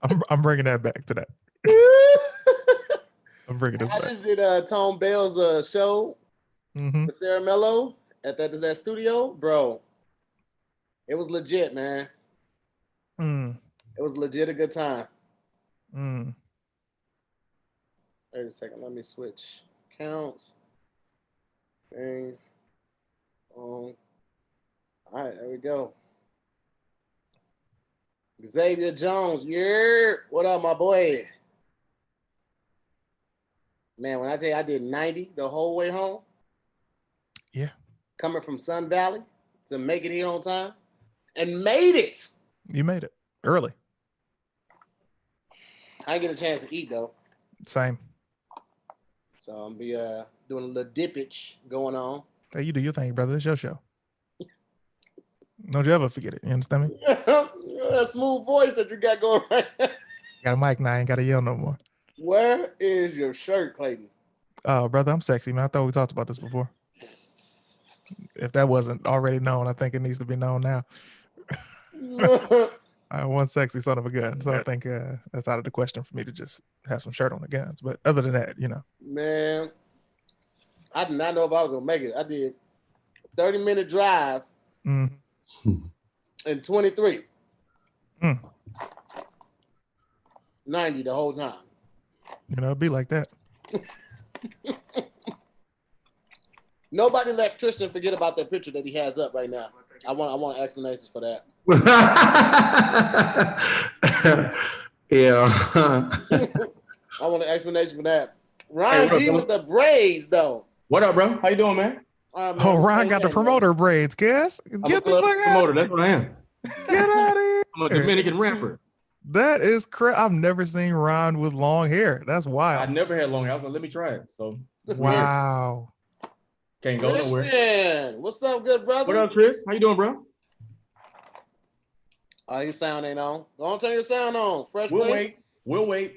I'm bringing that back to that. I'm bringing this I back. just did Tom Bell's show with Sarah Mello at that studio, bro. It was legit, man. It was legit a good time. Wait a second, let me switch counts. Dang. All right, there we go. Xavier Jones, yeah. What up, my boy? Man, when I tell you I did 90 the whole way home. Yeah. Coming from Sun Valley to make it here on time. And made it. You made it early. I didn't get a chance to eat though. Same. So I'm be doing a little dippage going on. Hey, you do your thing, brother. It's your show. Don't you ever forget it. You understand me? That smooth voice that you got going right now. Got a mic now. I ain't got to yell no more. Where is your shirt, Clayton? Oh, brother, I'm sexy, man. I thought we talked about this before. If that wasn't already known, I think it needs to be known now. I'm one sexy son of a gun. So I think that's out of the question for me to just have some shirt on the guns. But other than that, you know. Man, I did not know if I was going to make it. I did 30-minute drive in 23. 90 the whole time. You know, it'd be like that. Nobody let Tristen forget about that picture that he has up right now. I want explanations for that. Yeah. I want an explanation for that. Ryan G with the braids, though. What up, bro? How you doing, man? Ryan got the promoter braids, guess. Get the fuck out. Promoter, that's what I am. Get out of here. I'm a Dominican rapper. That is crazy. I've never seen Ryan with long hair. That's wild. I never had long hair. I was like, let me try it. So wow. Can't go nowhere. What's up, good brother? What up, Tris? How you doing, bro? Your sound ain't on. Go on, turn your sound on. Fresh We'll place. wait. We'll wait.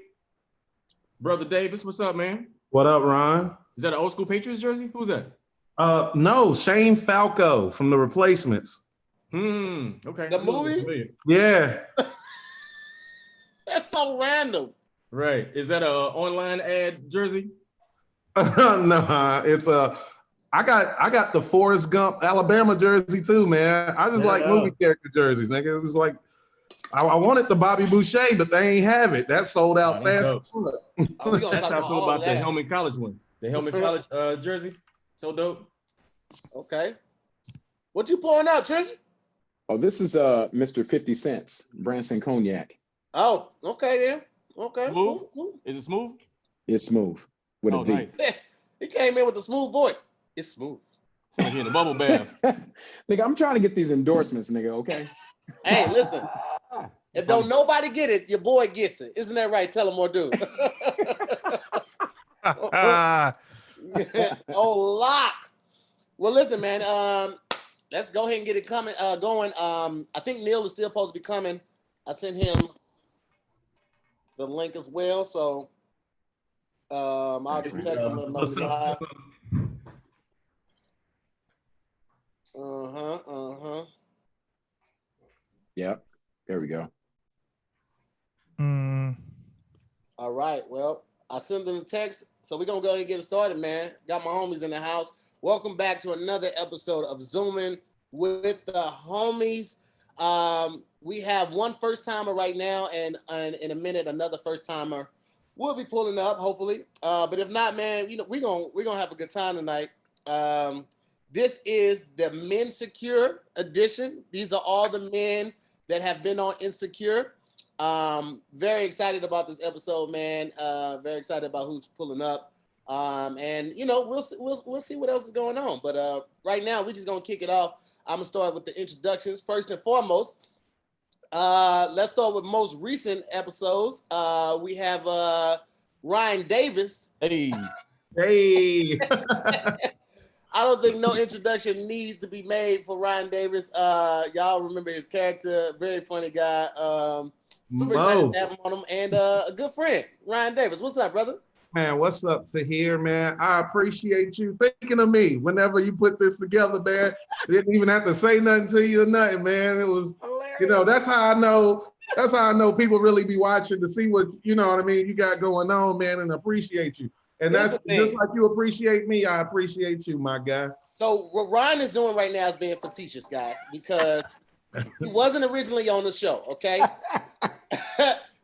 Brother Davis, what's up, man? What up, Ron? Is that an old school Patriots jersey? Who's that? No, Shane Falco from The Replacements. Okay. The movie? Yeah. That's so random. Right. Is that a online ad jersey? No, it's I got the Forrest Gump Alabama jersey too, man. I just like movie character jerseys, nigga. It was like I wanted the Bobby Boucher, but they ain't have it. That sold out fast. That's how I feel about the Hellman College one. The Hellman College jersey. So dope. Okay. What you pouring out, Trisha? Oh, this is Mr. 50 Cents, Branson Cognac. Oh, okay then. Okay. Smooth? Is it smooth? It's smooth. With a V. Nice. He came in with a smooth voice. It's smooth. Sound like he in the bubble bath. Nigga, I'm trying to get these endorsements, nigga, okay? Hey, listen. If don't nobody get it, your boy gets it. Isn't that right? Tell him more, dude. Oh, lock. Well, listen, man. Let's go ahead and get it going. I think Neil is still supposed to be coming. I sent him the link as well, so I'll just text him. Yeah, there we go. All right, well, I sent them a text, so we're gonna go ahead and get it started, man. Got my homies in the house. Welcome back to another episode of Zooming with the Homies. We have one first timer right now, and in a minute, another first timer will be pulling up, hopefully. But if not, man, you know, we're gonna have a good time tonight. This is the Men Secure edition. These are all the men that have been on Insecure. Very excited about this episode, man. Very excited about who's pulling up. And you know, we'll see what else is going on. But right now, we're just gonna kick it off. I'm gonna start with the introductions. First and foremost, let's start with most recent episodes. We have Ryan Davis. Hey. I don't think no introduction needs to be made for Ryan Davis. Y'all remember his character, very funny guy. Super excited to have him on him, and a good friend, Ryan Davis. What's up, brother? Man, what's up, Tahir, man? I appreciate you thinking of me whenever you put this together, man. Didn't even have to say nothing to you or nothing, man. It was, hilarious. You know, that's how I know That's how I know people really be watching to see what, you know what I mean, you got going on, man, and appreciate you. And Here's that's the just thing. like you appreciate me, I appreciate you, my guy. So what Ryan is doing right now is being facetious, guys, because he wasn't originally on the show, okay?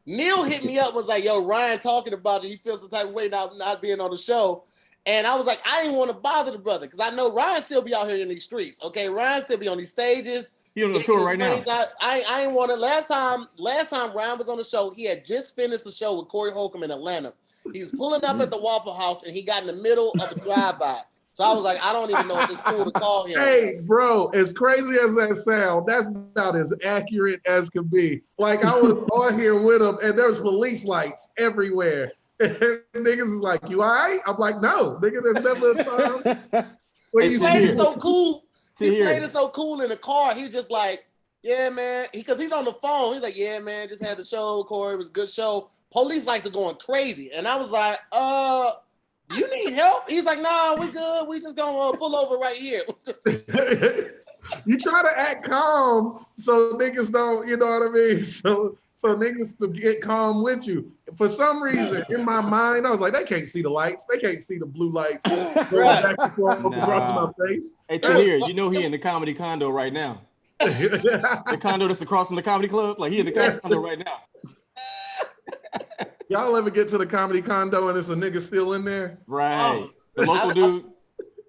Neil hit me up, was like, yo, Ryan talking about it. He feels some type of way not being on the show. And I was like, I didn't want to bother the brother because I know Ryan still be out here in these streets, okay? Ryan still be on these stages. He on the tour right now. I ain't want to. Last time Ryan was on the show, he had just finished the show with Corey Holcomb in Atlanta. He's pulling up at the Waffle House and he got in the middle of a drive-by. So I was like, I don't even know if it's cool to call him. Hey, bro, as crazy as that sound, that's not as accurate as can be. Like, I was on here with him, and there's police lights everywhere. And niggas is like, you all right? I'm like, no, nigga, there's never a time. He played it so cool. He Tahir. played it so cool in the car. He was just like, yeah, man. Because he's on the phone. He's like, yeah, man, just had the show, Corey. It was a good show. Police lights are going crazy. And I was like, you need help? He's like, nah, we good. We just gonna pull over right here. You try to act calm so niggas don't, you know what I mean? So niggas to get calm with you. For some reason, in my mind, I was like, they can't see the lights. They can't see the blue lights going back and forth across my face. Hey, Tahir, you know he in the comedy condo right now. The condo that's across from the comedy club? Like, he in the comedy condo right now. Y'all ever get to the comedy condo and there's a nigga still in there? Right. The local dude.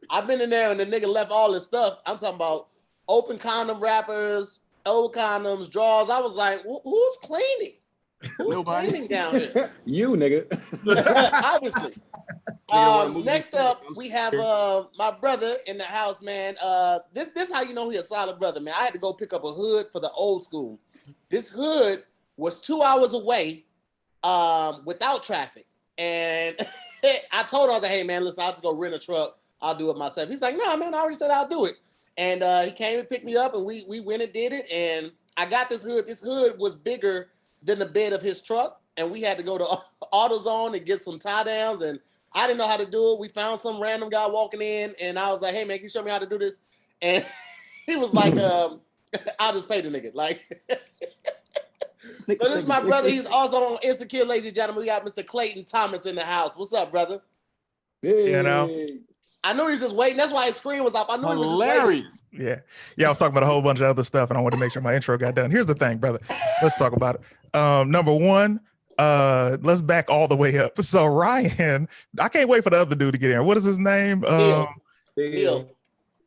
I've been in there and the nigga left all his stuff. I'm talking about open condom wrappers, old condoms, drawers. I was like, who's cleaning? Who's Nobody. cleaning down here? You, nigga. Obviously. Next up, we have my brother in the house, man. This how you know he a solid brother, man. I had to go pick up a hood for the old school. This hood was 2 hours away without traffic. And I told him, I was like, hey, man, listen, I'll just go rent a truck. I'll do it myself. He's like, no, man, I already said I'll do it. And he came and picked me up, and we went and did it. And I got this hood. This hood was bigger than the bed of his truck. And we had to go to AutoZone and get some tie downs. And I didn't know how to do it. We found some random guy walking in, and I was like, hey, man, can you show me how to do this? And he was like, I'll just pay the nigga. Like, so this is my brother. He's also on Insecure, ladies and gentlemen. We got Mr. Clayton Thomas in the house. What's up, brother? Hey. You know? I knew he was just waiting. That's why his screen was off. I knew he was just waiting. Hilarious. Yeah. I was talking about a whole bunch of other stuff, and I wanted to make sure my intro got done. Here's the thing, brother. Let's talk about it. Number one, let's back all the way up. So Ryan, I can't wait for the other dude to get in. What is his name? Neil.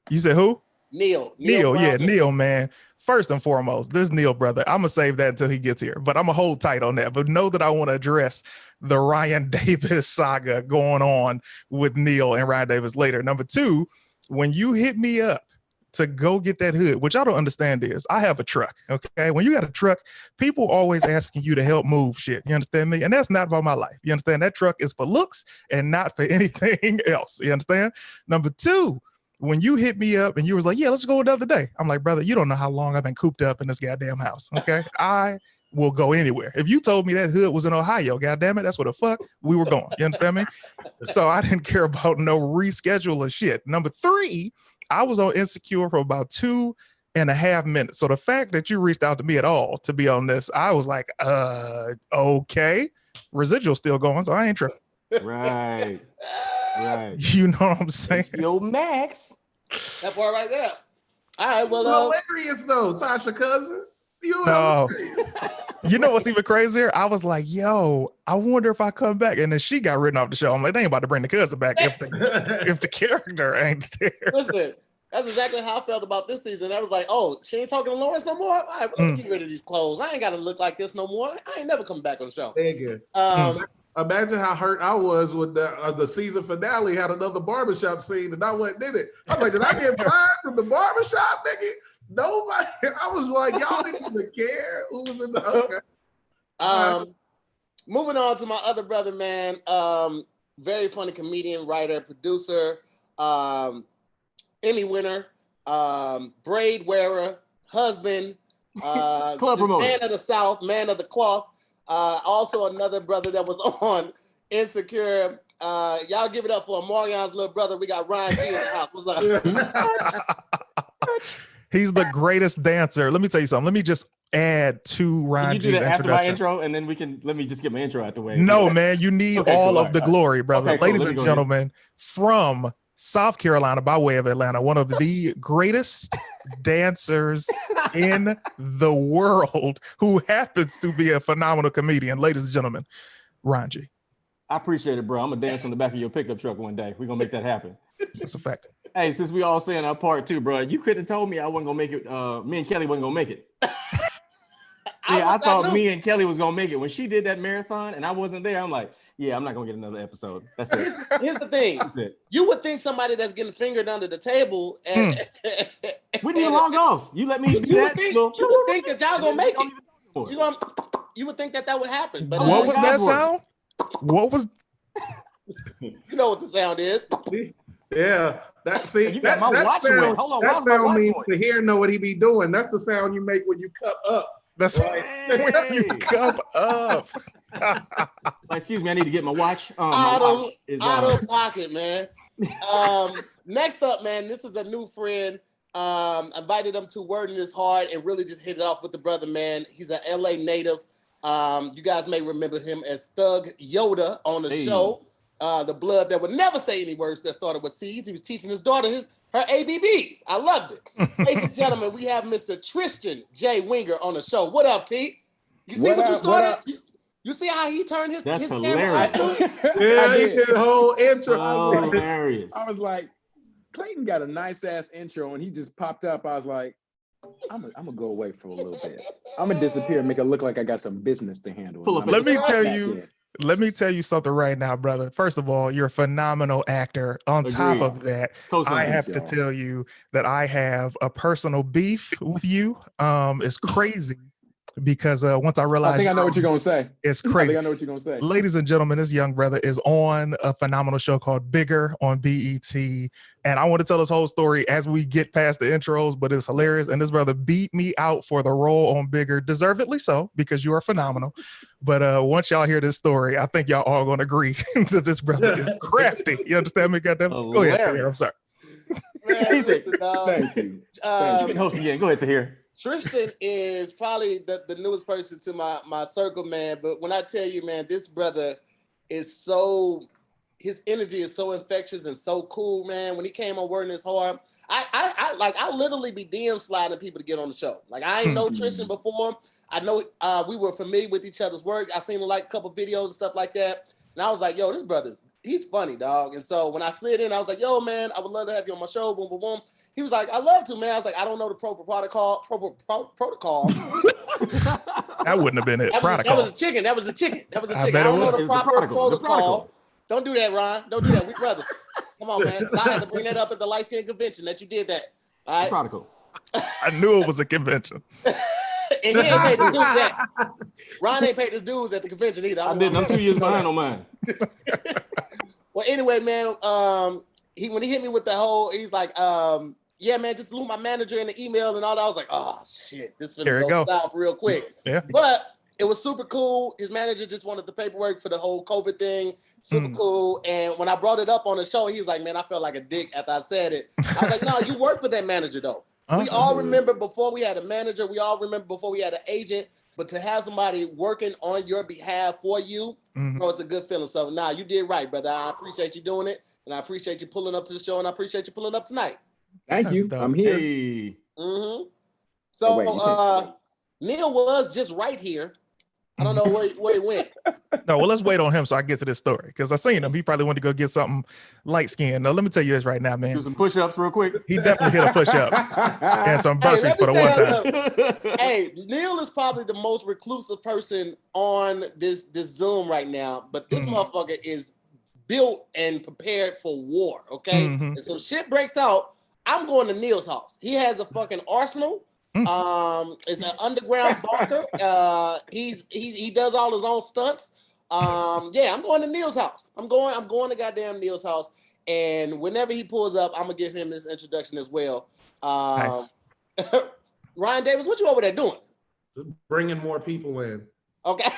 You said who? Neil, yeah, Neil, man. First and foremost, this Neil brother, I'm gonna save that until he gets here, but I'm gonna hold tight on that. But know that I want to address the Ryan Davis saga going on with Neil and Ryan Davis later. Number two, when you hit me up to go get that hood, which I don't understand is, I have a truck, okay? When you got a truck, people always asking you to help move shit, you understand me? And that's not about my life, you understand? That truck is for looks and not for anything else, you understand? Number two, when you hit me up and you was like, yeah, let's go another day. I'm like, brother, you don't know how long I've been cooped up in this goddamn house, okay? I will go anywhere. If you told me that hood was in Ohio, goddamn it, that's where the fuck we were going. You understand me? So I didn't care about no reschedule or shit. Number three, I was on Insecure for about 2.5 minutes. So the fact that you reached out to me at all to be on this, I was like, okay. Residual still going, so I ain't tripping. Right. Right. You know what I'm saying? Yo, Max. That part right there. All right, well, Hilarious though, Tasha cousin. You know what's even crazier? I was like, yo, I wonder if I come back. And then she got written off the show. I'm like, they ain't about to bring the cousin back if the character ain't there. Listen, that's exactly how I felt about this season. I was like, oh, she ain't talking to Lawrence no more? All right, let me get rid of these clothes. I ain't got to look like this no more. I ain't never coming back on the show. Imagine how hurt I was when the season finale had another barbershop scene and I went and did it. I was like, did I get fired from the barbershop, nigga? Nobody. I was like, y'all didn't even care who was in the. Okay. Moving on to my other brother, man. Very funny comedian, writer, producer, Emmy winner, braid wearer, husband, club promoter, man of the South, man of the cloth. Also another brother that was on Insecure. Y'all give it up for Marion's little brother. We got Ryan G in the house. What's up? He's the greatest dancer. Let me tell you something. Let me just add to Can Ron you do G's that after my introduction. intro, and then let me just get my intro out the way. No, man, you need Okay, all cool. of the glory, brother. Okay, cool. Ladies Let me and go ahead. gentlemen, from South Carolina by way of Atlanta, one of the greatest dancers in the world, who happens to be a phenomenal comedian. Ladies and gentlemen, Ron G. I appreciate it, bro. I'm gonna dance on the back of your pickup truck one day. We're gonna make that happen. That's a fact. Hey, since we all saying our part too, bro, you could have told me I wasn't gonna make it. Me and Kelly wasn't gonna make it. I thought me and Kelly was gonna make it. When she did that marathon and I wasn't there, I'm like, yeah, I'm not gonna get another episode. That's it. Here's the thing. That's it. You would think somebody that's getting fingered under the table and We didn't log off. You let me do you that. would think that y'all gonna make it. You would think that would happen. But What was that sound? What was? You know what the sound is. Yeah, You got my watch sound, away. Hold on, that why's my sound watch means away? Tahir know what he be doing. That's the sound you make when you cup up. That's when you cup up. Excuse me, I need to get my watch. My Out watch is of pocket, man. Next up, man, this is a new friend. Invited him to Word in His Heart and really just hit it off with the brother, man. He's an LA native. You guys may remember him as Thug Yoda on the show. The blood that would never say any words that started with C's. He was teaching his daughter her ABBs. I loved it. Ladies and gentlemen, we have Mr. Tristen J. Winger on the show. What up, T? You see what you started? You see how he turned his That's hilarious. Yeah, he did a whole intro. Hilarious. I was like, Clayton got a nice ass intro and he just popped up. I was like, I'm gonna go away for a little bit. I'm gonna disappear and make it look like I got some business to handle. Pull up. Let me tell you something right now, brother. First of all, you're a phenomenal actor. On top of that, I have to tell you that I have a personal beef with you. It's crazy because once I realized, I think I know what you're gonna say. It's crazy. I think I know what you're gonna say. Ladies and gentlemen, this young brother is on a phenomenal show called Bigger on BET. And I want to tell this whole story as we get past the intros, but it's hilarious. And this brother beat me out for the role on Bigger, deservedly so, because you are phenomenal. But once y'all hear this story, I think y'all all gonna agree that this brother is crafty. You understand me? Goddamn. Go ahead, Tahir. I'm sorry. Man, Thank you. You can host again. Go ahead, Tahir. Tristen is probably the newest person to my circle, man. But when I tell you, man, this brother is his energy is so infectious and so cool, man. When he came on Word in His Heart, I literally be DM sliding people to get on the show. Like I ain't know Tristen before. I know we were familiar with each other's work. I seen like a couple videos and stuff like that. And I was like, yo, this he's funny, dog. And so when I slid in, I was like, yo, man, I would love to have you on my show. Boom, boom, boom. He was like, I love to, man. I was like, I don't know the proper protocol. That wouldn't have been it. That was a chicken. That was a chicken. I don't know the proper protocol. Don't do that, Ron. Don't do that. We brothers. Come on, man. I had to bring that up at the light skin convention that you did that. All right. Protocol. I knew it was a convention. And he ain't paid his dues that. Ron ain't paid his dues at the convention either. I didn't. I'm 2 years behind on mine. Well, anyway, man, when he hit me with the whole, he's like, yeah, man, just loop my manager in the email and all that. I was like, oh shit, this is gonna go south real quick. Yeah. But it was super cool. His manager just wanted the paperwork for the whole COVID thing. Super cool. And when I brought it up on the show, he was like, man, I felt like a dick after I said it. I was like, no, you work for that manager though. We all remember before we had a manager, we all remember before we had an agent, but to have somebody working on your behalf for you, bro, it's a good feeling. So you did right, brother. I appreciate you doing it. And I appreciate you pulling up to the show, and I appreciate you pulling up tonight. Thank you. I'm here. Hey. So Neil was just right here. I don't know where he went. No, well, let's wait on him so I get to this story because I seen him. He probably wanted to go get something light skinned. Now, let me tell you this right now, man. Do some push-ups real quick. He definitely hit a push-up and some burpees for the one time. Hey, Neil is probably the most reclusive person on this Zoom right now, but this motherfucker is built and prepared for war, okay? If some shit breaks out, I'm going to Neil's house. He has a fucking arsenal. It's an underground bunker. He does all his own stunts. Yeah, I'm going to Neil's house. I'm going to goddamn Neil's house. And whenever he pulls up, I'm gonna give him this introduction as well. Nice. Ryan Davis, what you over there doing? Bringing more people in. Okay.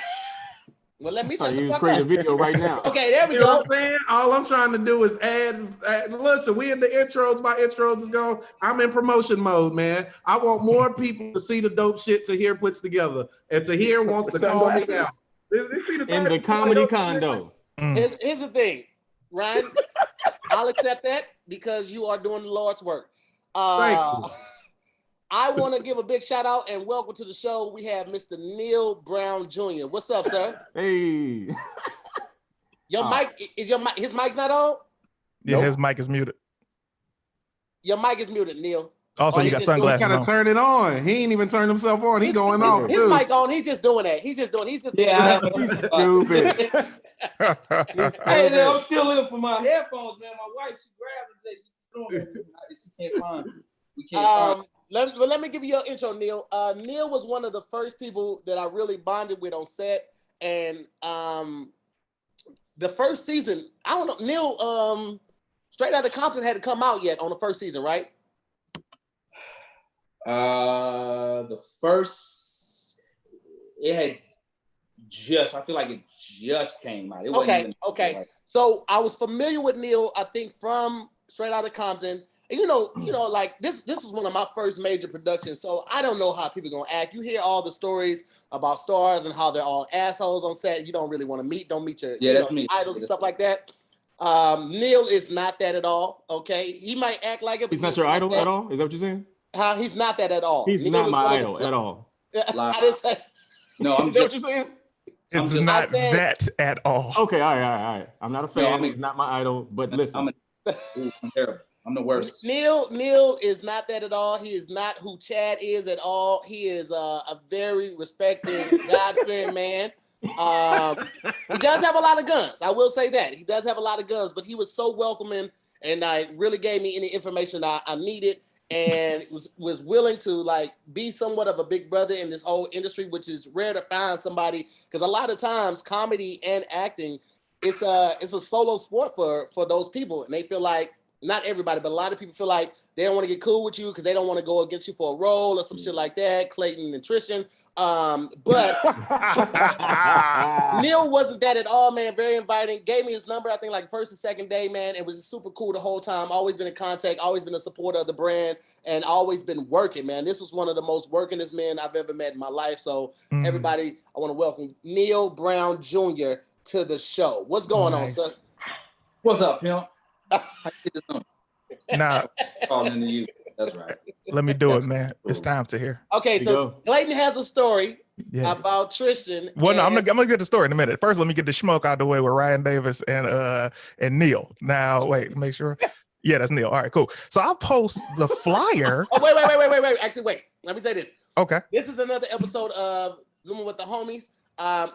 Well, let me So shut the you was fuck creating a up. video right now. Okay, there we You know go. what I'm saying? All I'm trying to do is add. Listen, we in the intros. My intros is going. I'm in promotion mode, man. I want more people to see the dope shit Tahir puts together, and Tahir wants to call me out. Sunglasses. They see the In the comedy condo. Here's the thing, Ryan. I'll accept that because you are doing the Lord's work. Thank you. I want to give a big shout out and welcome to the show. We have Mr. Neil Brown Jr. What's up, sir? Hey. Your mic is your mic. His mic's not on. Yeah, his mic is muted. Your mic is muted, Neil. Also, you got sunglasses He gotta on. turn it on. He ain't even turned himself on. He going off His too. mic on. He's just doing that. He's just He's stupid. Hey, I'm still looking for my headphones, man. My wife, she grabbed them today. She's doing it. She can't find them. We can't find them. Let me give you your intro, Neil. Neil was one of the first people that I really bonded with on set, and the first season, I don't know, Neil, Straight Outta Compton hadn't come out yet on the first season, right? The first, it had just, I feel like it just came out. It wasn't Okay. Like, So I was familiar with Neil, I think, from Straight Outta Compton. And you know, like this is one of my first major productions. So I don't know how people are gonna act. You hear all the stories about stars and how they're all assholes on set. You don't really want to don't meet your that's me. idols and stuff like that. Neil is not that at all. Okay, he might act like it. He's not your idol at all? Is that what you're saying? He's not that at all. He's Neil not is my one of idol the- at all. I didn't say. No, I'm Is that what just, you're saying? It's just- not I said- that at all. Okay, all right. I'm not a fan. No, He's not my idol, but listen. I'm terrible. I'm the worst. Neil is not that at all. He is not who Chad is at all. He is a very respected, God-fearing man. He does have a lot of guns. I will say that. He does have a lot of guns, but he was so welcoming and really gave me any information I needed and was willing to like be somewhat of a big brother in this whole industry, which is rare to find somebody, because a lot of times comedy and acting, it's a solo sport for those people, and they feel like, not everybody, but a lot of people feel like they don't want to get cool with you because they don't want to go against you for a role or some shit like that. Clayton and Tristen. But Neil wasn't that at all, man. Very inviting. Gave me his number, I think, like first and second day, man. It was just super cool the whole time. Always been in contact, always been a supporter of the brand, and always been working, man. This is one of the most workingest men I've ever met in my life. So everybody, I want to welcome Neil Brown Jr. to the show. What's going on, sir? What's up, pimp? How you get this number? Nah, Calling in the user. That's right. let me do it, man. It's time to hear. Okay, There you so go. Clayton has a story Yeah. about Tristen. Well, no, I'm and- gonna get the story in a minute. First, let me get the smoke out the way with Ryan Davis and Neil. Now, wait, make sure. Yeah, that's Neil. All right, cool. So I'll post the flyer. Oh, wait. Actually, wait. Let me say this. Okay. This is another episode of Zooming with the Homies.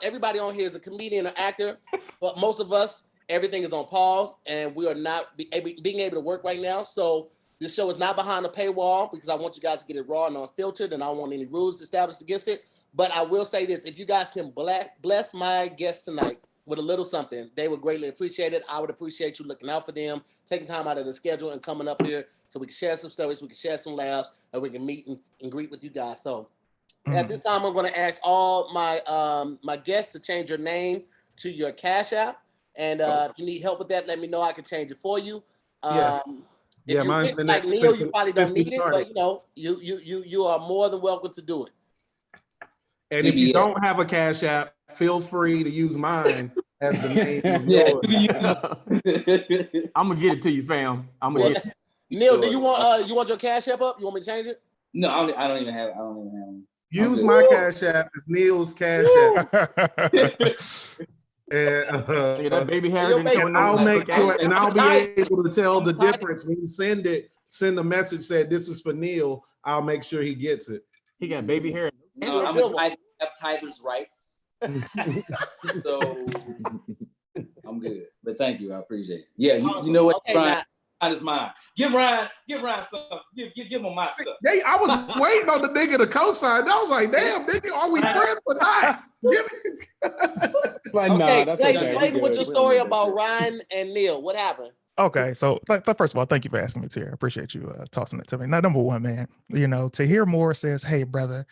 Everybody on here is a comedian or actor, but most of us, everything is on pause, and we are not being able to work right now. So this show is not behind a paywall because I want you guys to get it raw and unfiltered, and I don't want any rules established against it. But I will say this: if you guys can bless my guests tonight with a little something, they would greatly appreciate it. I would appreciate you looking out for them, taking time out of the schedule and coming up here so we can share some stories, we can share some laughs, and we can meet and greet with you guys. So at this time, I'm going to ask all my my guests to change your name to your Cash App. And if you need help with that, let me know. I can change it for you. Yeah. If Yeah, you're mine's rich been like that Neil, since you we- probably since don't we need it, started. but you are more than welcome to do it. And if you Yeah. don't have a Cash App, feel free to use mine as the name of Yeah. yours. I'm gonna get it to you, fam. I'm gonna get it. Neil, do you want your Cash App up? You want me to change it? No, I don't even have one. Use Okay. my Cash App as Neil's Cash App. And, Look at that baby hair. Your didn't baby- come in no I'll make notification. sure, and I'll be able to tell the tight. difference when you send a message said this is for Neil. I'll make sure he gets it. He got baby hair. No, I'm a have tithers' rights. So I'm good. But thank you. I appreciate it. Yeah, you know what? Okay, Ryan, Ryan is mine. Give Ryan something. Give him my stuff. I was waiting on the nigga to co-sign. I was like, damn, nigga, are we friends or not? Give me. Like, Okay, nah, that's Clayton, okay. Clayton, We what's good. your We story don't need about that Ryan and Neil? What happened? Okay, so first of all, thank you for asking me, Tahir. I appreciate you tossing it to me. Now, number one, man, Tahir Moore says, "Hey, brother,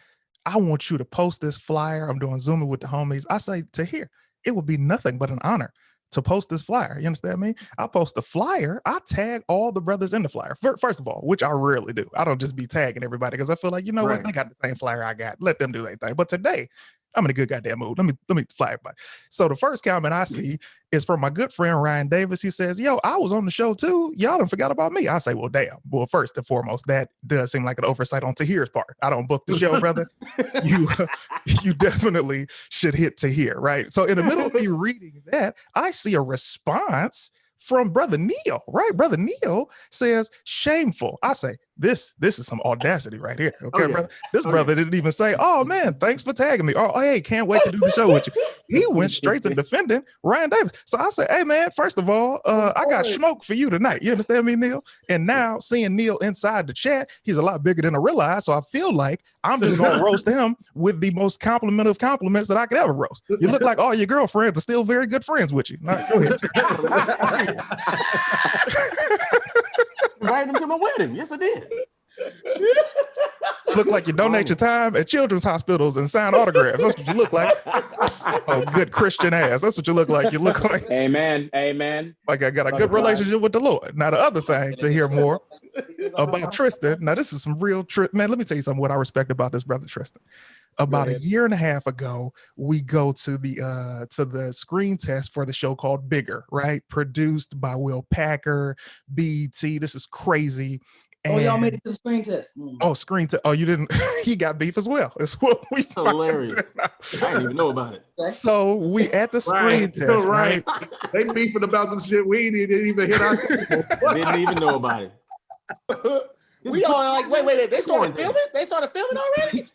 I want you to post this flyer. I'm doing Zooming with the homies." I say, Tahir, it would be nothing but an honor to post this flyer. You understand me? I post the flyer. I tag all the brothers in the flyer. First of all, which I rarely do. I don't just be tagging everybody because I feel like, you know what? They got the same flyer I got. Let them do their thing. But today, I'm in a good goddamn mood. Let me fly everybody. So the first comment I see is from my good friend Ryan Davis. He says, "Yo, I was on the show too. Y'all done forgot about me." I say, "Well, damn. Well, first and foremost, that does seem like an oversight on Tahir's part. I don't book the show, brother. You definitely should hit Tahir, right?" So in the middle of me reading that, I see a response from Brother Neil, right? Brother Neil says, "Shameful." I say, this is some audacity right here. Okay, brother. This brother didn't even say, "Oh man, thanks for tagging me." Or, "Oh, hey, can't wait to do the show with you." He went straight to defending Ryan Davis. So I say, "Hey man, first of all, I got smoke for you tonight." You understand me, Neil? And now seeing Neil inside the chat, he's a lot bigger than I realized. So I feel like I'm just gonna roast him with the most compliment of compliments that I could ever roast. You look like all your girlfriends are still very good friends with you. Right, go ahead. Invited him to my wedding. Yes, I did. Look like you donate your time at children's hospitals and sign autographs. That's what you look like. Oh, good Christian ass. That's what you look like. You look like, amen, amen. Like I got a good relationship with the Lord. Now, the other thing to hear more about Tristen. Now, this is some real man. Let me tell you something. What I respect about this brother Tristen. About a year and a half ago, we go to the screen test for the show called Bigger, right? Produced by Will Packer, BET. This is crazy. And, y'all made it to the screen test. Oh, screen test. Oh, you didn't. He got beef as well. It's what we hilarious. I didn't even know about it. So we at the screen test, right? They beefing about some shit we didn't even hit our didn't even know about it. We all like, wait, they started filming? They started filming already?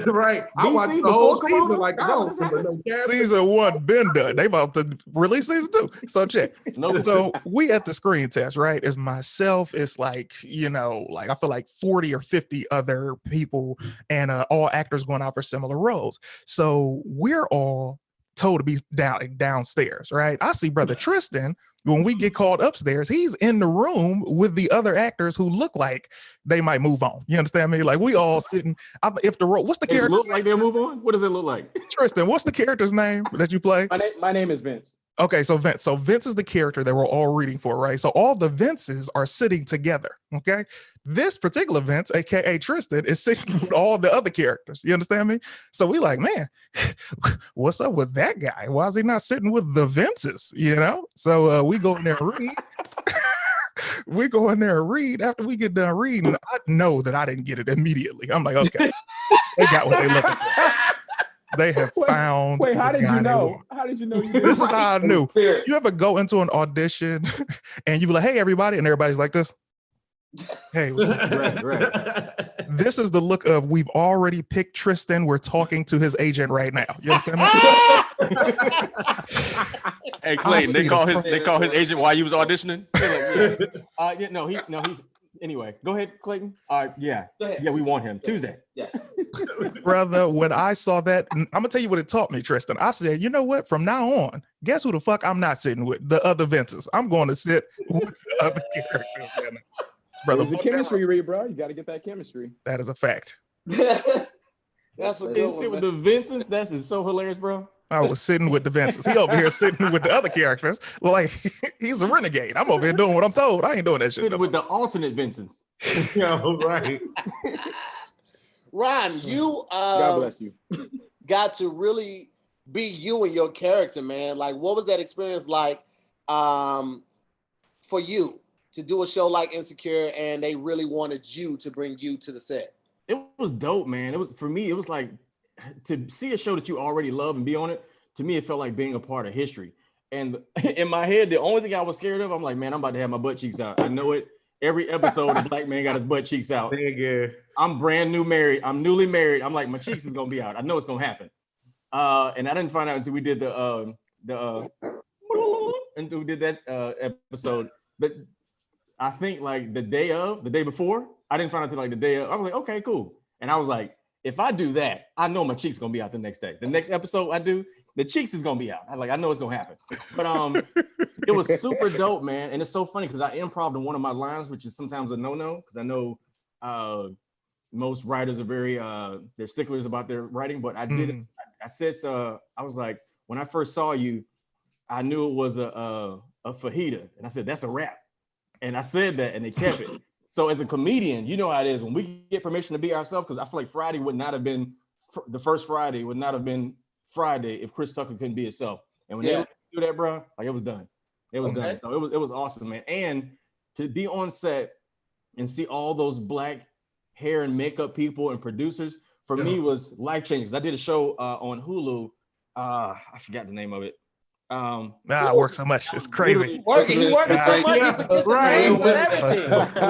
Right. I watched the whole season. Like, I don't remember no season 1 been done. They about to release season 2. So check. So we at the screen test, right? It's myself. It's like, you know, like I feel like 40 or 50 other people and all actors going out for similar roles. So we're all told to be downstairs, right? I see Brother Tristen. When we get called upstairs, he's in the room with the other actors who look like they might move on. You understand me? Like we all sitting. If the role, what's the character? Look like they'll move on. What does it look like? Tristen, what's the character's name that you play? My name is Vince. Okay, so Vince. So Vince is the character that we're all reading for, right? So all the Vinces are sitting together. Okay, this particular Vince, aka Tristen, is sitting with all the other characters. You understand me? So we like, man, what's up with that guy? Why is he not sitting with the Vinces? You know? So we go in there and read. We go in there and read. After we get done reading, I know that I didn't get it immediately. I'm like, okay, they got what they looking for. They have found. Wait, how did you know? How did you know? This is how I knew. You ever go into an audition and you be like, "Hey, everybody," and everybody's like this. Hey, right. This is the look of we've already picked Tristen. We're talking to his agent right now. You understand me? Hey, Clayton, they call his agent while you was auditioning. He's anyway. Go ahead, Clayton. Yeah, we want him Tuesday. Yeah. Brother, when I saw that, I'm gonna tell you what it taught me, Tristen. I said, you know what? From now on, guess who the fuck I'm not sitting with? The other Vinces. I'm going to sit with the other characters. Brother, it's a chemistry read, bro. You got to get that chemistry. That is a fact. That's a good one. Sit with the Vinces. That's so hilarious, bro. I was sitting with the Vinces. He over here sitting with the other characters. Like he's a renegade. I'm over here doing what I'm told. I ain't doing that shit. Sitting with the alternate Vinces. Right. Ron, you God bless you. got to really be you and your character, man. Like, what was that experience like for you to do a show like Insecure and they really wanted you to bring you to the set? It was dope, man. It was, for me, it was like to see a show that you already love and be on it. To me, it felt like being a part of history. And in my head, the only thing I was scared of, I'm like, man, I'm about to have my butt cheeks out. I know it. Every episode, a black man got his butt cheeks out. I'm brand new married. I'm newly married. I'm like, my cheeks is gonna be out. I know it's gonna happen. And I didn't find out until we did and we did that episode. But I think like the day before, I didn't find out until like the day of. I was like, okay, cool. And I was like, if I do that, I know my cheeks gonna be out the next day. The next episode I do, the cheeks is gonna be out. I know it's gonna happen. But it was super dope, man. And it's so funny because I improv'd in one of my lines, which is sometimes a no-no, because I know most writers are very they're sticklers about their writing, but I did I said so I was like, when I first saw you, I knew it was a fajita. And I said, that's a wrap. And I said that and they kept it. So as a comedian, you know how it is when we get permission to be ourselves, because I feel like Friday would not have been, the first Friday would not have been Friday if Chris Tucker couldn't be himself. And when they do that, bro, like it was done. It was done. So it was awesome, man. And to be on set and see all those black hair and makeup people and producers, for me was life-changing. Because I did a show on Hulu. I forgot the name of it. I work so much. It's crazy. He working so much. Right. Was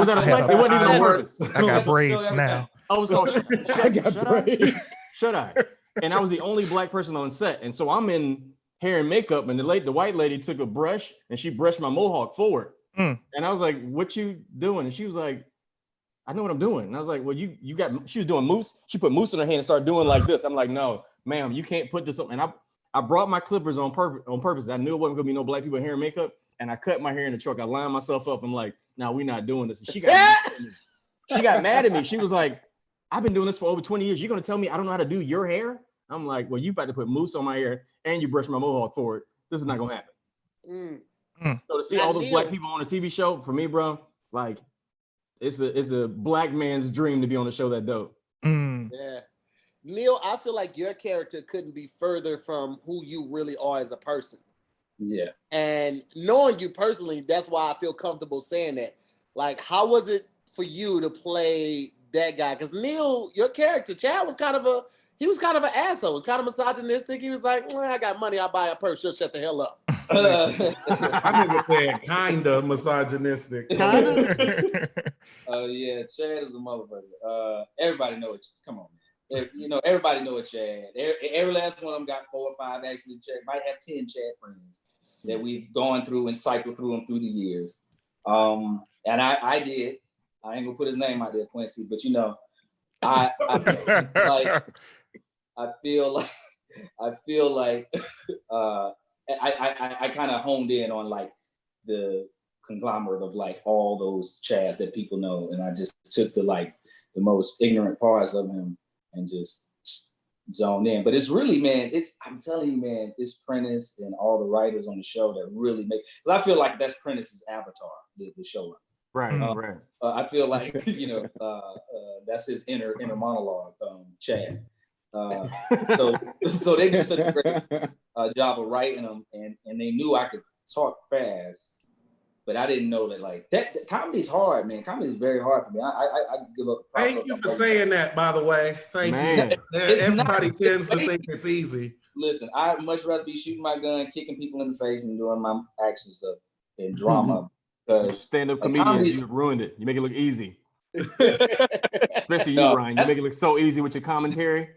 that a flex? It wasn't even on purpose. I got braids now. I was called Shut Eye. And I was the only black person on set. And so I'm in hair and makeup, and the white lady took a brush and she brushed my mohawk forward. And I was like, what you doing? And she was like, I know what I'm doing. And I was like, well, she was doing mousse. She put mousse in her hand and started doing like this. I'm like, no, ma'am, you can't put this on. And I brought my clippers on purpose. I knew it wasn't gonna be no black people in hair and makeup. And I cut my hair in the truck. I lined myself up. I'm like, no, we're not doing this. And she got mad at me. She was like, I've been doing this for over 20 years. You're gonna tell me I don't know how to do your hair? I'm like, well, you about to put mousse on my hair and you brush my mohawk forward. This is not gonna happen. So to see all those black people on a TV show, for me, bro, like it's a black man's dream to be on a show that dope. Yeah. Neil, I feel like your character couldn't be further from who you really are as a person. Yeah. And knowing you personally, that's why I feel comfortable saying that. Like, how was it for you to play that guy? Because Neil, your character, Chad, was kind of an asshole. He was kind of misogynistic. He was like, I got money, I'll buy a purse. She'll shut the hell up. I never said kind of misogynistic. Yeah, Chad is a motherfucker. Everybody know it. Come on, man. Everybody know it, Chad. Every last one of them got 4 or 5 actually. Chad might have 10 Chad friends that we've gone through and cycled through them through the years. And I did. I ain't gonna put his name out there, Quincy, but I feel like I kind of honed in on like the conglomerate of like all those Chads that people know, and I just took the most ignorant parts of him and just zoned in. But it's really, man, I'm telling you, man, it's Prentice and all the writers on the show that really make, because I feel like that's Prentice's avatar, the showrunner. Right, right. I feel like that's his inner monologue, Chad. So they do such a great job of writing them, and they knew I could talk fast, but I didn't know that that comedy's hard, man. Comedy is very hard for me. I give up. Thank you for saying that, by the way. Thank you. Everybody tends to think it's easy. Listen, I'd much rather be shooting my gun, kicking people in the face, and doing my action stuff and drama. Because stand-up comedians, you ruined it. You make it look easy. Especially you, Ryan. You make it look so easy with your commentary.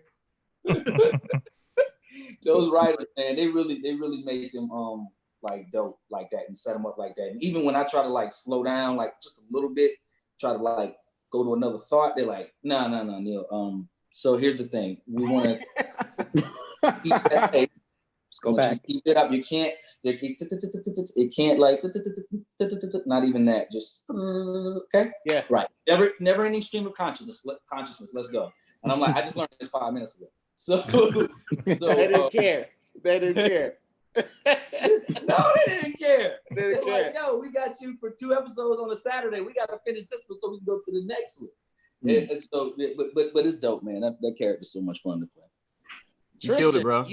Those writers, man, they really make them dope like that and set them up like that. And even when I try to slow down just a little bit, try to go to another thought, they're like, no, Neil. So here's the thing. We want to keep that pace. Let's go back. Keep it up. You can't. It can't not even that. Just okay. Yeah. Right. Never any stream of consciousness. Let's go. And I'm like, I just learned this 5 minutes ago. So they didn't care. They didn't care. No, they didn't care. They didn't care. Like, yo, we got you for 2 episodes on a Saturday. We got to finish this one so we can go to the next one. And so, but it's dope, man. That character's so much fun to play. Tristen, killed it, bro.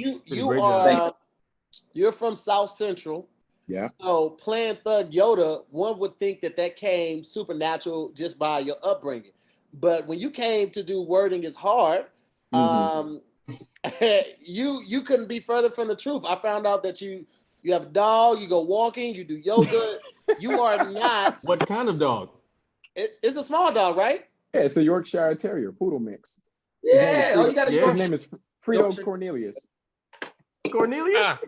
You're from South Central. Yeah. So playing Thug Yoda, one would think that came supernatural just by your upbringing. But when you came to do Wording is Hard, you couldn't be further from the truth. I found out that you have a dog, you go walking, you do yoga. You are not. What kind of dog? It's a small dog, right? Yeah, it's a Yorkshire Terrier, poodle mix. Yeah, His name is Frito Cornelius. Cornelius?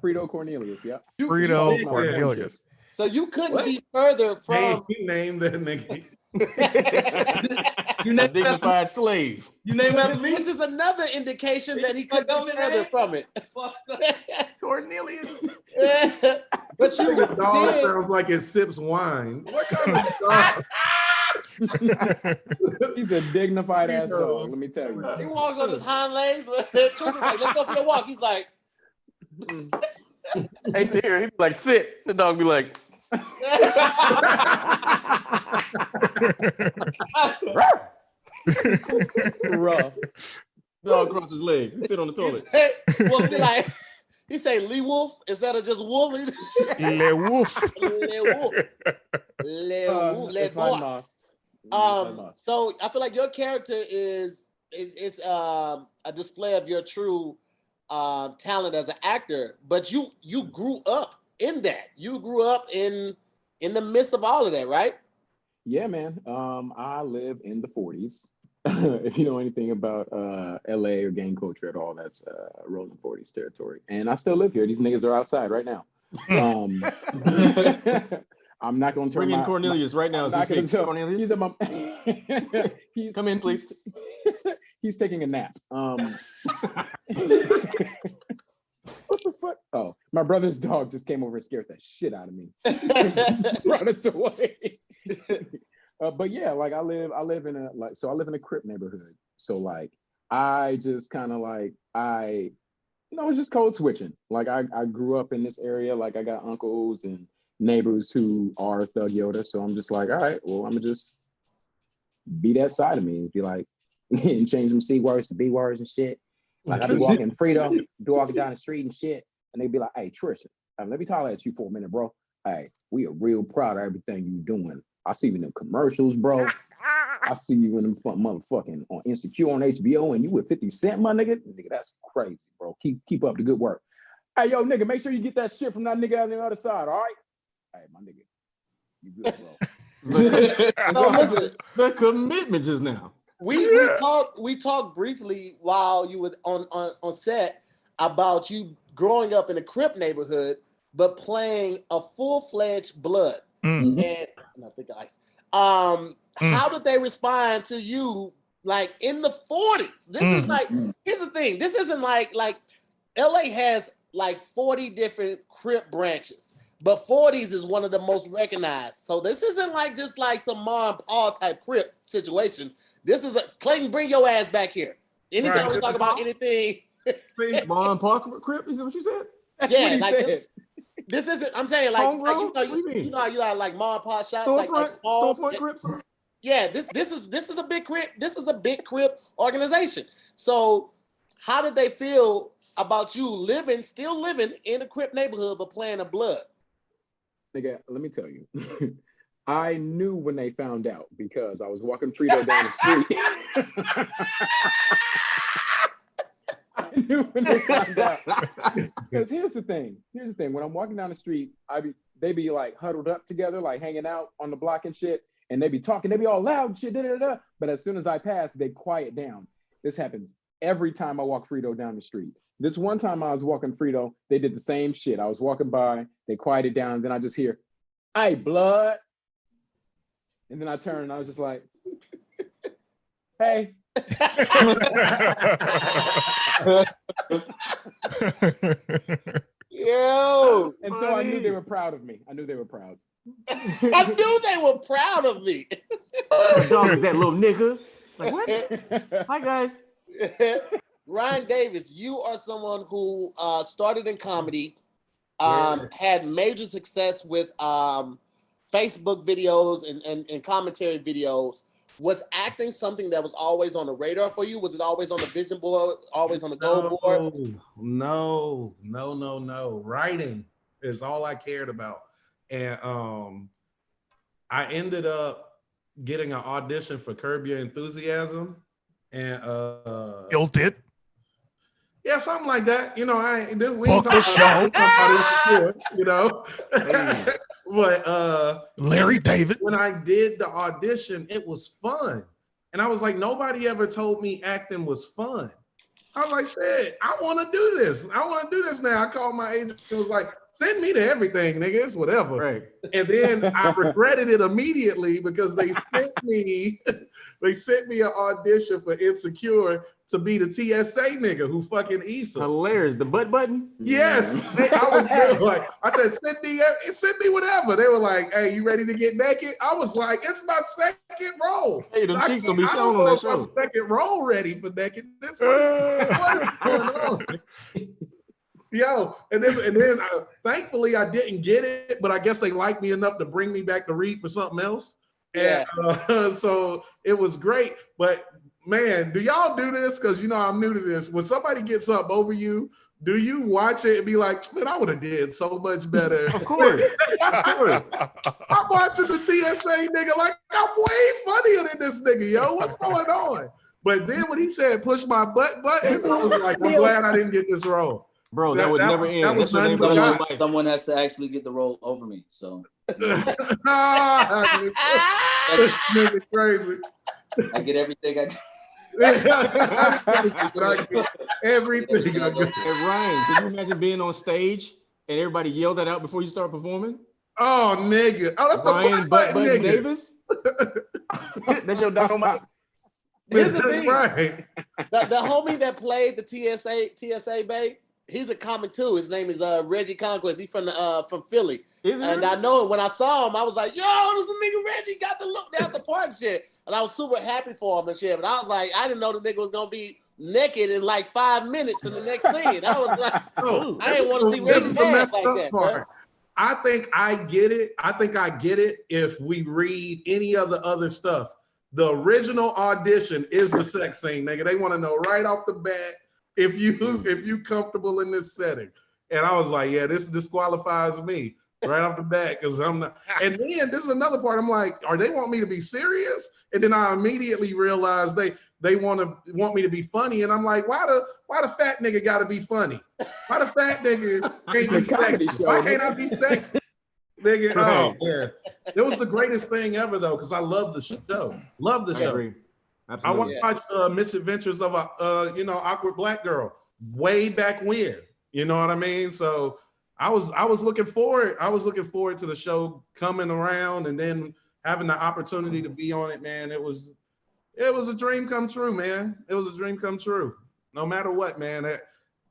Frito Cornelius, yeah. Frito Cornelius. So you couldn't be further from. Hey, you named that nigga. You a dignified slave. You name that me? Which is another indication that he couldn't be further from it. Cornelius. But you dog sounds like it sips wine. What kind of dog? He's a dignified ass dog, let me tell you. He walks on his hind legs. Tristan's like, let's go for a walk. He's like, Hey, Tahir, he'd be like, sit. The dog be like, Rough. dog cross his legs. He sit on the toilet. Well, be like, he say Lee Wolf instead of just Wolf. Le Wolf. Le Wolf. Le Wolf. Le If I Boy. must. So I feel like your character is a display of your true talent as an actor, but you grew up in that. You grew up in the midst of all of that, right? Yeah, man. I live in the 40s. If you know anything about LA or gang culture at all, that's rolling 40s territory. And I still live here. These niggas are outside right now. I'm not going to turn Bring in Cornelius right now as we speak. Cornelius, he's come in, please. He's taking a nap. What the fuck? Oh, my brother's dog just came over and scared the shit out of me. Brought it away. But yeah, like I live in a Crip neighborhood. So like I just kind of like it's just code switching. Like I grew up in this area. Like I got uncles and neighbors who are Thug Yoda. So I'm just like, all right, well, I'm gonna just be that side of me and be like, and change some C words to B words and shit. Like I be walking Frito, walking down the street and shit, and they be like, hey, Tristen, let me talk at you for a minute, bro. Hey, we are real proud of everything you doing. I see you in the commercials, bro. I see you in them motherfucking on Insecure on HBO, and you with 50 Cent, my nigga. Nigga, that's crazy, bro. Keep up the good work. Hey, yo, nigga, make sure you get that shit from that nigga on the other side, all right? Hey, my nigga, you good, bro. The commitment just now. We talked briefly while you were on set about you growing up in a Crip neighborhood, but playing a full-fledged Blood. And I think how did they respond to you like in the 40s? This is like, here's the thing. This isn't like LA has like 40 different Crip branches, but 40s is one of the most recognized. So this isn't like just like some Ma and Pa type Crip situation. This is Clayton, bring your ass back here. Anytime we talk about anything. Ma and Pa Crip, is that what you said? Yeah, like this isn't. I'm saying like you know you got like Ma and Pa shops, storefront Crips. Yeah, this is a big Crip. This is a big Crip organization. So how did they feel about you still living in a Crip neighborhood but playing a Blood? Nigga, let me tell you. I knew when they found out because I was walking Frito down the street. I knew when they found out. Because here's the thing. When I'm walking down the street, they be like huddled up together, like hanging out on the block and shit. And they be talking, they be all loud and shit, da-da-da-da. But as soon as I pass, they quiet down. This happens every time I walk Frito down the street. This one time I was walking Frito, they did the same shit. I was walking by, they quieted down, then I just hear, hey, Blood. And then I turned and I was just like, hey. Yo. And so I knew they were proud of me. I knew they were proud. I knew they were proud of me. Dog is that little nigga. Like, what? Hi, guys. Ryan Davis, you are someone who started in comedy, had major success with Facebook videos and commentary videos. Was acting something that was always on the radar for you? Was it always on the vision board, always on the goal board? No. Writing is all I cared about. And I ended up getting an audition for Curb Your Enthusiasm. And Killed it. Yeah, something like that. You know, we Fuck the show. You know. But Larry David. When I did the audition, it was fun. And I was like, nobody ever told me acting was fun. I was like, shit, I want to do this. I want to do this now. I called my agent and was like, send me to everything, nigga. It's whatever. Right. And then I regretted it immediately because they sent me an audition for Insecure to be the TSA nigga who fucking Issa. Hilarious. The butt button? Yes. I was good. Like, I said, send me whatever. They were like, hey, you ready to get naked? I was like, it's my second role. Hey, them cheeks gonna be shown on that show. I'm second role ready for naked. What is going on? Yo, and then thankfully I didn't get it, but I guess they liked me enough to bring me back to read for something else. Yeah. And so it was great. But man, do y'all do this? Because you know I'm new to this. When somebody gets up over you, do you watch it and be like, man, I would have did so much better? Of course. Of course. I'm watching the TSA nigga like I'm way funnier than this nigga, yo. What's going on? But then when he said push my butt button, I was like, I'm glad I didn't get this role. Bro, that would never end. That was That's your name for the rest of your life. Someone has to actually get the role over me. So Nigga crazy. I get everything I Everything I get. Hey, Ryan, can you imagine being on stage and everybody yelled that out before you start performing? Oh, nigga. Oh, that's Ryan the Butt button, nigga. Davis? That's your dynamite. Here's the thing. Right. The homie that played the TSA Bay, he's a comic too. His name is Reggie Conquest. He's from Philly. Is it And really? I know when I saw him, I was like, yo, this is a nigga Reggie got the look down the part and shit. And I was super happy for him and shit. But I was like, I didn't know the nigga was gonna be naked in like 5 minutes in the next scene. I was like, No, I didn't want to see this is Reggie the dance messed like up that, part. bro. I think I get it. I think I get it if we read any of the other stuff. The original audition is the sex scene, nigga. They want to know right off the bat if you comfortable in this setting. And I was like, yeah, this disqualifies me right off the bat because I'm not. And then this is another part. I'm like, are they want me to be serious? And then I immediately realized they want me to be funny. And I'm like, why the fat nigga got to be funny? Why the fat nigga can't It's a be comedy sexy? show, Why can't nigga. I be sexy? Nigga, oh yeah, it was the greatest thing ever though, because I love the show. Love the I show. agree. I Absolutely. watched Misadventures of a awkward black girl way back when. You know what I mean? So I was looking forward. I was looking forward to the show coming around and then having the opportunity to be on it. Man, it was a dream come true, man. It was a dream come true. No matter what, man.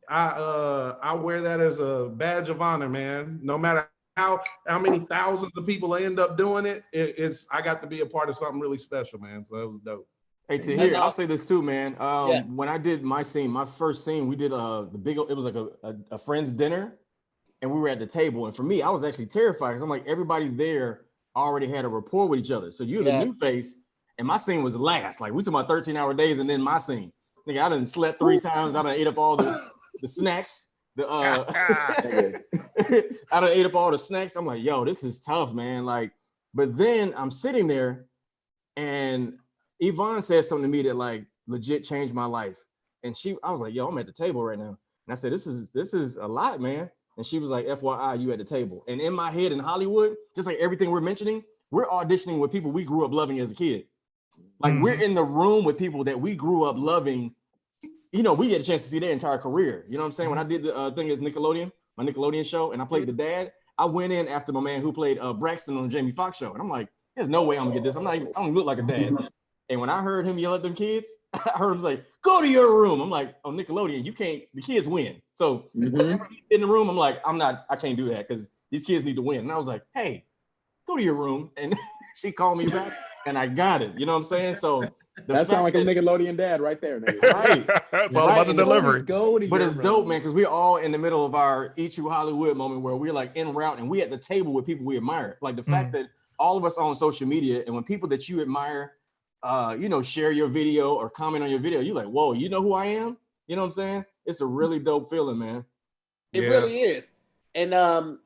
I wear that as a badge of honor, man. No matter how many thousands of people end up doing it, I got to be a part of something really special, man. So it was dope. Hey, Tahir, I'll say this too, man. Yeah. When I did my first scene, we did it was like a friend's dinner, and we were at the table. And for me, I was actually terrified because I'm like, everybody there already had a rapport with each other. So you're the new face, and my scene was last. Like we took my 13-hour days, and then my scene. Nigga, I done slept 3 times. I done ate up all the snacks. I done ate up all the snacks. I'm like, yo, this is tough, man. Like, but then I'm sitting there, and Yvonne said something to me that like legit changed my life. And I was like, yo, I'm at the table right now. And I said, this is a lot, man. And she was like, FYI, you at the table. And in my head in Hollywood, just like everything we're mentioning, we're auditioning with people we grew up loving as a kid. Like we're in the room with people that we grew up loving. You know, we get a chance to see their entire career. You know what I'm saying? When I did the thing as Nickelodeon, my Nickelodeon show, and I played the dad, I went in after my man who played Braxton on the Jamie Foxx show. And I'm like, there's no way I'm gonna get this. I don't even look like a dad. And when I heard him yell at them kids, I heard him like, go to your room. I'm like, on Nickelodeon, the kids win. So whenever he's in the room, I'm like, I can't do that because these kids need to win. And I was like, hey, go to your room. And she called me back and I got it. You know what I'm saying? So that sounds like a Nickelodeon dad right there. Nigga. Right. It's all about the delivery. But it's dope, man, because we're all in the middle of our Eat You Hollywood moment where we're like en route and we at the table with people we admire. Like the fact that all of us are on social media, and when people that you admire share your video or comment on your video, you're like, whoa, you know who I am? You know what I'm saying? It's a really dope feeling, man. It really is. And for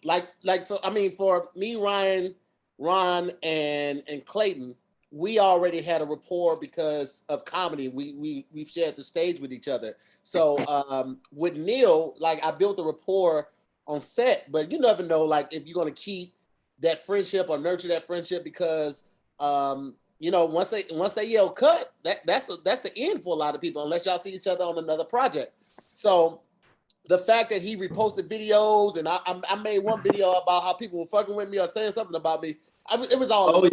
me, Ryan, Ron, and Clayton, we already had a rapport because of comedy. We've shared the stage with each other. So with Neil, like I built a rapport on set, but you never know like if you're gonna keep that friendship or nurture that friendship because once they yell cut, that's the end for a lot of people unless y'all see each other on another project. So the fact that he reposted videos and I made one video about how people were fucking with me or saying something about me. It was all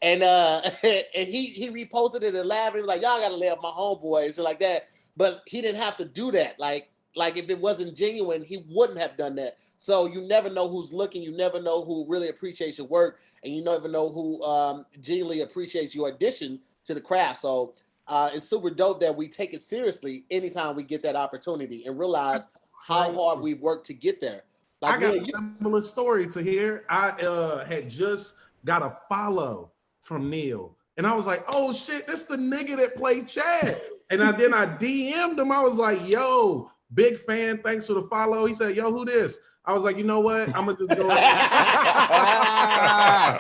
and he reposted it and laughed. He was like, y'all gotta lay off my homeboy and shit like that. But he didn't have to do that. Like if it wasn't genuine, he wouldn't have done that. So you never know who's looking. You never know who really appreciates your work. And you never know who genuinely appreciates your addition to the craft. So it's super dope that we take it seriously anytime we get that opportunity and realize how hard we worked to get there. Like, I got a similar story to hear. I had just got a follow from Neil, and I was like, "Oh shit, this the nigga that played Chad." And then I DM'd him. I was like, "Yo, big fan. Thanks for the follow." He said, "Yo, who this?" I was like, "You know what? I'm gonna just go." I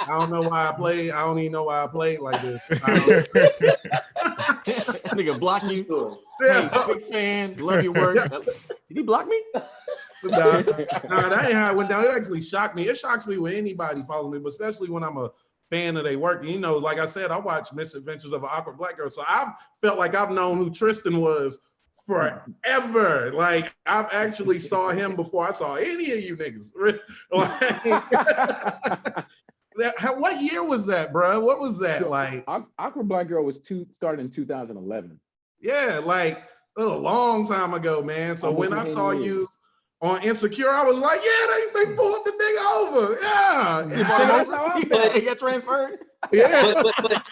don't know why I played. I don't even know why I played like this. Nigga block you. Yeah. Hey, big fan. Love your work. Did he block me? Nah, that ain't how it went down. It actually shocked me. It shocks me when anybody follows me, but especially when I'm a fan of their work. And, you know, like I said, I watched Misadventures of an Awkward Black Girl, so I've felt like I've known who Tristen was forever. Like, I've actually saw him before I saw any of you niggas. Like, what year was that, bro? What was that? So, like, Awkward Black Girl was started in 2011. Yeah, like a long time ago, man. So when I saw you on Insecure, I was like, yeah, they pulled the nigga over. Yeah. He got transferred. Yeah.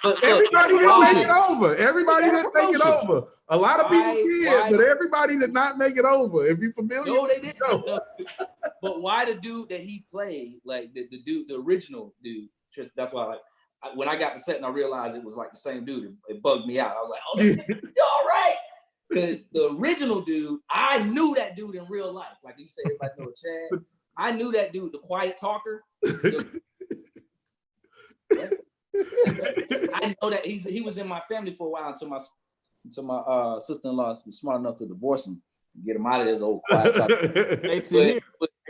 But everybody didn't make it over. Everybody didn't make it over. A lot of people did, but everybody did not make it over. If you're familiar, no, they didn't. No. But why the dude that he played, like the dude, the original dude? That's why, like, when I got to set and I realized it was like the same dude, it bugged me out. I was like, oh, you're all right. Because the original dude, I knew that dude in real life. Like you say, everybody know Chad. I knew that dude, the quiet talker. I know that he was in my family for a while until my sister-in-law was smart enough to divorce him and get him out of this old quiet talker. Hey,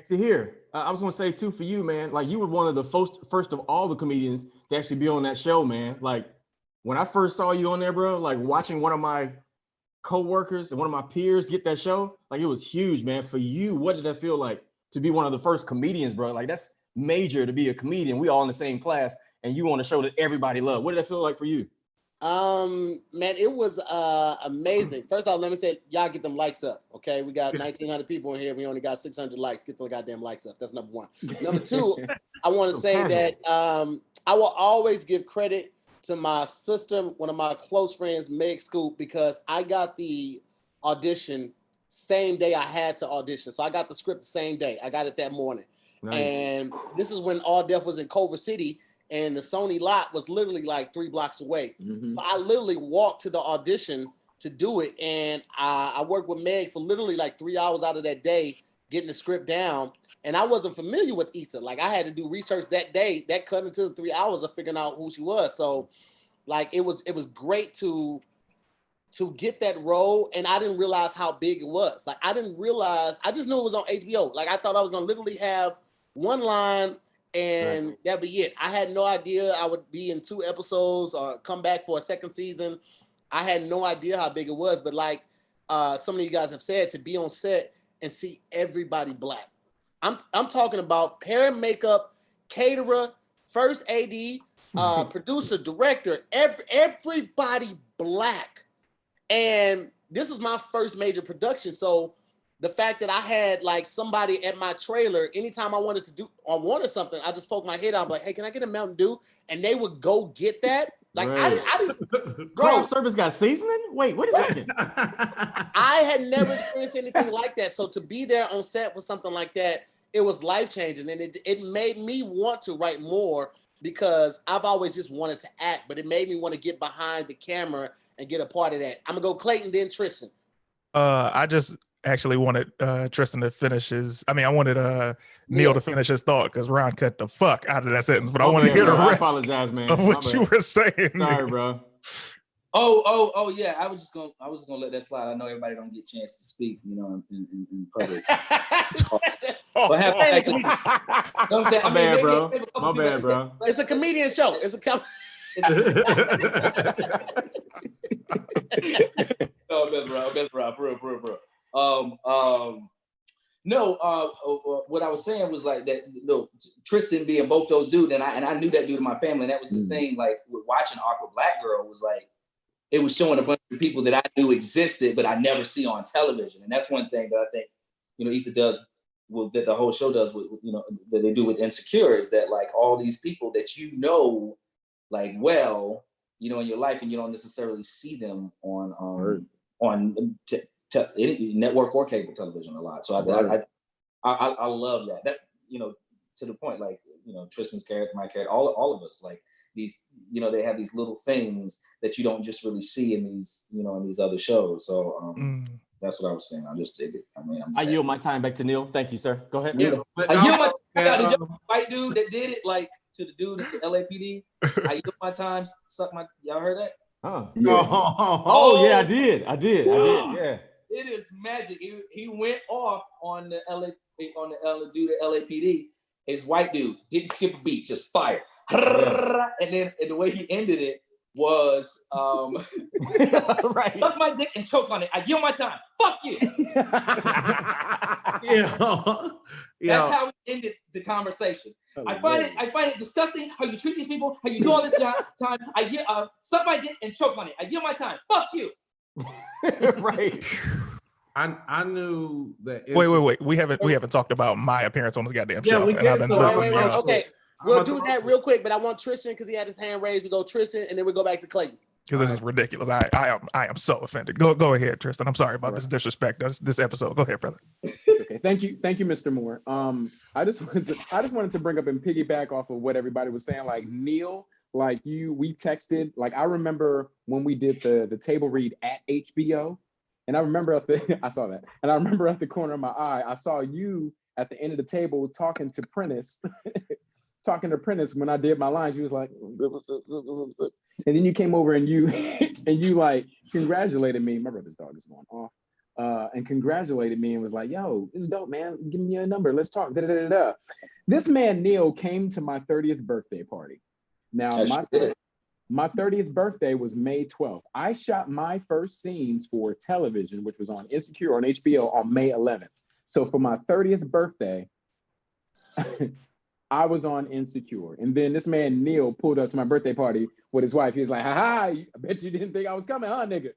Tahir, I was gonna say too for you, man. Like, you were one of the first of all the comedians to actually be on that show, man. Like, when I first saw you on there, bro, like watching one of my co-workers and one of my peers get that show, like, it was huge, man. For you, what did that feel like to be one of the first comedians, bro? Like, that's major to be a comedian. We all in the same class, and you on a show that everybody loved. What did that feel like for you? Man, it was amazing. First off, let me say, y'all get them likes up, okay? We got 1,900 people in here. We only got 600 likes. Get the goddamn likes up. That's number one. Number two, I want to say that I will always give credit to my sister, one of my close friends, Meg Scoop, because I got the audition same day I had to audition. So I got the script the same day. I got it that morning. Nice. And this is when All Deaf was in Culver City, and the Sony lot was literally like 3 blocks away. Mm-hmm. So I literally walked to the audition to do it. And I worked with Meg for literally like 3 hours out of that day, getting the script down. And I wasn't familiar with Issa. Like, I had to do research that day. That cut into the 3 hours of figuring out who she was. So like, it was great to get that role. And I didn't realize how big it was. Like, I didn't realize, I just knew it was on HBO. Like, I thought I was going to literally have one line and that'd be it. I had no idea I would be in 2 episodes or come back for a second season. I had no idea how big it was, but like some of you guys have said, to be on set and see everybody black. I'm talking about hair and makeup, caterer, first AD, producer, director, everybody black. And this was my first major production. So the fact that I had like somebody at my trailer, anytime I wanted to do or wanted something, I just poke my head out, like, hey, can I get a Mountain Dew? And they would go get that. Like, right. I didn't craft service got seasoning? Wait, what is that? I had never experienced anything like that. So to be there on set with something like that, it was life-changing. And it made me want to write more, because I've always just wanted to act, but it made me want to get behind the camera and get a part of that. I'm gonna go Clayton, then Tristen. I just actually wanted Tristen to finish I wanted Neil to finish his thought, because Ron cut the fuck out of that sentence, but I want to hear the rest. I apologize, man. Of what you were saying. Sorry, bro. Oh yeah. I was just gonna let that slide. I know everybody don't get a chance to speak, you know, in public. But have actually, you know what I'm saying? My bad, bro. My bad, bro. It's a comedian show. It's a No, that's right. For real. No, what I was saying was like that. Tristen being both those dudes, and I knew that dude in my family, and that was the thing. Like, with watching Awkward Black Girl, was like, it was showing a bunch of people that I knew existed, but I never see on television. And that's one thing that I think, you know, Issa does, that the whole show does with, you know, that they do with Insecure, is that like all these people that you know, like, well, you know, in your life, and you don't necessarily see them on on any network or cable television a lot. So I love that. That, you know, to the point, like, you know, Tristan's character, my character, all of us, like these, you know, they have these little things that you don't just really see in these, you know, in these other shows. So that's what I was saying. I just dig it. I mean, I yield my time back to Neil. Thank you, sir. Go ahead. Yeah. I yield my time to the white dude that did it, like to the dude at the LAPD. I yield my time. Suck my. Y'all heard that? Huh. Yeah. Oh yeah, I did. Yeah. It is magic. He went off on the dude at LAPD. His white dude didn't skip a beat, just fire. Yeah. And the way he ended it was right. Suck my dick and choke on it. I yield my time. Fuck you. That's how he ended the conversation. I find it disgusting how you treat these people, how you do all this time. Suck my dick and choke on it. I yield my time. Fuck you. Right. I knew that. Wait. We haven't talked about my appearance on this goddamn show. We did. Okay. We'll do that real quick, but I want Tristen, because he had his hand raised. We go Tristen, and then we go back to Clayton. Because this is ridiculous. I am so offended. Go ahead, Tristen. I'm sorry about this disrespect. This episode. Go ahead, brother. Okay. Thank you, Mr. Moore. I just wanted to bring up and piggyback off of what everybody was saying. Like Neil, like we texted. Like I remember when we did the table read at HBO, and I remember I saw that, and I remember at the corner of my eye, I saw you at the end of the table talking to Prentice. Talking to Prentice when I did my lines, you was like, and then you came over and you like congratulated me. My brother's dog is going off, and congratulated me and was like, "Yo, this is dope, man. Give me a number. Let's talk." This man Neil came to my 30th birthday party. Now my 30th birthday was May 12th. I shot my first scenes for television, which was on Insecure on HBO on May 11th. So for my 30th birthday. I was on Insecure. And then this man, Neil, pulled up to my birthday party with his wife. He was like, ha, I bet you didn't think I was coming, huh, nigga?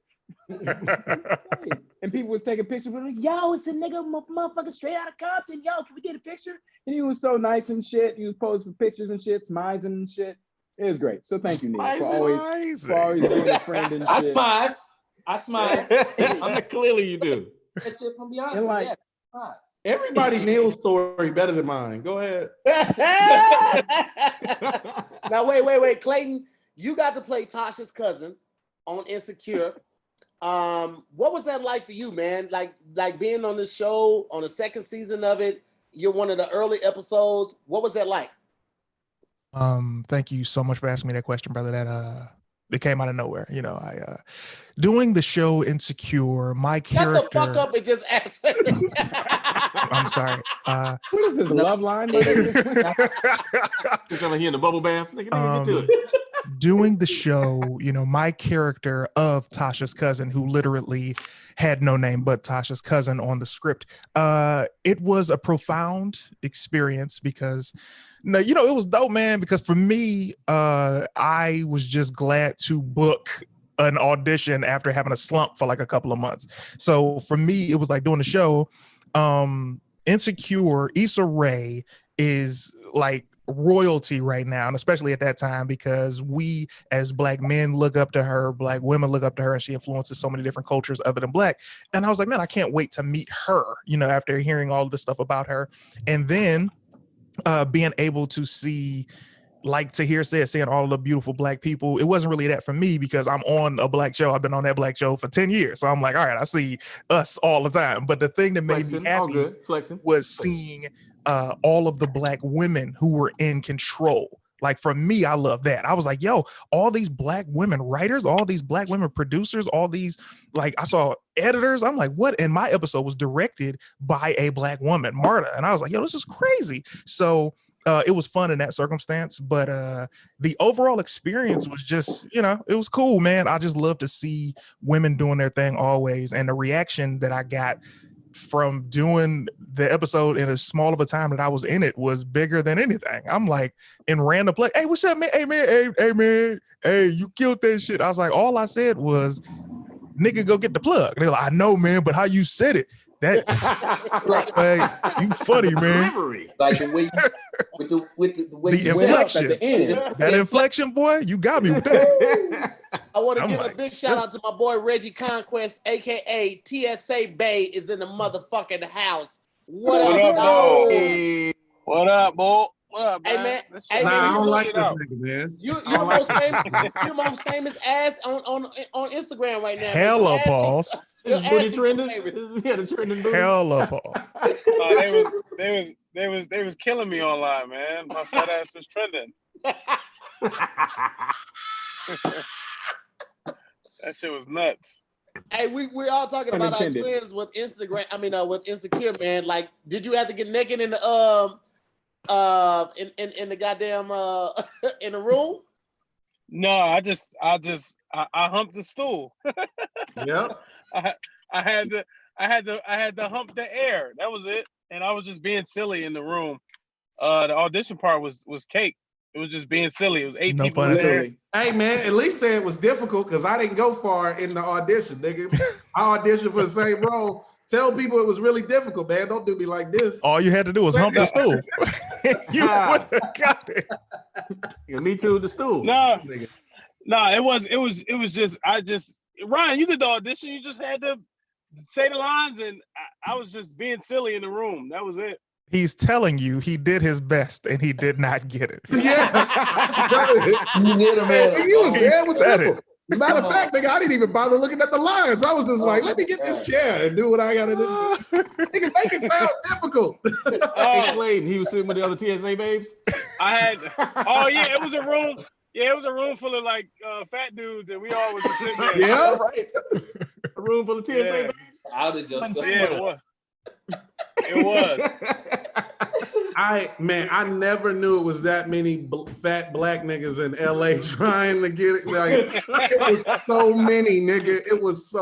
And people was taking pictures with him. Yo, it's a nigga motherfucker straight out of Compton. Yo, can we get a picture? And he was so nice and shit. He was posing for pictures and shit, smizing and shit. It was great. So thank you, Neil, for always being a friend and shit. I smize. Clearly you do. That shit from Beyonce. And like, everybody Neil's story better than mine. Go ahead. Now wait, Clayton, you got to play Tasha's cousin on Insecure. What was that like for you, man? Like being on this show on the second season of it. You're one of the early episodes. What was that like? Thank you so much for asking me that question, brother. That it came out of nowhere. You know, I doing the show Insecure, my character. Shut the fuck up and just answer. I'm sorry. What is this love line? You sound like he in the bubble bath. Get to it. Doing the show, you know, my character of Tasha's cousin, who literally had no name but Tasha's cousin on the script. It was a profound experience because, you know, it was dope, man, because for me, I was just glad to book an audition after having a slump for like a couple of months. So for me, it was like doing the show. Insecure, Issa Rae is like royalty right now, and especially at that time, because we as Black men look up to her, Black women look up to her, and she influences so many different cultures other than Black. And I was like, man, I can't wait to meet her, you know, after hearing all this stuff about her. And then being able to see, like Tahir said, seeing all the beautiful Black people. It wasn't really that for me because I'm on a Black show. I've been on that Black show for 10 years. So I'm like, all right, I see us all the time. But the thing that made me happy was seeing all of the Black women who were in control. Like for me, I love that. I was like, yo, all these Black women writers, all these Black women producers, all these, like I saw editors. I'm like, what? And my episode was directed by a Black woman, Marta. And I was like, yo, this is crazy. So it was fun in that circumstance, but the overall experience was just, you know, it was cool, man. I just love to see women doing their thing always. And the reaction that I got from doing the episode in as small of a time that I was in it was bigger than anything. I'm like in random play, hey, what's up, man? Hey, man, hey, you killed that shit. I was like, all I said was, nigga, go get the plug. And they're like, I know, man, but how you said it, that like, you funny, man. Like the way with the inflection. That inflection, boy, you got me with that. I want to I'm give like, a big shout out to my boy Reggie Conquest, aka TSA Bay, is in the motherfucking house. What up, dog? Hey, What up, boy? What up, Hey, man? man. This Hey, shit- man, Nah, I you don't look like it this out. nigga, man. You're I don't like the most famous ass on Instagram right now. hella Man. pause. Your his ass booty is trending. famous. Yeah, the trending booty. Hella pause. They was killing me online, man. My fat ass was trending. That shit was nuts. Hey, we all talking about our Unintended. experience with Instagram. I mean, with Insecure, man. Like, did you have to get naked in the in the goddamn in the room? No, I humped the stool. Yep. I had to hump the air. That was it. And I was just being silly in the room. The audition part was cake. It was just being silly. It was 8 No people pun there. Literally. Hey man, at least say it was difficult because I didn't go far in the audition, nigga. I auditioned for the same role. Tell people it was really difficult, man. Don't do me like this. All you had to do was hump the stool. You would have got it. Yeah, me too. The stool. No, Nigga. no, it was just Ryan, you did the audition. You just had to say the lines, and I was just being silly in the room. That was it. He's telling you he did his best and he did not get it. Yeah. You did it, man. He was there. It was said simple. Matter of fact, nigga, I didn't even bother looking at the lines. I was just like, let me get this chair and do what I gotta do. Nigga, make it sound difficult. Hey, Clayton, he was sitting with the other TSA babes. I had, oh yeah, it was a room. Yeah, it was a room full of like fat dudes, and we all was just sitting there. Yeah. Right. A room full of TSA Yeah. babes. Outed yourself. Yeah, it was. It was. I never knew it was that many fat black niggas in LA trying to get it. Like, it was so many, nigga. It was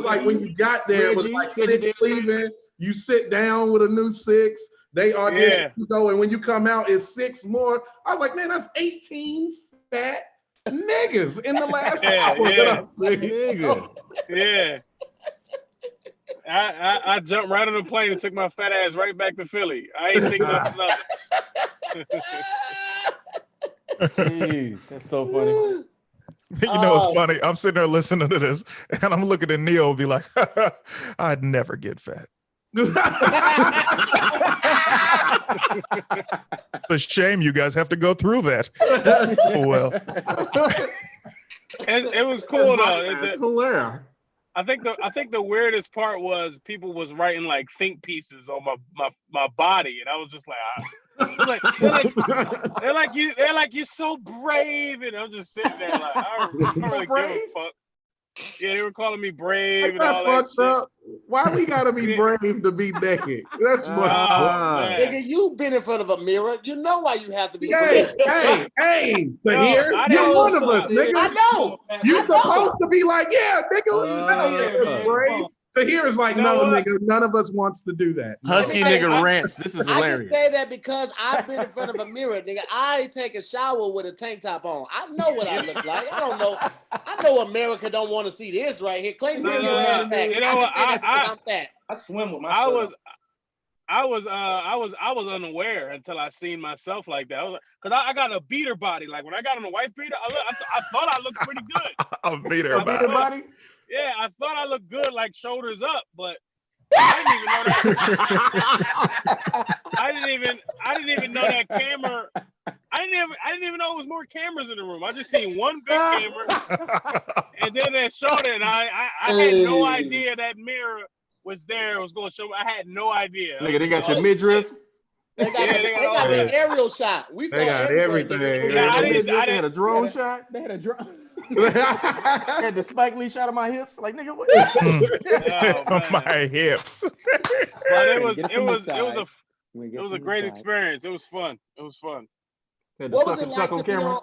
like when you got there, it was like 6 leaving. You sit down with a new 6. They audition, Yeah. you go, and when you come out, it's 6 more. I was like, man, that's 18 fat niggas in the last Yeah, hour. yeah. That I'm seeing. Nigga. Yeah. I jumped right on the plane and took my fat ass right back to Philly. I ain't thinking nothing of it. Jeez, that's so funny. You know, it's funny. I'm sitting there listening to this and I'm looking at Neil and be like, I'd never get fat. It's a shame you guys have to go through that. Oh, well. It was cool though. That's hilarious. I think the weirdest part was people was writing like think pieces on my body, and I was just like, they're like you're so brave, and I'm just sitting there like I don't really give a fuck. Yeah, they were calling me brave and all that shit. Up. Why we gotta be brave to be naked? That's what. Nigga, you've been in front of a mirror. You know why you have to be. Hey, Tahir, you're one of us, nigga. I know. You supposed to be like, yeah, nigga. Yeah, brave. Tahir is like, You know no, what? nigga, none of us wants to do that. Husky nigga rants. This is I hilarious. can say that because I've been in front of a mirror, nigga. I take a shower with a tank top on. I know what I look like. I don't know. I know America don't want to see this right here. Clayton, bring your ass back. You know what? I'm fat. I swim with my I shirt was unaware until I seen myself like that. I was like, cause I got a beater body. Like when I got on a white beater, I thought I looked pretty good. I'll beat her Beat her about body? Yeah, I thought I looked good, like shoulders up, but I didn't even know that camera. I didn't even know it was more cameras in the room. I just seen one big camera, and then they showed it. And I had no idea that mirror was there. It was going to show. I had no idea. Nigga, they got your midriff. They got the aerial shot. We saw everything. Yeah, They had a drone shot. They had a drone. They had the Spike Lee shot of my hips. Like, nigga, what? Oh, my hips. But it was a great experience. It was fun. Had the What suck was it and like tuck on camera.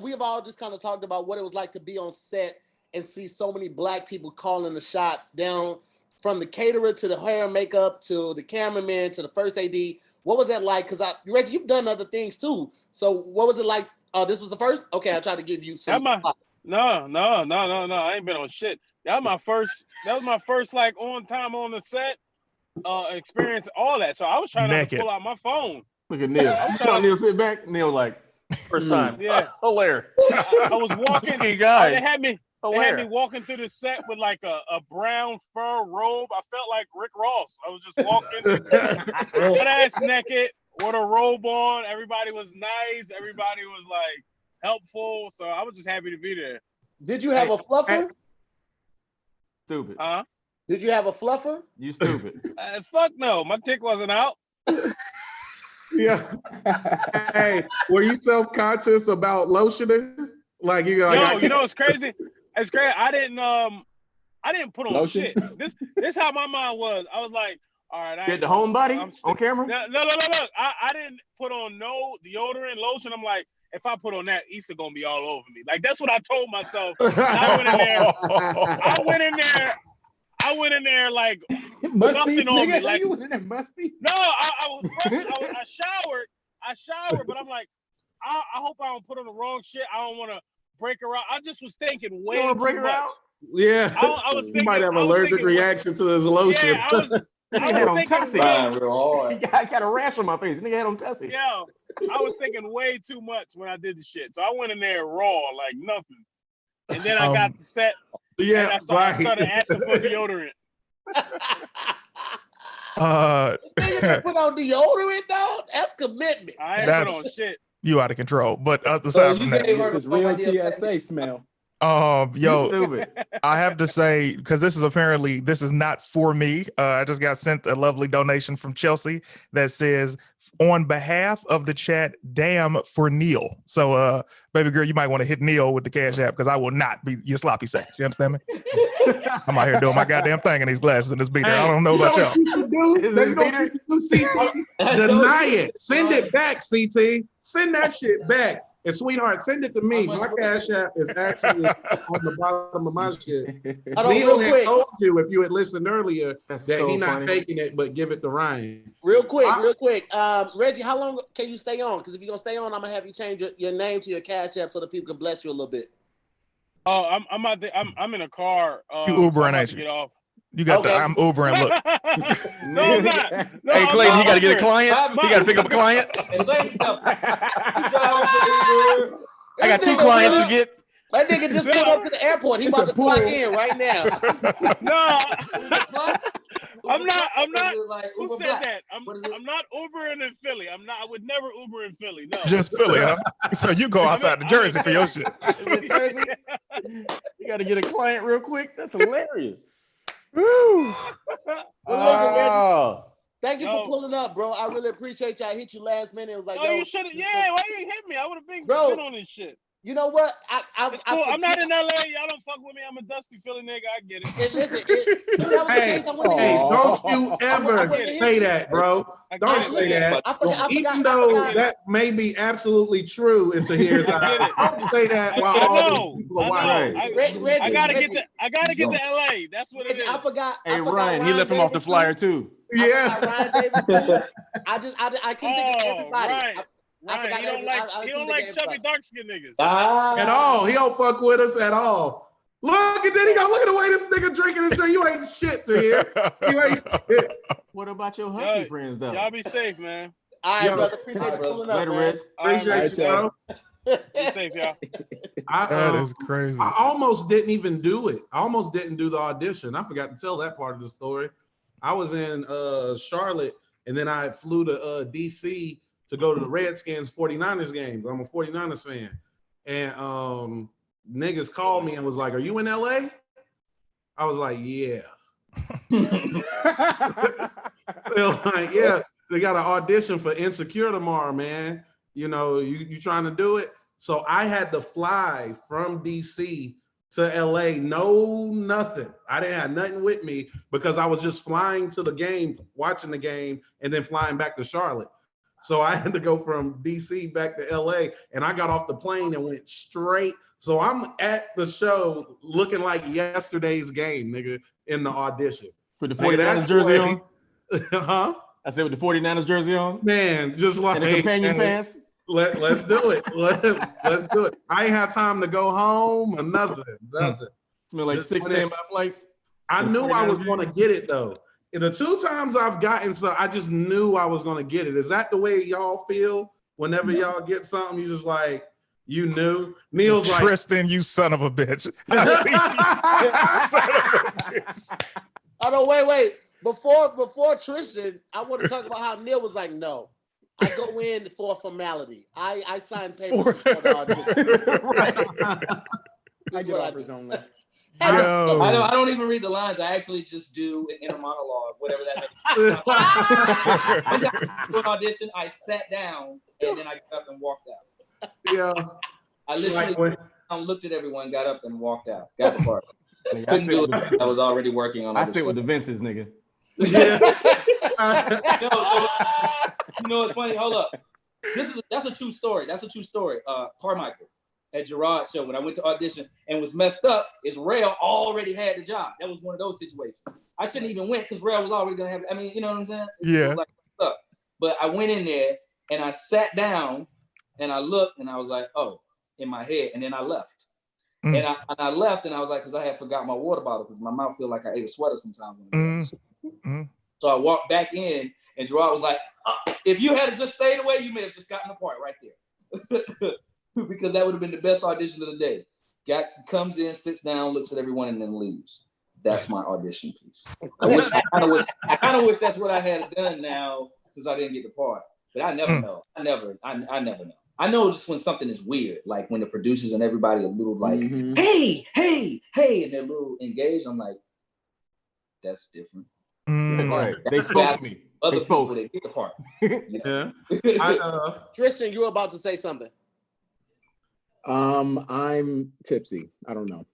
we've all just kind of talked about what it was like to be on set and see so many black people calling the shots down from the caterer to the hair and makeup to the cameraman to the first AD. What was that like? Because Reggie, you've done other things too. So what was it like? This was the first? Okay, I tried to give you some. No. I ain't been on shit. That was my first like on time on the set experience, all that. So I was trying not to pull out my phone. Look at Neil. You trying Neil sit back? Neil like, First time. Yeah. Hilarious. I was walking. Hey, guys. They had me Hilarious. walking through the set with like a brown fur robe. I felt like Rick Ross. I was just walking, butt ass naked with a robe on. Everybody was nice. Everybody was like helpful. So I was just happy to be there. Did you have a fluffer? Stupid. Did you have a fluffer? You stupid. Fuck no. My dick wasn't out. Yeah. Hey, were you self-conscious about lotioning? Like you like, you know it's crazy. It's crazy. I didn't put on Lotion? shit. This how my mind was. I was like, all right. You had the homebody on camera? No. I didn't put on no deodorant, lotion. I'm like, if I put on that, Issa gonna be all over me. Like that's what I told myself. I went in there like nothing on me. Like you went in there musty? no, I showered, but I'm like, I hope I don't put on the wrong shit. I don't want to break her out. I just was thinking way too much. Yeah, I was thinking, you might have an allergic reaction to this lotion. Yeah, I was had on Tessie. Real hard. I got a rash on my face. Nigga had on Tessie. Yeah, I was thinking way too much when I did the shit. So I went in there raw, like nothing. And then I got the set. Yeah, and I started asking for deodorant. Nigga put on deodorant, dog? That's commitment. I ain't put on shit. You out of control. But aside from that, It's real TSA smell. Yo, Stupid. I have to say, because this is not for me. I just got sent a lovely donation from Chelsea that says, on behalf of the chat, damn for Neil. So, baby girl, you might want to hit Neil with the Cash App because I will not be your sloppy seconds. You understand me? I'm out here doing my goddamn thing in these glasses and this beater. I don't know about y'all. Deny it. Send it back, CT. Send that shit back. And sweetheart, send it to me. My Cash App is actually on the bottom of my shit. Neil had told you, if you had listened earlier, that so he's not funny. taking it, but give it to Ryan. Real quick. Reggie, how long can you stay on? Because if you're going to stay on, I'm going to have you change your name to your Cash App so that people can bless you a little bit. Oh, I'm out there. I'm in a car. You Ubering, ain't you? Get off. You got the I'm Ubering look. No, I'm not. No, Hey, Clayton, I'm he got to not get a Ubering. client. He got to pick up a client. I got 2 clients to get. That nigga just pulled up to the airport. He about to clock in right now. No, I'm not. Who said that? I'm not Ubering in Philly. I'm not. I would never Uber in Philly. No. Just Philly, huh? So you go outside the Jersey for your shit. You got to get a client real quick. That's hilarious. Woo. Well, listen, Reggie, Oh. thank you for pulling up, bro. I really appreciate you. I hit you last minute. It was like, Oh, you should have. Yeah, why you didn't hit me? I would have been on this shit. You know what? It's cool. I'm not in LA. Y'all don't fuck with me. I'm a dusty Philly nigga. I get it. Hey, don't you ever say that, bro. Don't say that. Even though that may be absolutely true in Tahir's eyes, don't say that while all these people are watching. I gotta get to LA. That's what it is. I forgot. Hey, Ryan, he left him off the flyer too. Yeah. Ryan Davis. I couldn't think of everybody. Ryan, he don't like chubby dark skinned niggas. At all. He don't fuck with us at all. Look at the way this nigga drinking his drink. You ain't shit to here. You ain't shit. What about your husky friends though? Y'all be safe, man. All right, brother. Appreciate you pulling up, man. Appreciate you, bro. Be safe, y'all. That is crazy. I almost didn't even do it. I almost didn't do the audition. I forgot to tell that part of the story. I was in Charlotte, and then I flew to DC to go to the Redskins 49ers game. I'm a 49ers fan. And niggas called me and was like, "Are you in LA?" I was like, "Yeah." They're like, "Yeah, they got an audition for Insecure tomorrow, man. You know, you trying to do it?" So I had to fly from DC to LA, nothing. I didn't have nothing with me because I was just flying to the game, watching the game, and then flying back to Charlotte. So I had to go from DC back to LA, and I got off the plane and went straight. So I'm at the show looking like yesterday's game, nigga, in the audition. With the 49ers jersey on? Huh? I said with the 49ers jersey on? Man, just like... And the companion pants? Let's do it. Let's do it. I ain't have time to go home or nothing. Smell like just 6 standby flights? I knew I was going to get it, though. In the 2 times I've gotten, so I just knew I was going to get it. Is that the way y'all feel? whenever y'all get something, you just like, you knew. Neil's like, Tristen, you son of a bitch. I see you, son of a bitch. Oh no, wait. Before Tristen, I want to talk about how Neil was like, no. I go in for a formality. I sign papers before the audition. Right. I get offers only. Yo. I don't even read the lines. I actually just do an inner monologue, whatever that means. I got to an audition. I sat down and then I got up and walked out. yeah. I literally looked at everyone, got up and walked out. Got the part. Couldn't do it. I was already working on. I sit with the Vinces, nigga. Yeah. You know, it's funny. Hold up. That's a true story. Carmichael at Gerard's show when I went to audition and was messed up is Rail already had the job. That was one of those situations. I shouldn't even went because Rail was already gonna have. I mean, you know what I'm saying? Yeah. It was like, but I went in there and I sat down and I looked and I was like, oh, in my head, and then I left. And I left and I was like, because I had forgot my water bottle because my mouth feel like I ate a sweater sometimes. So I walked back in and Gerard was like, if you had just stayed away, you may have just gotten the part right there. Because that would have been the best audition of the day. Comes in, sits down, looks at everyone, and then leaves. That's my audition piece. I kind of wish that's what I had done now since I didn't get the part. But I never know. I never know. I know just when something is weird, like when the producers and everybody are a little like, hey, and they're a little engaged. I'm like, that's different. Right. They spoke to me. Other people, they get the part. You know? Yeah. Tristen, you were about to say something. I'm tipsy. I don't know.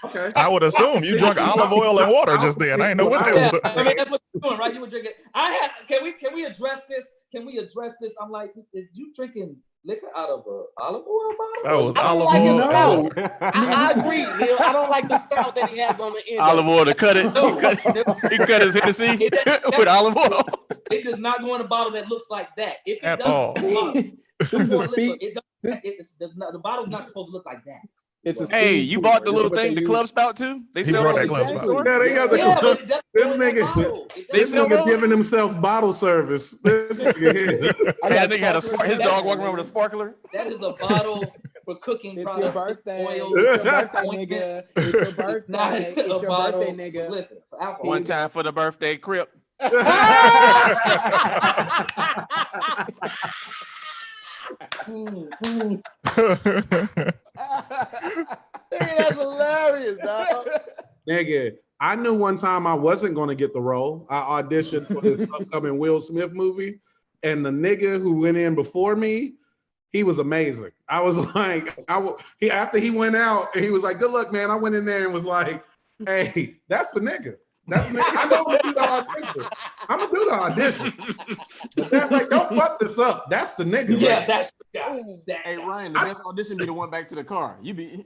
Okay. I would assume you drank olive oil and water just then. I ain't know what that was. I mean, that's what you're doing, right? You were drinking. Can we address this? I'm like, is you drinking liquor out of an olive oil bottle? That was olive oil. I agree, Neil. I don't like the spout that he has on the end. Olive oil to cut it. He cut his Hennessy with olive oil. It does not go in a bottle that looks like that. If it At does, all. The bottle's not supposed to look like that. Hey, you bought the little thing, the club spout too? They sell brought those that club in the spout. store? Yeah, they got the this nigga giving himself bottle service. This nigga. That nigga had his dog walking around with a sparkler. That is a bottle for cooking It's products. your birthday. Oil, It's your birthday, nigga. It's your birthday. not It's a your bottle birthday, for nigga. liquor, for alcohol. One time for the birthday crib. Hey, that's hilarious, dog. Nigga, I knew one time I wasn't going to get the role. I auditioned for this upcoming Will Smith movie, and the nigga who went in before me, he was amazing. I was like, after he went out, and he was like, "Good luck, man." I went in there and was like, "Hey, that's the nigga. That's the nigga. I know I'm gonna do the audition. I'm gonna do the audition." But they're like, "Don't fuck this up. That's the nigga." Yeah, right? that's the guy. Hey Ryan, the best audition be the one back to the car. You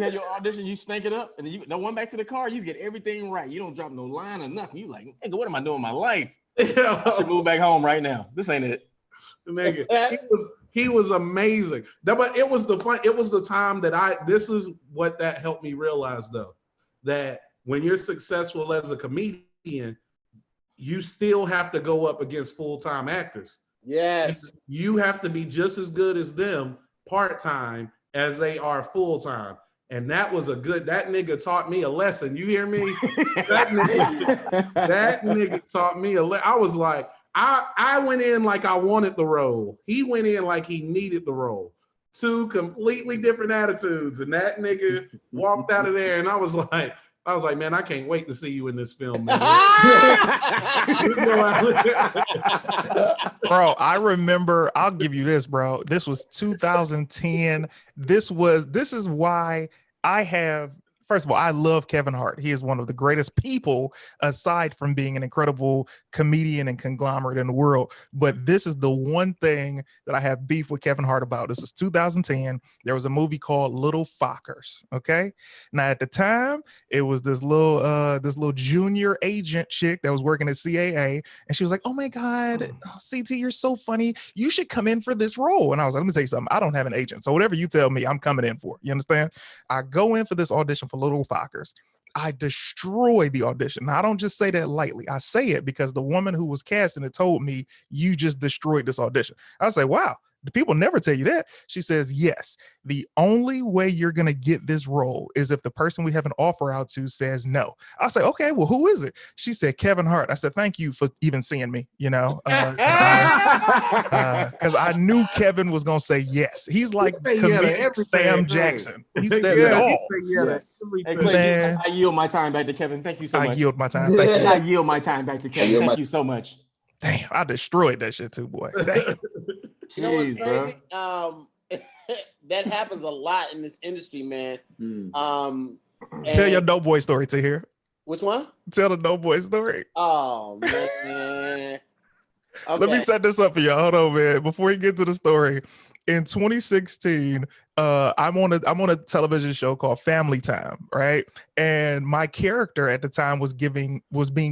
had your audition, you stank it up, and then the one back to the car, you get everything right. You don't drop no line or nothing. You like, nigga, what am I doing with my life? I should move back home right now. This ain't it. Nigga, he was amazing. But it was the time that this is what that helped me realize though, that when you're successful as a comedian, you still have to go up against full-time actors. Yes. You have to be just as good as them part-time as they are full-time. And that nigga taught me a lesson. You hear me? that nigga taught me a lesson. I was like, I went in like I wanted the role. He went in like he needed the role. Two completely different attitudes. And that nigga walked out of there and I was like, man, I can't wait to see you in this film, man. Bro, I remember, I'll give you this, bro. This was 2010. This is why first of all, I love Kevin Hart. He is one of the greatest people, aside from being an incredible comedian and conglomerate in the world. But this is the one thing that I have beef with Kevin Hart about. This is 2010. There was a movie called Little Fockers. Okay. Now at the time, it was this little junior agent chick that was working at CAA. And she was like, "Oh my God, CT, you're so funny. You should come in for this role." And I was like, "Let me tell you something. I don't have an agent. So whatever you tell me, I'm coming in for." You understand? I go in for this audition for Little Fockers. I destroyed the audition. Now, I don't just say that lightly. I say it because the woman who was casting it told me, you just destroyed this audition. I say, wow. The people never tell you that. She says, yes, the only way you're going to get this role is if the person we have an offer out to says no. I say, okay, well, who is it? She said, Kevin Hart. I said, thank you for even seeing me, because I knew Kevin was going to say yes. He's like comedic Sam Jackson. He says it all. Yes. Hey, Clayton, I yield my time back to Kevin. Thank you so much. I yield my time. Thank you. I yield my time back to Kevin. Thank you so much. Damn, I destroyed that shit too, boy. Damn. You know what's crazy? That happens a lot in this industry, man. Tell your Doughboy story to hear. Which one? Tell the Doughboy story. Oh man. Okay. Let me set this up for y'all. Hold on, man. Before you get to the story, in 2016, I'm on a television show called Family Time, right? And my character at the time was being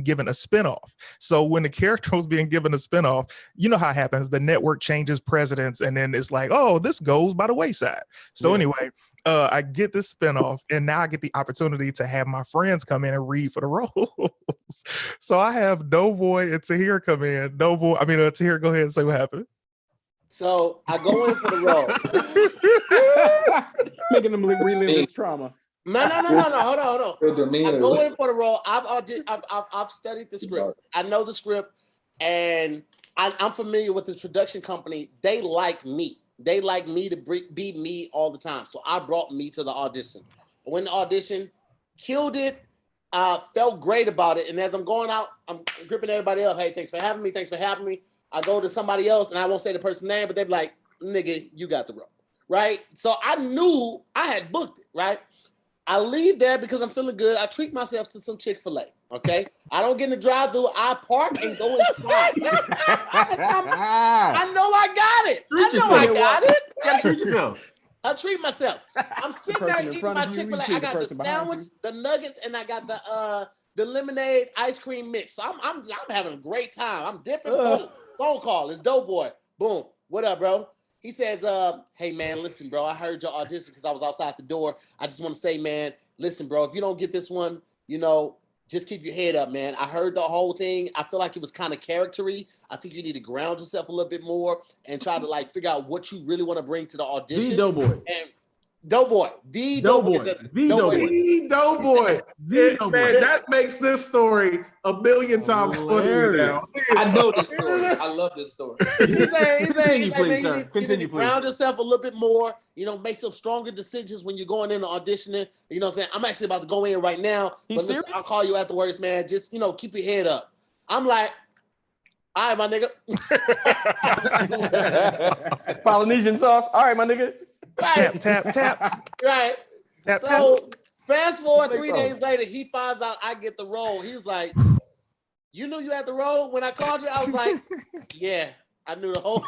given a spinoff. So when the character was being given a spinoff, you know how it happens. The network changes presidents, and then it's like, oh, this goes by the wayside. So anyway, I get this spinoff, and now I get the opportunity to have my friends come in and read for the roles. So I have Doughboy and Tahir come in. Tahir, go ahead and say what happened. So I go in for the role. Making them relive his trauma. No. Hold on. I go in for the role. I've studied the script. I know the script, and I'm familiar with this production company. They like me. They like me to be me all the time. So I brought me to the audition. I went to audition, killed it. Felt great about it. And as I'm going out, I'm gripping everybody up. Hey, thanks for having me. Thanks for having me. I go to somebody else, and I won't say the person's name, but they're like, nigga, you got the role, right? So I knew I had booked it, right? I leave there because I'm feeling good. I treat myself to some Chick-fil-A, okay? I don't get in the drive-thru. I park and go inside. I know I got it. I got it. You gotta treat yourself. I treat myself. I'm sitting there eating my Chick-fil-A. I got the sandwich, the nuggets, and I got the lemonade ice cream mix. So I'm having a great time. I'm dipping. Boom. Phone call. It's Doughboy. Boom. What up, bro? He says, hey, man, listen, bro. I heard your audition because I was outside the door. I just want to say, man, listen, bro, if you don't get this one, just keep your head up, man. I heard the whole thing. I feel like it was kind of character-y. I think you need to ground yourself a little bit more and try to, figure out what you really want to bring to the audition. The Doughboy. And Doughboy. The Doughboy. Man, that makes this story a million times funnier now. I know this story. I love this story. Continue, please, sir. Continue, please. Ground yourself a little bit more. Make some stronger decisions when you're going into auditioning. You know what I'm saying? I'm actually about to go in right now. Listen, I'll call you afterwards, man. Just, keep your head up. I'm like, all right, my nigga. Polynesian sauce. All right, my nigga. Right. Tap. Right. Tap. Fast forward 3 days later, he finds out I get the role. He was like, you knew you had the role? When I called you, I was like, yeah, I knew the whole.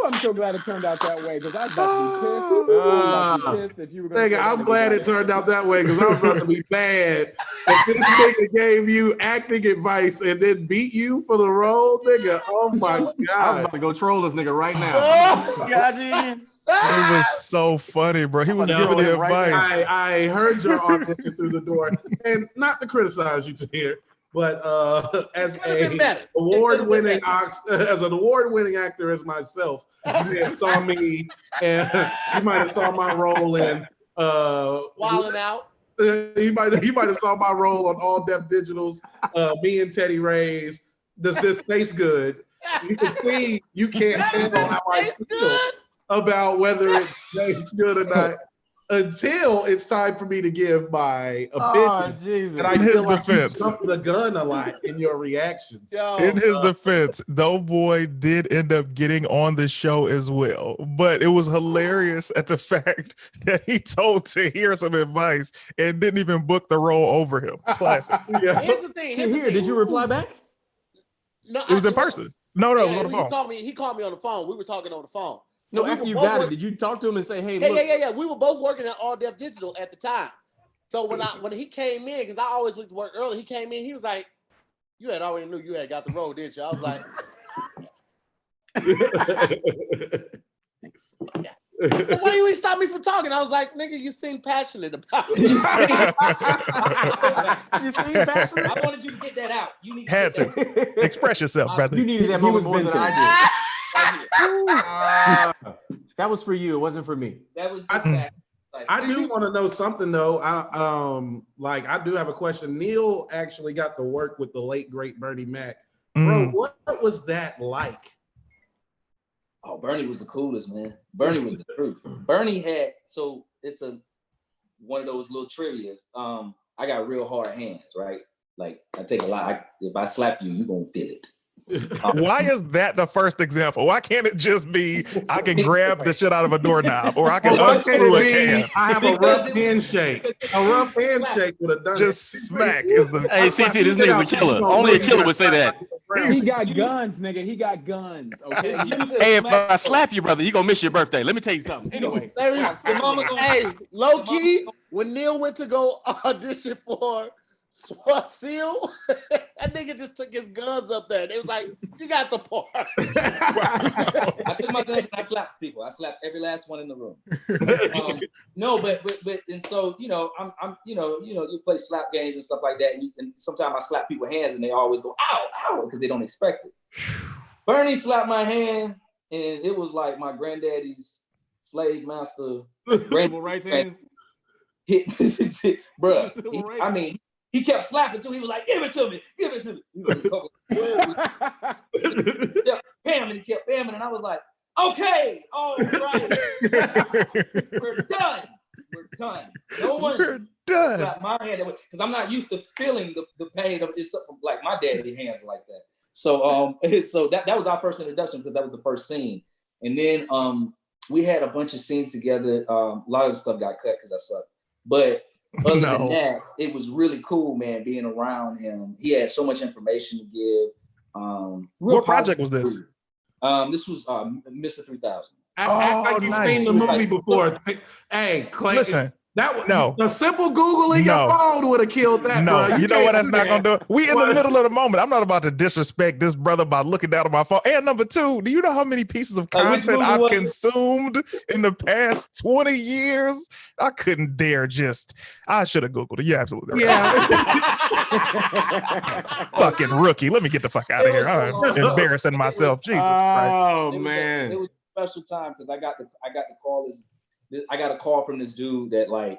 I'm so glad it turned out that way because I was about to be pissed. If you were going to. I'm glad it turned out that way because I was about to be mad. If this nigga gave you acting advice and then beat you for the role, nigga. Oh my God. I was about to go troll this nigga right now. It was so funny, bro. He was giving the advice. I heard your audition through the door, and not to criticize you, Tahir, but as an award-winning actor as myself, you may have saw me, and you might have saw my role in Wilding Out. You might have saw my role on All Deaf Digital's Me and Teddy Ray's Does This Taste Good? You can see you can't tell how I feel about whether it tastes good or not until it's time for me to give my opinion. Jesus. And I feel like you jumped the gun a lot in your reactions. In his defense, Doughboy did end up getting on the show as well, but it was hilarious at the fact that he told Tahir some advice and didn't even book the role over him. Classic. Here's the thing. Tahir, did you reply back? No, it was in person. No, it was on the phone. He called me on the phone. We were talking on the phone. No, after you got it, did you talk to him and say, "Hey, look"? Yeah. We were both working at All Deaf Digital at the time. So when he came in, because I always went to work early, he came in. He was like, "You had already knew you had got the role, didn't you?" I was like, Why you ain't stop me from talking? I was like, nigga, you seem passionate about it. You seem passionate. I wanted you to get that out. You need Had to express yourself, brother. You needed that moment more than I did. That was for you. It wasn't for me. That was. I do want to know something though. I do have a question. Neil actually got to work with the late great Bernie Mac. Bro, what was that like? Oh, Bernie was the coolest, man. Bernie was the truth. Bernie had, so it's one of those little trivias. I got real hard hands, right? Like I take a lot. If I slap you, you gonna feel it. Why is that the first example? Why can't it just be I can grab the shit out of a doorknob or I can unscrew a can? I have a rough handshake. A rough handshake would have done just smack is the. Hey, CC, this nigga's a killer. Only a killer would say that. He got guns, nigga. He got guns. Okay. Hey, if I slap you, brother, you gonna miss your birthday. Let me tell you something. Anyway, hey, low key, when Neil went to go audition for SWAT SEAL, that nigga just took his guns up there. They was like, "You got the part." I took my guns and I slapped people. I slapped every last one in the room. No, but and so I'm you play slap games and stuff like that, and sometimes I slap people's hands and they always go ow ow because they don't expect it. Bernie slapped my hand and it was like my granddaddy's slave master. Civil rights hands. Bruh. He kept slapping too. He was like, "Give it to me, give it to me." He was Pam, and he kept pamming, and I was like, "Okay, all right, we're done. We're done. No one slapped my hand because I'm not used to feeling the pain of it's like my daddy hands like that." So so that was our first introduction because that was the first scene, and then we had a bunch of scenes together. A lot of the stuff got cut because I sucked, but. Other than that, it was really cool, man, being around him. He had so much information to give. What project was this? This was Mr. 3000. You've seen the movie before. Hey, Clayton. Listen. The simple Googling your phone would have killed that. No, bro. you know what? That's not gonna do it. We in the middle of the moment. I'm not about to disrespect this brother by looking down at my phone. And number two, do you know how many pieces of content I've consumed in the past 20 years? I couldn't dare I should have Googled it. You're absolutely right. Yeah. Fucking rookie. Let me get the fuck out of here. I'm embarrassing myself. Jesus Christ. Oh man. It was a special time because I got a call from this dude that I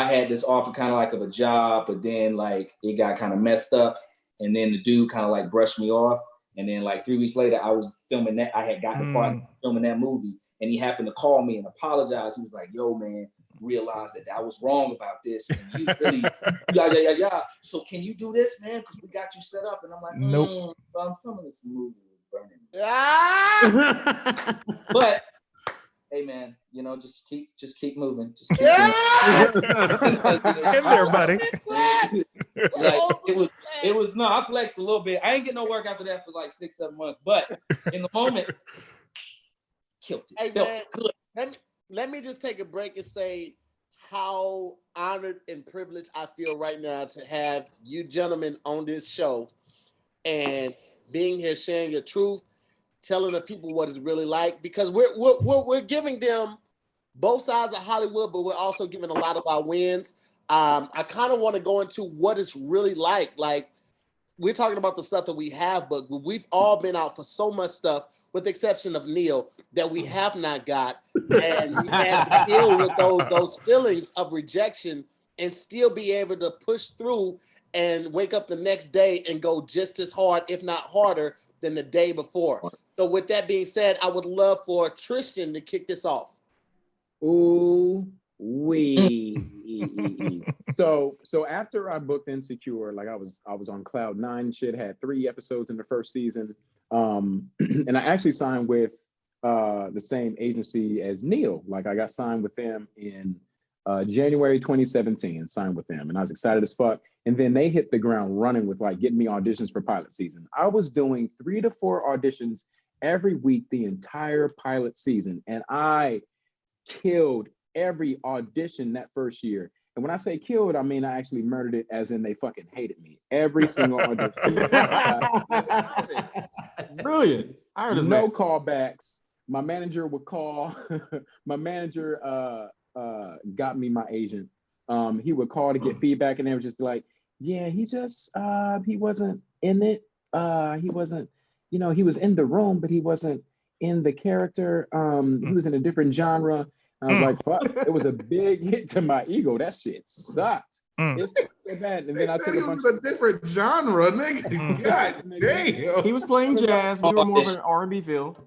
had this offer kind of like of a job, but then like it got kind of messed up. And then the dude kind of like brushed me off. And then like 3 weeks later, I was filming that. I had gotten a part of filming that movie. And he happened to call me and apologize. He was like, "Yo, man, realize that I was wrong about this. And you really, yeah. So can you do this, man? Because we got you set up." And I'm like, nope. I'm filming this movie with Bernie. But hey man, just keep moving. Just keep moving. In there, buddy. It was I flexed a little bit. I ain't get no work after that for like 6-7 months, but in the moment, killed it. Hey man, good. Let me just take a break and say how honored and privileged I feel right now to have you gentlemen on this show and being here, sharing your truth, telling the people what it's really like, because we're giving them both sides of Hollywood, but we're also giving a lot of our wins. I kind of want to go into what it's really like. Like, we're talking about the stuff that we have, but we've all been out for so much stuff, with the exception of Neil, that we have not got. And we have to deal with those feelings of rejection and still be able to push through and wake up the next day and go just as hard, if not harder, than the day before. So with that being said, I would love for Tristen to kick this off. Ooh, wee. So after I booked Insecure, like I was on cloud 9 shit, had 3 episodes in the first season. And I actually signed with the same agency as Neil. Like I got signed with them in January 2017, signed with them. And I was excited as fuck. And then they hit the ground running with like getting me auditions for pilot season. I was doing 3 to 4 auditions every week the entire pilot season. And I killed every audition that first year. And when I say killed, I mean I actually murdered it, as in they fucking hated me. Every single audition. Brilliant. I heard no callbacks, my manager would call. My manager got me my agent. He would call to get feedback, and they would just be like, "Yeah, he just he wasn't in it. He wasn't, he was in the room, but he wasn't in the character. He was in a different genre." I was like, "Fuck!" It was a big hit to my ego. That shit sucked. It's so bad. And then I took he was in a different genre, nigga. God damn. He was playing jazz. We were more of an R&B feel.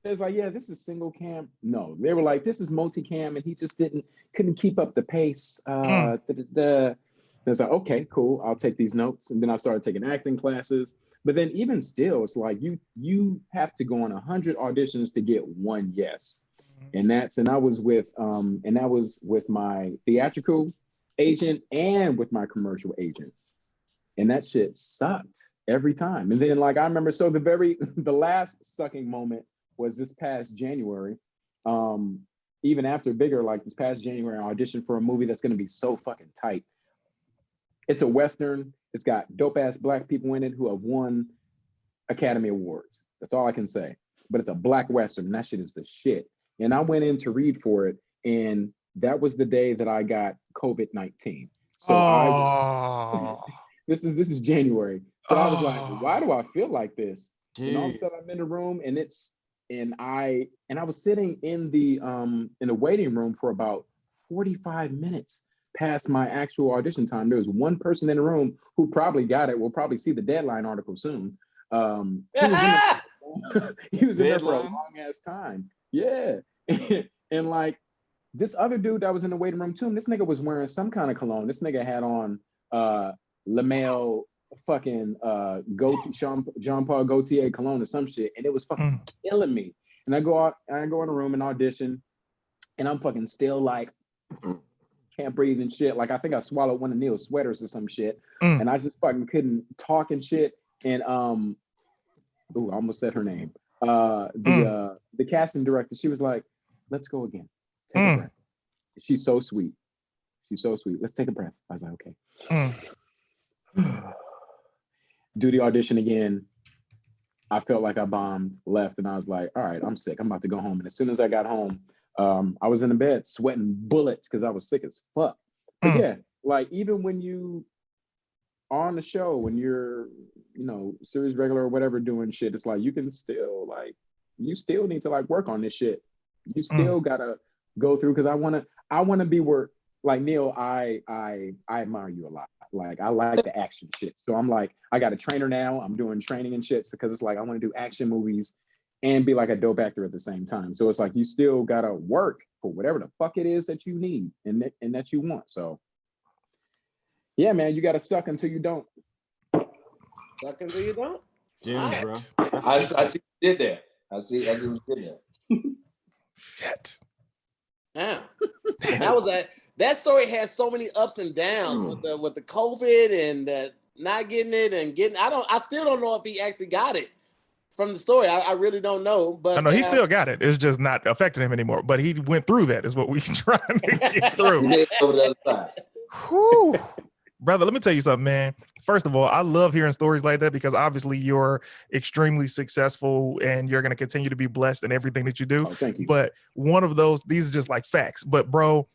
It's like, yeah, this is single cam. No, they were like, this is multicam, and he just couldn't keep up the pace. It's like, okay, cool. I'll take these notes. And then I started taking acting classes. But then even still, it's like you have to go on 100 auditions to get one yes. And I was with my theatrical agent and with my commercial agent. And that shit sucked every time. And then like I remember, so the last sucking moment was this past January. Even after Bigger, like this past January, I auditioned for a movie that's gonna be so fucking tight. It's a Western. It's got dope ass Black people in it who have won Academy Awards. That's all I can say. But it's a Black Western, and that shit is the shit. And I went in to read for it, and that was the day that I got COVID-19. So this is January. So I was like, why do I feel like this? Jeez. And all of a sudden I'm in the room, and I was sitting in the waiting room for about 45 minutes past my actual audition time. There was one person in the room who probably got it. We'll probably see the Deadline article soon. He was in there for a long ass time. Yeah. And like this other dude that was in the waiting room too, this nigga was wearing some kind of cologne. This nigga had on Lamel fucking Jean Paul Gaultier cologne or some shit, and it was fucking killing me. And I go in the room and audition, and I'm fucking still like can't breathe and shit. Like I think I swallowed one of Neil's sweaters or some shit, and I just fucking couldn't talk and shit. And I almost said her name. The casting director, she was like, "Let's go again. Take a breath." She's so sweet. Let's take a breath. I was like, okay. Do the audition again. I felt like I bombed, left, and I was like, all right, I'm sick. I'm about to go home. And as soon as I got home, I was in the bed sweating bullets because I was sick as fuck. But yeah, like even when you are on the show, when you're, series regular or whatever doing shit, it's like you still need to like work on this shit. You still gotta go through, because I wanna be where, like Neil, I admire you a lot. Like I like the action shit. So I'm like, I got a trainer now. I'm doing training and shit because it's like I want to do action movies and be like a dope actor at the same time. So it's like you still gotta work for whatever the fuck it is that you need and that you want. So yeah, man, you gotta suck until you don't. Suck until you don't. Jeez, bro. I see what you did there. I see what you did there. Shit. Yeah. That story has so many ups and downs with the COVID and not getting it and getting. I still don't know if he actually got it from the story. I really don't know. But I know he still got it. It's just not affecting him anymore. But he went through that. Is what we're trying to get through. Over the other side. Whew. Brother, let me tell you something, man. First of all, I love hearing stories like that because obviously you're extremely successful and you're going to continue to be blessed in everything that you do. Oh, thank you. But one of those, these are just like facts. But bro,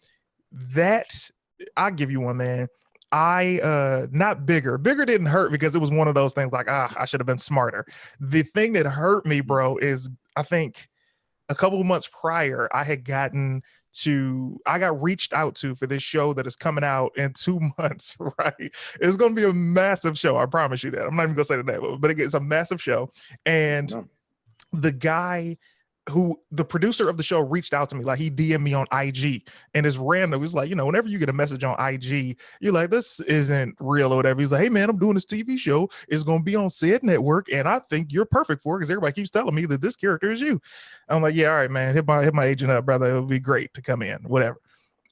I'll give you one, man. Not Bigger. Bigger didn't hurt because it was one of those things like, I should have been smarter. The thing that hurt me, bro, is I think a couple of months prior, I got reached out to for this show that is coming out in 2 months, right? It's going to be a massive show. I promise you that. I'm not even going to say the name, but it's a massive show. And the guy the producer of the show reached out to me, like he DM'd me on IG, and it's random. He's like, whenever you get a message on IG, you're like, this isn't real or whatever. He's like, hey man, I'm doing this TV show. It's going to be on Said Network, and I think you're perfect for it because everybody keeps telling me that this character is you. I'm like, yeah, all right, man, hit my agent up, brother. It would be great to come in, whatever.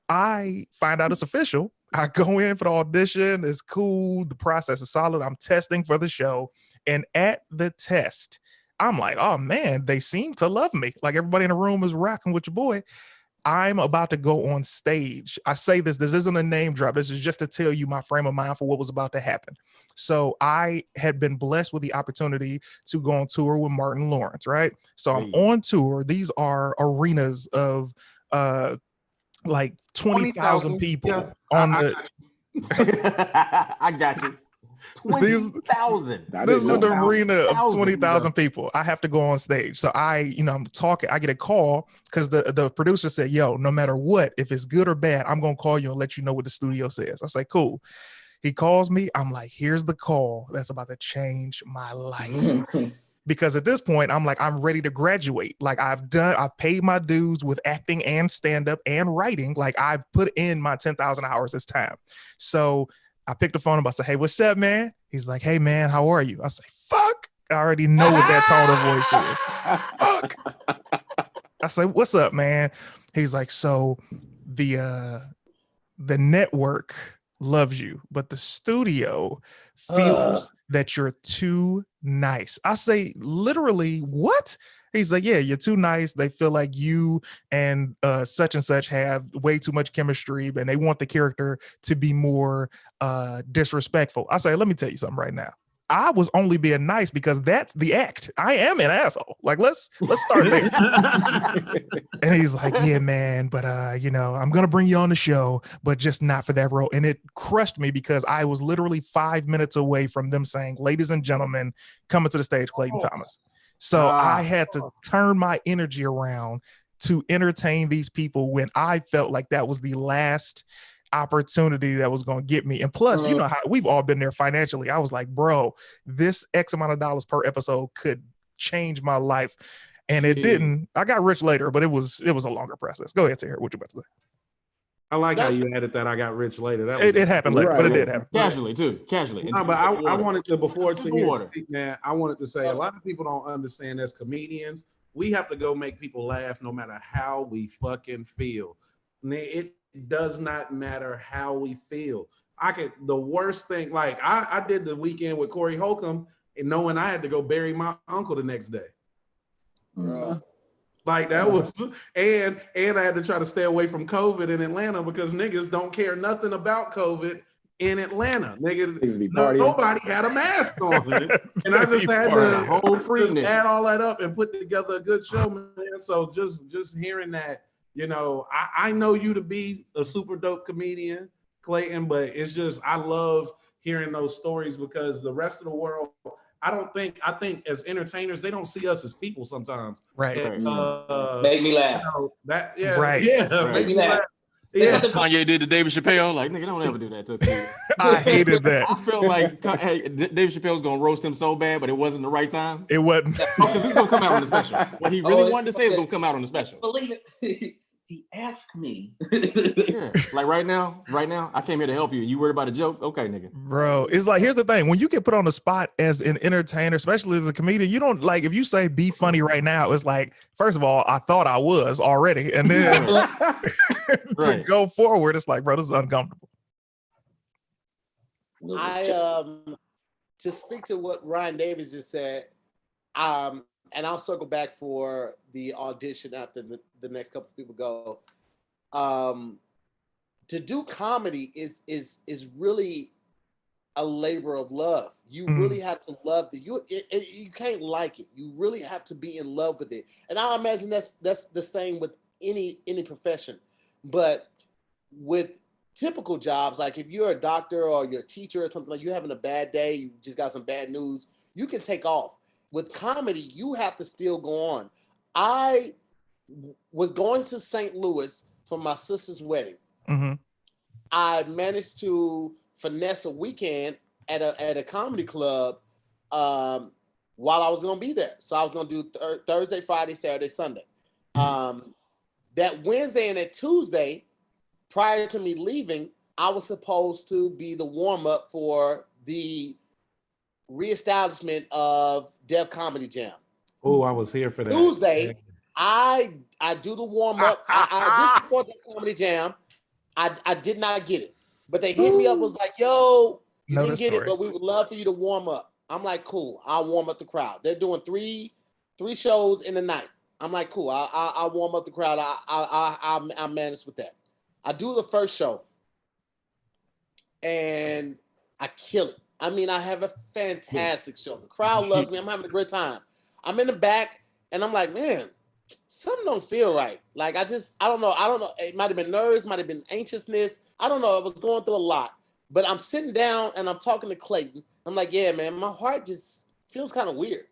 I find out it's official. I go in for the audition. It's cool. The process is solid. I'm testing for the show, and at the test, I'm like, oh man, they seem to love me. Like everybody in the room is rocking with your boy. I'm about to go on stage. I say this isn't a name drop. This is just to tell you my frame of mind for what was about to happen. So I had been blessed with the opportunity to go on tour with Martin Lawrence, right? So I'm on tour. These are arenas of like 20,000 people on the. I got you. 20,000. This is an arena of 20,000 people. I have to go on stage. So I'm talking. I get a call because the producer said, yo, no matter what, if it's good or bad, I'm going to call you and let you know what the studio says. I say, cool. He calls me. I'm like, here's the call that's about to change my life. Because at this point, I'm like, I'm ready to graduate. Like I've paid my dues with acting and stand-up and writing. Like I've put in my 10,000 hours this time. So I picked the phone up. I said, hey, what's up, man? He's like, hey, man, how are you? I say, fuck. I already know what that tone of voice is. Fuck. I say, what's up, man? He's like, so the network loves you, but the studio feels that you're too nice. I say, literally, what? He's like, yeah, you're too nice. They feel like you and such and such have way too much chemistry, and they want the character to be more disrespectful. I say, let me tell you something right now. I was only being nice because that's the act. I am an asshole. Like, let's start there. And he's like, yeah, man, but I'm gonna bring you on the show, but just not for that role. And it crushed me because I was literally 5 minutes away from them saying, ladies and gentlemen, coming to the stage, Clayton Thomas. So I had to turn my energy around to entertain these people when I felt like that was the last opportunity that was going to get me. And plus, you know how we've all been there financially. I was like, bro, this X amount of dollars per episode could change my life. And it didn't. I got rich later, but it was a longer process. Go ahead, Tahir. What you about to say? I like how you added that I got rich later. It happened later, but it did happen. Casually. No, but I wanted to, before Tahir speak, man, I wanted to say a lot of people don't understand as comedians, we have to go make people laugh no matter how we fucking feel. It does not matter how we feel. The worst thing, like I did the weekend with Corey Holcomb and knowing I had to go bury my uncle the next day. Like that was, and I had to try to stay away from COVID in Atlanta because niggas don't care nothing about COVID in Atlanta. Nobody had a mask on, and I just had to add all that up and put together a good show, man. So just hearing that, I know you to be a super dope comedian, Clayton, but it's just I love hearing those stories because the rest of the world. I think as entertainers, they don't see us as people sometimes. Right. And, make me laugh. Make me laugh. Yeah. Kanye did to David Chappelle. Like, nigga, don't ever do that to me. I hated that. I felt like David Chappelle was going to roast him so bad, but it wasn't the right time. It wasn't. Because it's going to come out on the special. What he really wanted to say is going to come out on the special. Believe it. He asked me. Yeah. Like right now, I came here to help you. You worried about a joke? Okay, nigga. Bro, it's like, here's the thing. When you get put on the spot as an entertainer, especially as a comedian, you don't like, if you say be funny right now, it's like, first of all, I thought I was already. And then to go forward, it's like, bro, this is uncomfortable. To speak to what Ryan Davis just said, and I'll circle back for the audition after the next couple of people go. To do comedy is really a labor of love. You really have to love you can't like it. You really have to be in love with it. And I imagine that's the same with any profession. But with typical jobs, like if you're a doctor or you're a teacher or something, like you're having a bad day, you just got some bad news, you can take off. With comedy, you have to still go on. I was going to St. Louis for my sister's wedding. I managed to finesse a weekend at a comedy club while I was going to be there. So I was going to do Thursday, Friday, Saturday, Sunday. That Wednesday and that Tuesday, prior to me leaving, I was supposed to be the warm-up for the reestablishment of Def Comedy Jam. Oh, I was here for that. Tuesday, I do the warm up. I just before the Comedy Jam, I did not get it, but they hit me up, was like, "Yo, you didn't get it, but we would love for you to warm up." I'm like, "Cool, I'll warm up the crowd." They're doing three shows in the night. I'm like, cool. I'll warm up the crowd. I'll manage with that. I do the first show, and I kill it. I mean, I have a fantastic show. The crowd loves me. I'm having a great time. I'm in the back, and I'm like, man, something don't feel right. Like I don't know. It might have been nerves, might have been anxiousness. I don't know. I was going through a lot. But I'm sitting down and I'm talking to Clayton. I'm like, yeah, man, my heart just feels kind of weird.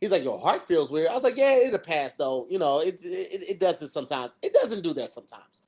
He's like, your heart feels weird. I was like, yeah, it'll pass though. You know, it does it sometimes. It doesn't do that sometimes.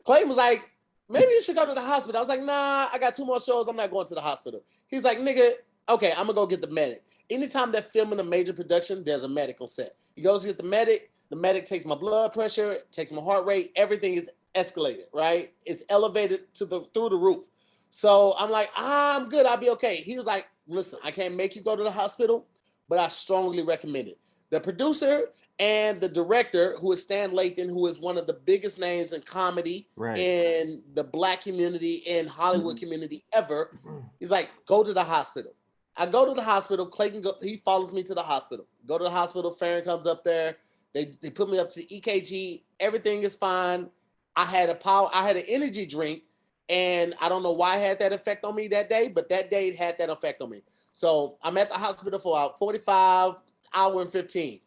Clayton was like, maybe you should go to the hospital. I was like, nah, I got 2 more shows. I'm not going to the hospital. He's like, nigga, okay, I'm gonna go get the medic. Anytime they're filming a major production, there's a medic on set. He goes to get the medic. The medic takes my blood pressure, takes my heart rate. Everything is escalated, right? It's elevated through the roof. So I'm like, I'm good. I'll be okay. He was like, listen, I can't make you go to the hospital, but I strongly recommend it. The producer and the director, who is Stan Lathan, who is one of the biggest names in comedy in the Black community, in Hollywood community ever, he's like, go to the hospital. I go to the hospital. Clayton, he follows me to the hospital. Go to the hospital. Farron comes up there. They put me up to EKG. Everything is fine. I had an energy drink, and I don't know why it had that effect on me that day, but that day it had that effect on me. So I'm at the hospital for about 45 hour and 15.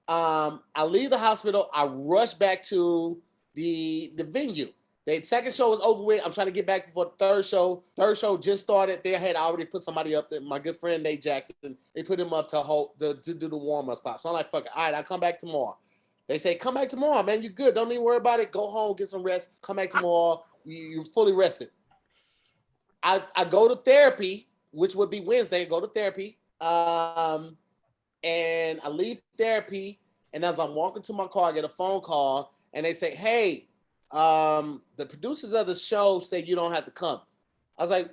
I leave the hospital. I rush back to the venue. The second show was over with. I'm trying to get back for the third show. Third show just started. They had already put somebody up there. My good friend Nate Jackson. They put him up to do the warm-up spot. So I'm like, fuck it. All right, I'll come back tomorrow. They say, come back tomorrow, man. You're good. Don't even worry about it. Go home, get some rest. Come back tomorrow. You're fully rested. I go to therapy, which would be Wednesday. Go to therapy. And I leave therapy. And as I'm walking to my car, I get a phone call. And they say, hey, the producers of the show say you don't have to come. I was like,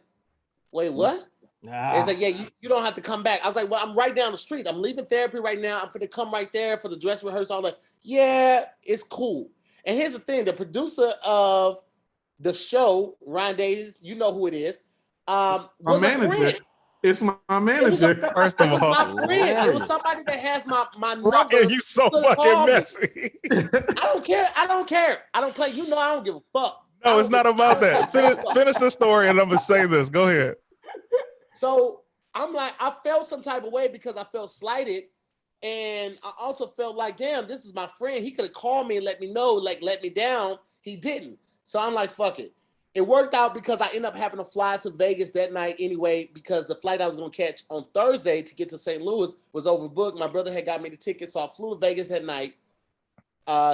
wait, what? They said, yeah, you don't have to come back. I was like, well, I'm right down the street. I'm leaving therapy right now. I'm going to come right there for the dress rehearsal. I'm like, yeah, it's cool. And here's the thing. The producer of the show, Ryan Davis, you know who it is, was my manager. It's my manager. First of all, my friend. It was somebody that has my number. Ryan, you so fucking messy. I don't care. I don't play. You know I don't give a fuck. No, it's not about that. Finish the story, and I'm gonna say this. Go ahead. So I'm like, I felt some type of way because I felt slighted. And I also felt like, damn, this is my friend. He could have called me and let me know, like let me down. He didn't. So I'm like, fuck it. It worked out because I ended up having to fly to Vegas that night anyway, because the flight I was going to catch on Thursday to get to St. Louis was overbooked. My brother had got me the ticket, so I flew to Vegas that night,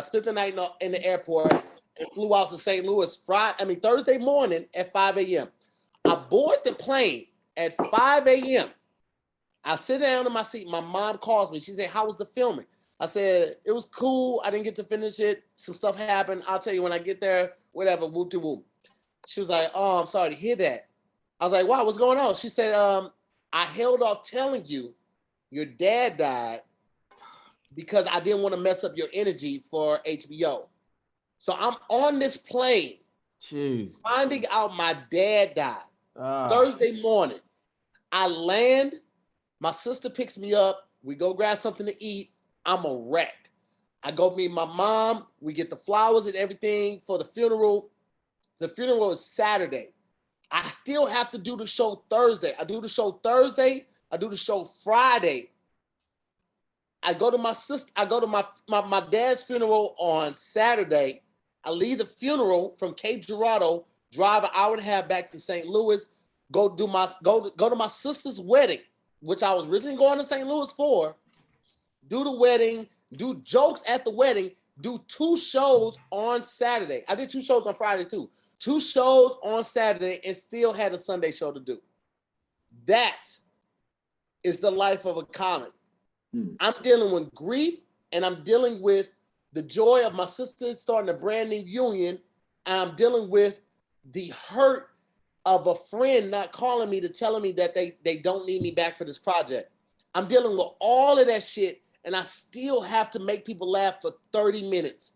spent the night in the airport, and flew out to St. Louis Thursday morning at 5 a.m. I board the plane at 5 a.m. I sit down in my seat. My mom calls me. She said, how was the filming? I said, it was cool. I didn't get to finish it. Some stuff happened. I'll tell you when I get there, whatever, whoop-de-whoop. She was like, oh, I'm sorry to hear that. I was like, wow, what's going on? She said, I held off telling you your dad died because I didn't want to mess up your energy for HBO. So I'm on this plane, finding out my dad died Thursday morning. I land. My sister picks me up. We go grab something to eat. I'm a wreck. I go meet my mom. We get the flowers and everything for the funeral. The funeral is Saturday. I still have to do the show Thursday. I do the show Thursday. I do the show Friday. I go to my sister. I go to my dad's funeral on Saturday. I leave the funeral from Cape Girardeau, drive an hour and a half back to St. Louis, go to my sister's wedding, which I was originally going to St. Louis for, do the wedding, do jokes at the wedding, do 2 shows on Saturday. I did 2 shows on Friday too. 2 shows on Saturday and still had a Sunday show to do. That is the life of a comic. I'm dealing with grief, and I'm dealing with the joy of my sister starting a brand new union, and I'm dealing with the hurt of a friend not calling me to telling me that they don't need me back for this project. I'm dealing with all of that shit, and I still have to make people laugh for 30 minutes,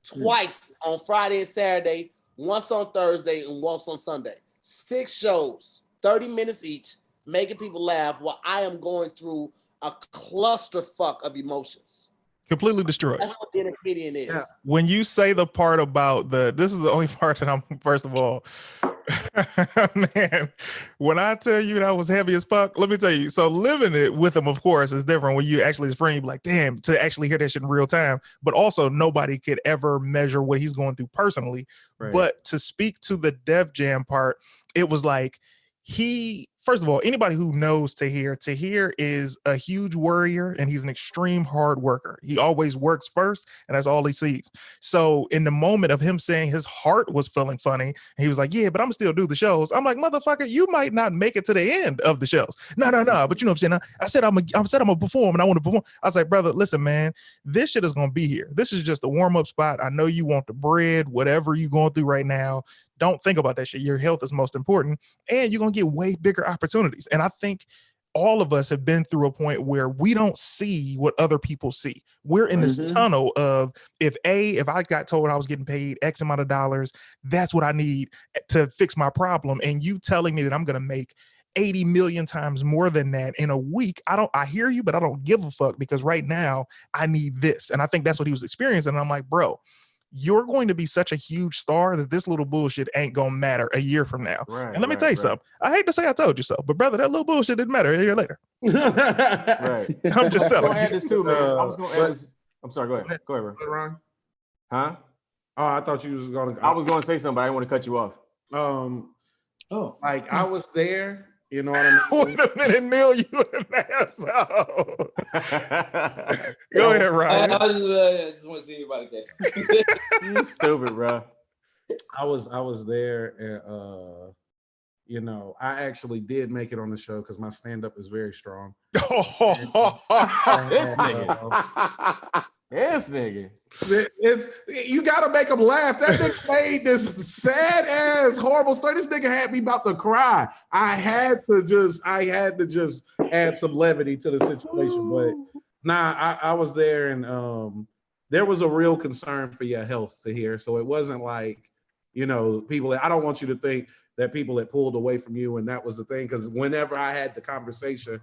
twice on Friday and Saturday, once on Thursday and once on Sunday. 6 shows, 30 minutes each, making people laugh while I am going through a clusterfuck of emotions. Completely destroyed. That's what being a comedian is. Yeah. When you say the part about this is the only part that I'm, first of all, man, when I tell you that was heavy as fuck, let me tell you. So living it with him, of course, is different. When you actually his friend, you be like, damn, to actually hear that shit in real time. But also, nobody could ever measure what he's going through personally. Right. But to speak to the Def Jam part, it was like first of all, anybody who knows Tahir is a huge worrier and he's an extreme hard worker. He always works first, and that's all he sees. So in the moment of him saying his heart was feeling funny, he was like, yeah, but I'm still do the shows. I'm like, motherfucker, you might not make it to the end of the shows. No. But you know what I'm saying? I said I'm gonna perform and I want to perform. I was like, brother, listen, man, this shit is gonna be here. This is just a warm-up spot. I know you want the bread, whatever you're going through right now. Don't think about that shit. Your health is most important, and you're gonna get way bigger opportunities. And I think all of us have been through a point where we don't see what other people see. We're in this tunnel of if I got told I was getting paid X amount of dollars, that's what I need to fix my problem. And you telling me that I'm gonna make 80 million times more than that in a week. I hear you, but I don't give a fuck because right now I need this. And I think that's what he was experiencing. And I'm like, bro, you're going to be such a huge star that this little bullshit ain't gonna matter a year from now. Right, and let me tell you something. I hate to say I told you so, but brother, that little bullshit didn't matter a year later. Right. I'm just telling you. I was gonna add this too, man. I was gonna add this. I'm sorry. Go ahead. Go ahead, bro. Ron? Huh? Oh, I thought you was gonna. I was gonna say something, but I didn't want to cut you off. Like I was there. You know what I mean? Wait a minute, Neil, you an asshole. Go ahead, Ryan. I just want to see anybody guess. You stupid, bro. I was there, and you know, I actually did make it on the show because my stand-up is very strong. This nigga. This nigga. It's you gotta make him laugh. That nigga made this sad ass horrible story. This nigga had me about to cry. I had to just add some levity to the situation. But nah, I was there, and there was a real concern for your health to hear. So it wasn't like, you know, people. I don't want you to think that people had pulled away from you, and that was the thing. Because whenever I had the conversation,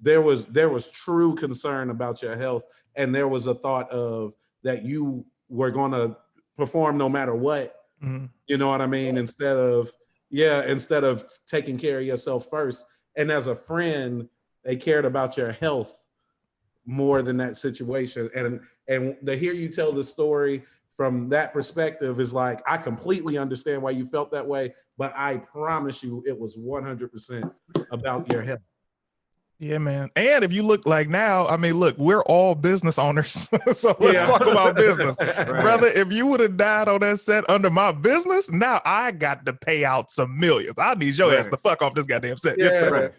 there was true concern about your health. And there was a thought of that you were going to perform no matter what, you know what I mean? Instead of taking care of yourself first. And as a friend, they cared about your health more than that situation. And to hear you tell the story from that perspective is like, I completely understand why you felt that way, but I promise you it was 100% about your health. Yeah, man. And if you look like now, I mean, look, we're all business owners. So let's talk about business. Right. Brother, if you would have died on that set under my business, now I got to pay out some millions. I need your ass to fuck off this goddamn set. Yeah, right.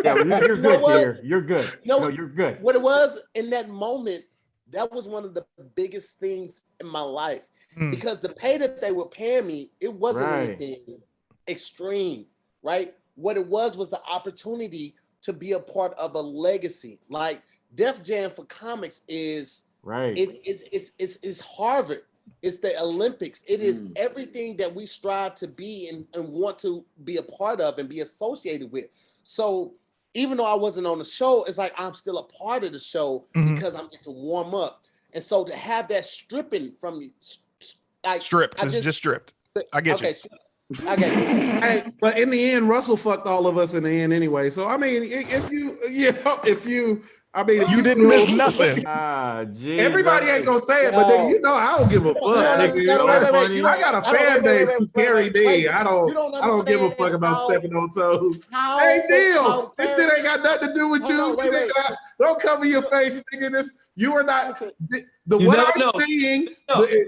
You're good, Tahir. You're good. You're good. What it was in that moment, that was one of the biggest things in my life. Because the pay that they were paying me, it wasn't anything extreme, right? What it was the opportunity to be a part of a legacy. Like Def Jam for comics is right. It's Harvard. It's the Olympics. It is everything that we strive to be and want to be a part of and be associated with. So even though I wasn't on the show, it's like I'm still a part of the show because I'm getting to warm up. And so to have that stripping from me, like stripped, just stripped. I get you. Okay. Hey, but in the end, Russell fucked all of us in the end anyway. So I mean, if you didn't miss nothing. Geez, everybody ain't gonna say it, but then, you know, I don't give a fuck. Nigga. I got a fan base who carry me. I don't give a fuck about stepping on toes. Hey, Neil, this shit ain't got nothing to do with you. Don't cover your face, nigga. You are not. What I'm saying,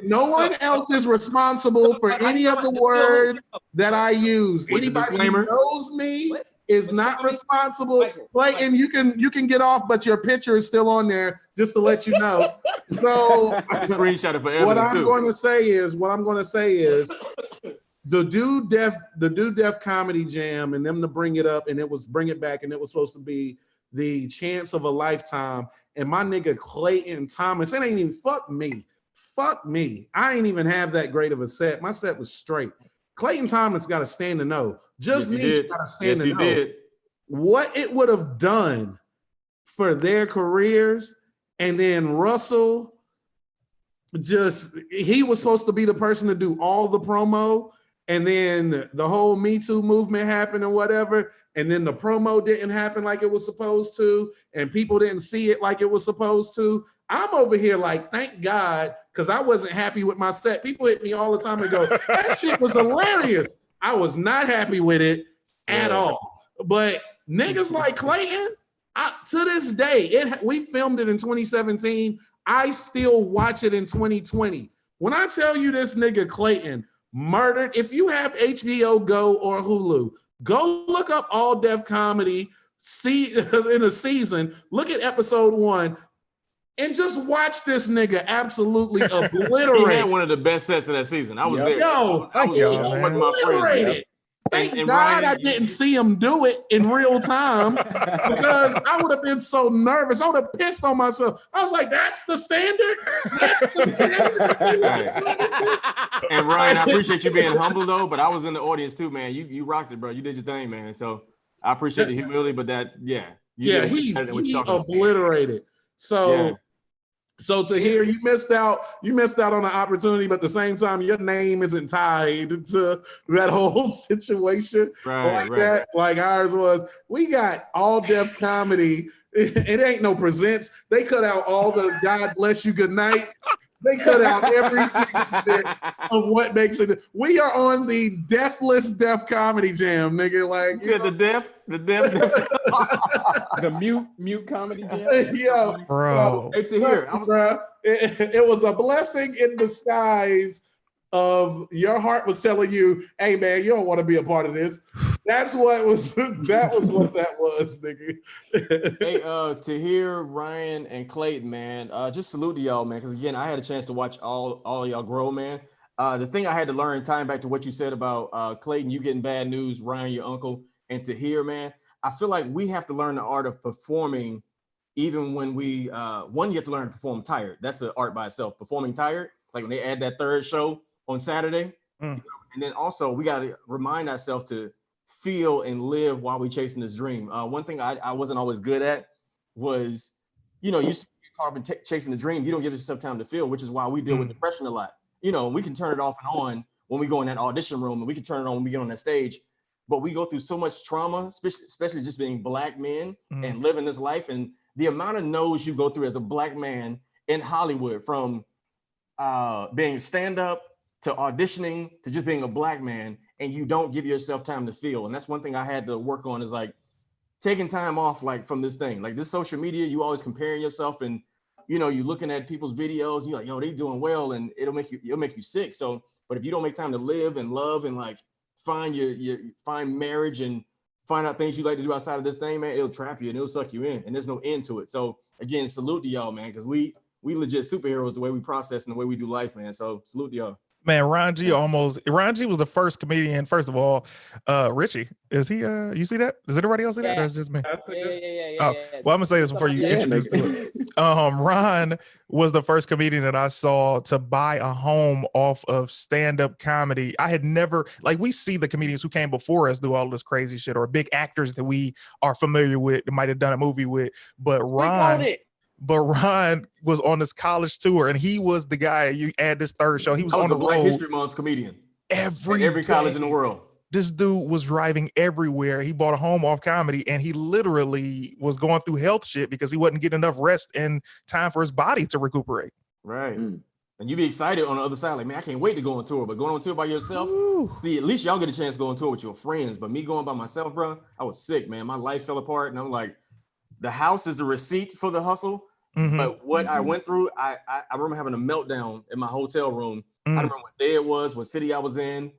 no one else is responsible for any of the words that I use. Anybody who knows me is not responsible. Clayton, you can get off, but your picture is still on there, just to let you know. So screenshot it for evidence. What I'm going to say is the do Def Comedy Jam and them to bring it up, and it was bring it back, and it was supposed to be the chance of a lifetime. And my nigga Clayton Thomas, it ain't even fuck me. I ain't even have that great of a set. My set was straight. Clayton Thomas got to stand to know. Just Niche got to stand to know what it would have done for their careers and then Russell he was supposed to be the person to do all the promo, and then the whole Me Too movement happened and whatever, and then the promo didn't happen like it was supposed to, and people didn't see it like it was supposed to. I'm over here like, thank God, because I wasn't happy with my set. People hit me all the time and go, that shit was hilarious. I was not happy with it at all. But niggas like Clayton, to this day, we filmed it in 2017. I still watch it in 2020. When I tell you this nigga Clayton murdered, if you have HBO Go or Hulu, go look up All Def Comedy in a season, look at episode 1, and just watch this nigga absolutely obliterate. He had one of the best sets of that season. I was there. Yo, thank you, man. Obliterated. Thank And God Ryan, I didn't see him do it in real time because I would have been so nervous. I would have pissed on myself. I was like, that's the standard? That's the standard? And Ryan, I appreciate you being humble though, but I was in the audience too, man. You rocked it, bro. You did your thing, man. So I appreciate the humility, but he obliterated. So to hear you missed out on an opportunity, but at the same time, your name isn't tied to that whole situation that, like ours was. We got All Def Comedy. It ain't no presents. They cut out all the God bless you, good night. They cut out every single bit of what makes it. We are on the Deathless Def Comedy Jam, nigga. Like the mute comedy jam. Yo, bro. It was a blessing in disguise of your heart was telling you, hey man, you don't want to be a part of this. That was what that was, nigga. Hey, Tahir, Ryan, and Clayton, man, just salute to y'all, man, because again, I had a chance to watch all of y'all grow, man. The thing I had to learn, tying back to what you said about Clayton, you getting bad news, Ryan, your uncle, and Tahir, man, I feel like we have to learn the art of performing even when we, one, you have to learn to perform tired. That's an art by itself, performing tired, like when they add that third show on Saturday. And then also, we got to remind ourselves to feel and live while we're chasing this dream. One thing I wasn't always good at was, you see Carbon chasing the dream, you don't give yourself time to feel, which is why we deal with depression a lot. We can turn it off and on when we go in that audition room, and we can turn it on when we get on that stage, but we go through so much trauma, especially just being Black men and living this life, and the amount of no's you go through as a Black man in Hollywood, from being stand-up to auditioning to just being a Black man, and you don't give yourself time to feel. And that's one thing I had to work on, is like taking time off, like from this thing, like this social media, you always comparing yourself, and you're looking at people's videos, you're like, yo, they doing well, and it'll make you sick. So, but if you don't make time to live and love and like find find marriage and find out things you like to do outside of this thing, man, it'll trap you and it'll suck you in, and there's no end to it. So again, salute to y'all, man, because we legit superheroes the way we process and the way we do life, man. So salute to y'all. Man, Ron G was the first comedian. First of all, Richie, is he? You see that? Does anybody else see that? Or is it just me? Yeah. Well, I'm gonna say this before you introduce to it. Ron was the first comedian that I saw to buy a home off of stand-up comedy. I had never, like, we see the comedians who came before us do all this crazy shit, or big actors that we are familiar with, that might have done a movie with, but Ron was on this college tour, and he was the guy. You add this third show, he was on the Black road. History Month comedian. Every college in the world. This dude was driving everywhere. He bought a home off comedy, and he literally was going through health shit because he wasn't getting enough rest and time for his body to recuperate. Right. And you be excited on the other side, like, man, I can't wait to go on tour. But going on tour by yourself, see, at least y'all get a chance to go on tour with your friends. But me going by myself, bro, I was sick, man. My life fell apart, and I'm like, the house is the receipt for the hustle. But what I went through, I remember having a meltdown in my hotel room. I don't remember what day it was, what city I was in.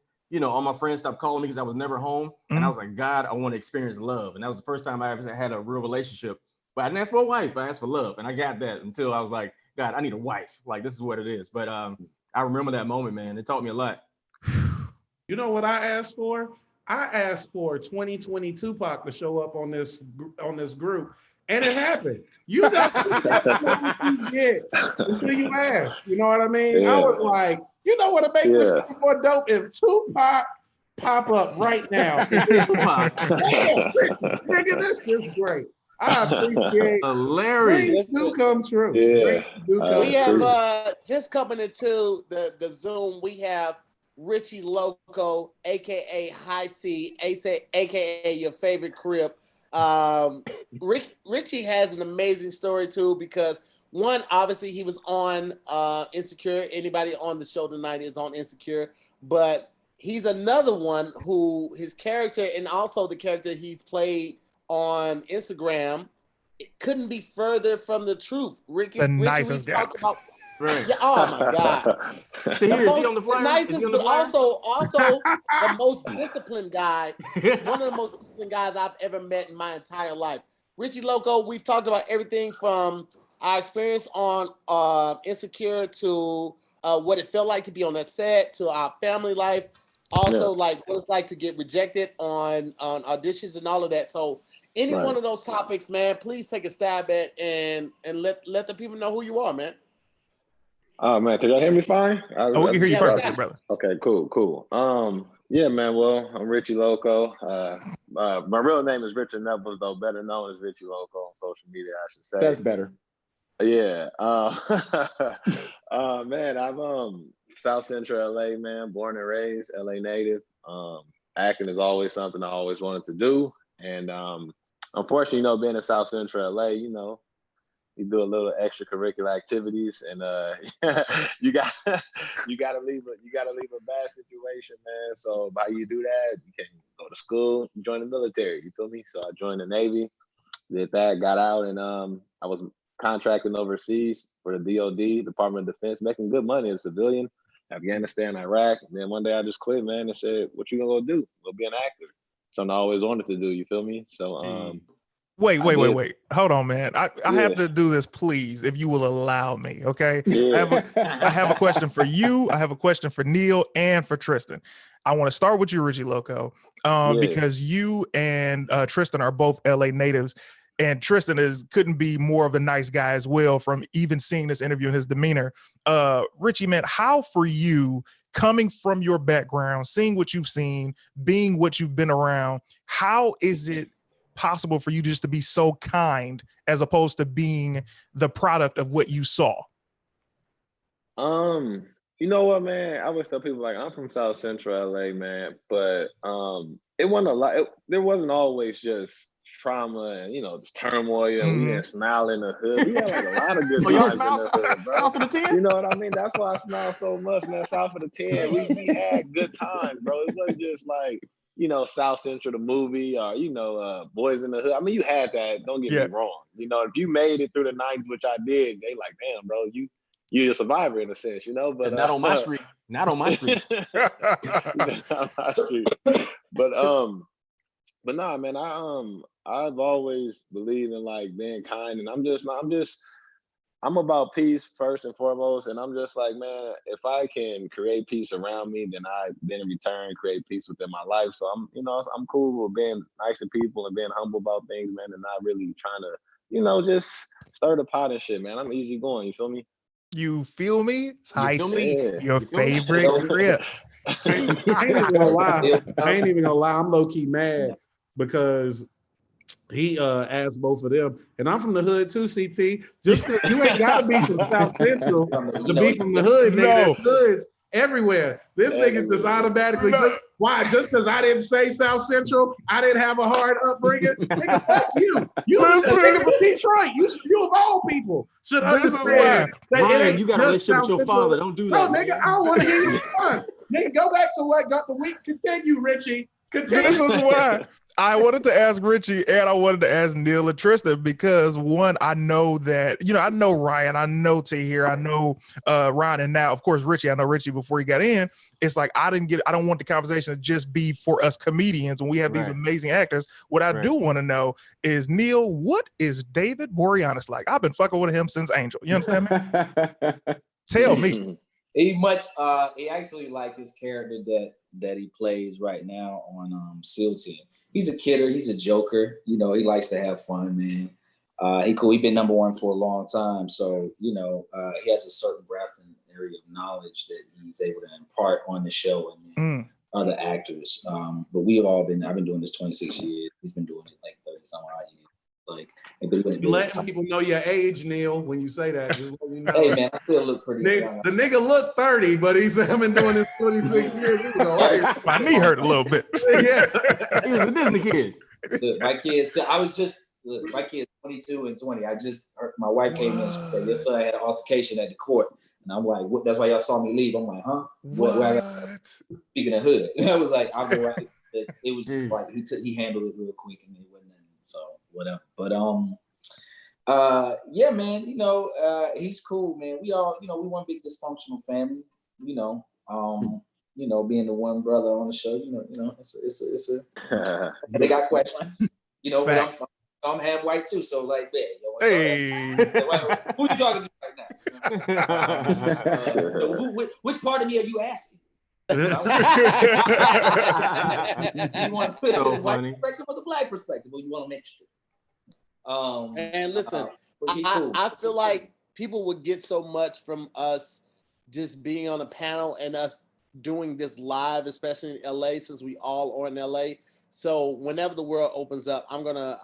All my friends stopped calling me because I was never home. And I was like, God, I want to experience love. And that was the first time I ever had a real relationship. But I didn't ask for a wife. I asked for love. And I got that until I was like, God, I need a wife. Like, this is what it is. But I remember that moment, man. It taught me a lot. You know what I asked for? I asked for 2020 Tupac to show up on this group. And it happened. You don't know what you get until you ask. You know what I mean? Yeah. I was like, you know what would make this more dope if Tupac pop up right now. Nigga, this is great. I appreciate Hilarious. dreams do come true. Yeah. Dreams do come We true. have just coming into the Zoom, we have Richie Loco, aka High C, aka your favorite crip. Richie has an amazing story too, because one, obviously he was on Insecure. Anybody on the show tonight is on Insecure, but he's another one who his character and also the character he's played on Instagram, it couldn't be further from the truth. The nicest guy. Right. Yeah, oh my God. Tahir, is he on the flyer? The nicest, but also the most disciplined guy. One of the most disciplined guys I've ever met in my entire life. Richie Loco, we've talked about everything from our experience on Insecure to what it felt like to be on that set, to our family life. Also, like what it's like to get rejected on auditions and all of that. So any one of those topics, man, please take a stab at and let the people know who you are, man. Oh man, can y'all hear me fine? We can hear you perfectly, brother. Okay, cool. Yeah, man. Well, I'm Richie Loco. My real name is Richard Nevels, though better known as Richie Loco on social media, I should say. That's better. Yeah. Man, I'm South Central LA, man, born and raised, LA native. Acting is always something I always wanted to do. And unfortunately, being in South Central LA, you do a little extracurricular activities, and you gotta leave a bad situation, man. So how you do that? You can go to school, join the military. You feel me? So I joined the Navy, did that, got out, and I was contracting overseas for the DOD, Department of Defense, making good money as a civilian, Afghanistan, Iraq. And then one day I just quit, man, and said, "What you gonna go do? Go be an actor." Something I always wanted to do. You feel me? So Wait. Hold on, man. I have to do this, please, if you will allow me. Okay. Yeah. I have a question for you. I have a question for Neil and for Tristen. I want to start with you, Richie Loco, because you and Tristen are both LA natives, and Tristen couldn't be more of a nice guy as well, from even seeing this interview and his demeanor. Richie, man, how for you, coming from your background, seeing what you've seen, being what you've been around, how is it possible for you just to be so kind as opposed to being the product of what you saw? You know what, man? I always tell people, like, I'm from South Central LA, man, but it wasn't a lot. There wasn't always just trauma and just turmoil. And we didn't smile in the hood. We had like a lot of good times in the hood, bro. South of the 10? You know what I mean? That's why I smile so much, man. South of the 10, we had good times, bro. It wasn't just like South Central the movie, or Boys in the Hood. I mean, you had that. Don't get me wrong. If you made it through the 90s, which I did, they like, damn, bro, you're a survivor in a sense, But not on my street. Not on my street. Not on my street. But nah, man, I've always believed in like being kind, and I'm about peace first and foremost, and I'm just like, man, if I can create peace around me, then in return create peace within my life. So I'm cool with being nice to people and being humble about things, man, and not really trying to, just stir the pot and shit, man. I'm easy going, you feel me? You feel me? I see your You favorite crib. I ain't even gonna lie. I'm low key mad because he asked both of them, and I'm from the hood too, CT. Just because you ain't gotta be from South Central to be from the hood, nigga. There's hoods everywhere. This nigga just automatically just because I didn't say South Central, I didn't have a hard upbringing. Nigga, fuck you. You a nigga from Detroit. You of all people should understand that Ryan, you got a relationship with your father. Don't do that. No, nigga, I don't want to hear your response. Nigga, go back to what got the week. Continue, Richie. Continue. This is why I wanted to ask Richie and I wanted to ask Neil and Tristen, because one, I know that, I know Ryan, I know Tahir, I know Ryan, and now, of course, Richie, I know Richie before he got in. It's like, I don't want the conversation to just be for us comedians when we have these amazing actors. What I do want to know is, Neil, what is David Boreanaz like? I've been fucking with him since Angel. You understand me? Tell me. He actually like his character that he plays right now on SEAL Team. He's a kidder, he's a joker, he likes to have fun, man. He cool. He's been number one for a long time. So, he has a certain breadth and area of knowledge that he's able to impart on the show and other actors. But I've been doing this 26 years. He's been doing it like 30 some odd years. Like, You letting people know your age, Neil, when you say that. Just let me know. Hey man, I still look pretty young. The nigga look 30, but he said I've been doing this 26 years. We go, hey. My knee hurt a little bit. Yeah. He was a Disney kid. Look, my kids, my kids 22 and 20. My wife came in, she said, your son had an altercation at the court. And I'm like, what? That's why y'all saw me leave. I'm like, huh? What? Speaking of hood. And I was like, I'll be right. It was like he handled it real quick and it wasn't nothing. So whatever. But yeah, man, he's cool, man. We all, we one big dysfunctional family, being the one brother on the show, it's a they got questions, but I'm half white too, so like that. Hey, who you talking to right now? Which part of me are you asking? You want to put the white perspective or the black perspective, or you want a mixture? And listen, I feel like people would get so much from us just being on a panel and us doing this live, especially in LA, since we all are in LA. So whenever the world opens up, I'm gonna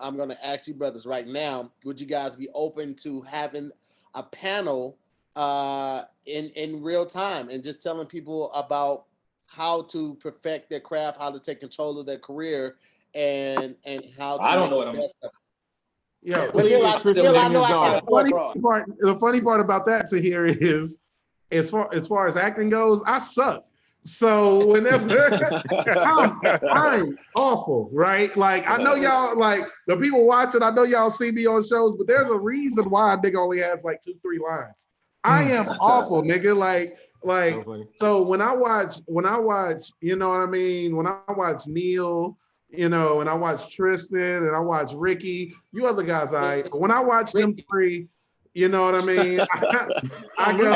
ask you brothers right now, would you guys be open to having a panel in real time and just telling people about how to perfect their craft, how to take control of their career, and how to I don't know what I'm Yeah, the funny part about that to hear is, as far as acting goes, I suck. So whenever I'm awful, right? Like I know y'all, like the people watching, I know y'all see me on shows, but there's a reason why a nigga only has like 2-3 lines. I am awful, nigga. So when I watch, you know what I mean? When I watch Neil, and I watch Tristen and I watch Ricky, you other guys, when I watch them three, you know what I mean? I go,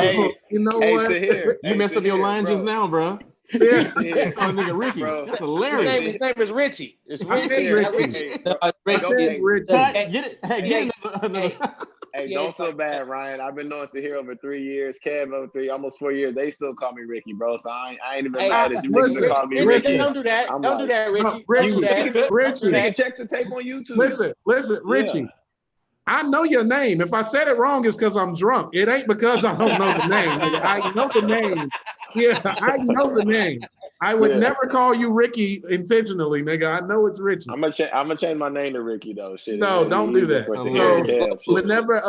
what? Tahir, you messed up your line just now, bro. Yeah. Oh, nigga, Ricky. Bro. That's hilarious. His name is Richie. It's Richie. Ricky. Get it. Hey, don't feel bad, Ryan. I've been knowing Tahir over 3 years, Kev over 3, almost 4 years. They still call me Ricky, bro. So I ain't even mad at you niggas call me Ricky. Don't do that. Don't do that, Richie. Richie. You can check the tape on YouTube. Listen, Richie. Yeah. I know your name. If I said it wrong, it's because I'm drunk. It ain't because I don't know the name. I know the name. Yeah, I know the name. I would never call you Ricky intentionally, nigga. I know it's Richie. I'm gonna change my name to Ricky though. Shit. No, don't do that. So whenever,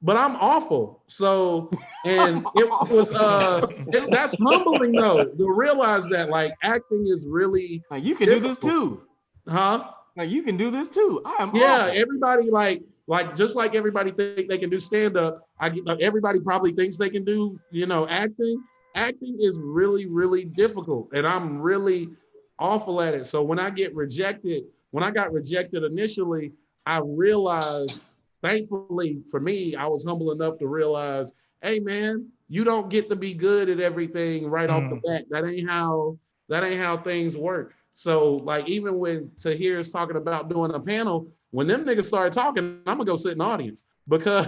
but I'm awful. So, and it was that's humbling though to realize that like acting is really you can do this too, huh? Like you can do this too. I am. Yeah, awful. everybody like just like everybody think they can do stand up. Everybody probably thinks they can do acting. Acting is really, really difficult, and I'm really awful at it. So when I got rejected initially, I realized, thankfully for me, I was humble enough to realize, hey man, you don't get to be good at everything right off the bat. That ain't how things work. So like even when Tahir is talking about doing a panel, when them niggas start talking, I'm gonna go sit in the audience because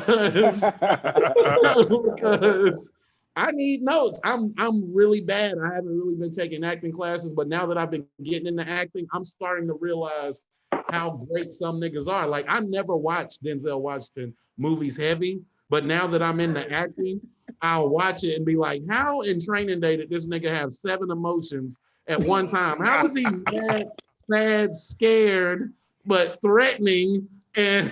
I need notes. I'm really bad. I haven't really been taking acting classes, but now that I've been getting into acting, I'm starting to realize how great some niggas are. Like I never watched Denzel Washington movies heavy, but now that I'm into acting, I'll watch it and be like, how in Training Day did this nigga have 7 emotions at one time? How was he mad, sad, scared, but threatening, and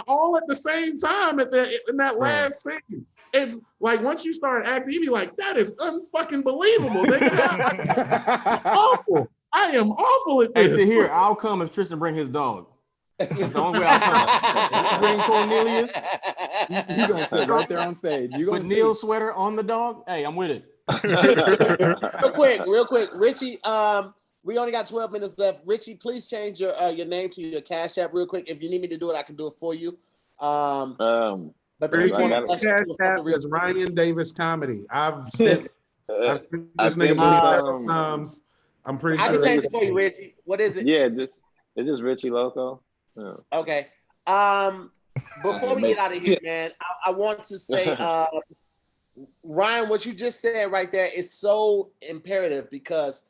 all at the same time in that last scene? It's like once you start acting, you be like, that is unfucking believable, nigga. Awful. I am awful at this. Hey, Tahir, I'll come if Tristen bring his dog. That's the only way I'll come. Bring Cornelius. You gonna sit right there on stage. You with Neil's sweater on the dog. Hey, I'm with it. Real quick, Richie. We only got 12 minutes left. Richie, please change your name to your Cash App real quick. If you need me to do it, I can do it for you. But the Cash App is Ryan Davis Comedy. I've sent this nigga money several times. I'm pretty sure. I can change it for you, Richie. What is it? Yeah, it's just Richie Loco. Yeah. Okay. Before we get out of here, man, I want to say, Ryan, what you just said right there is so imperative because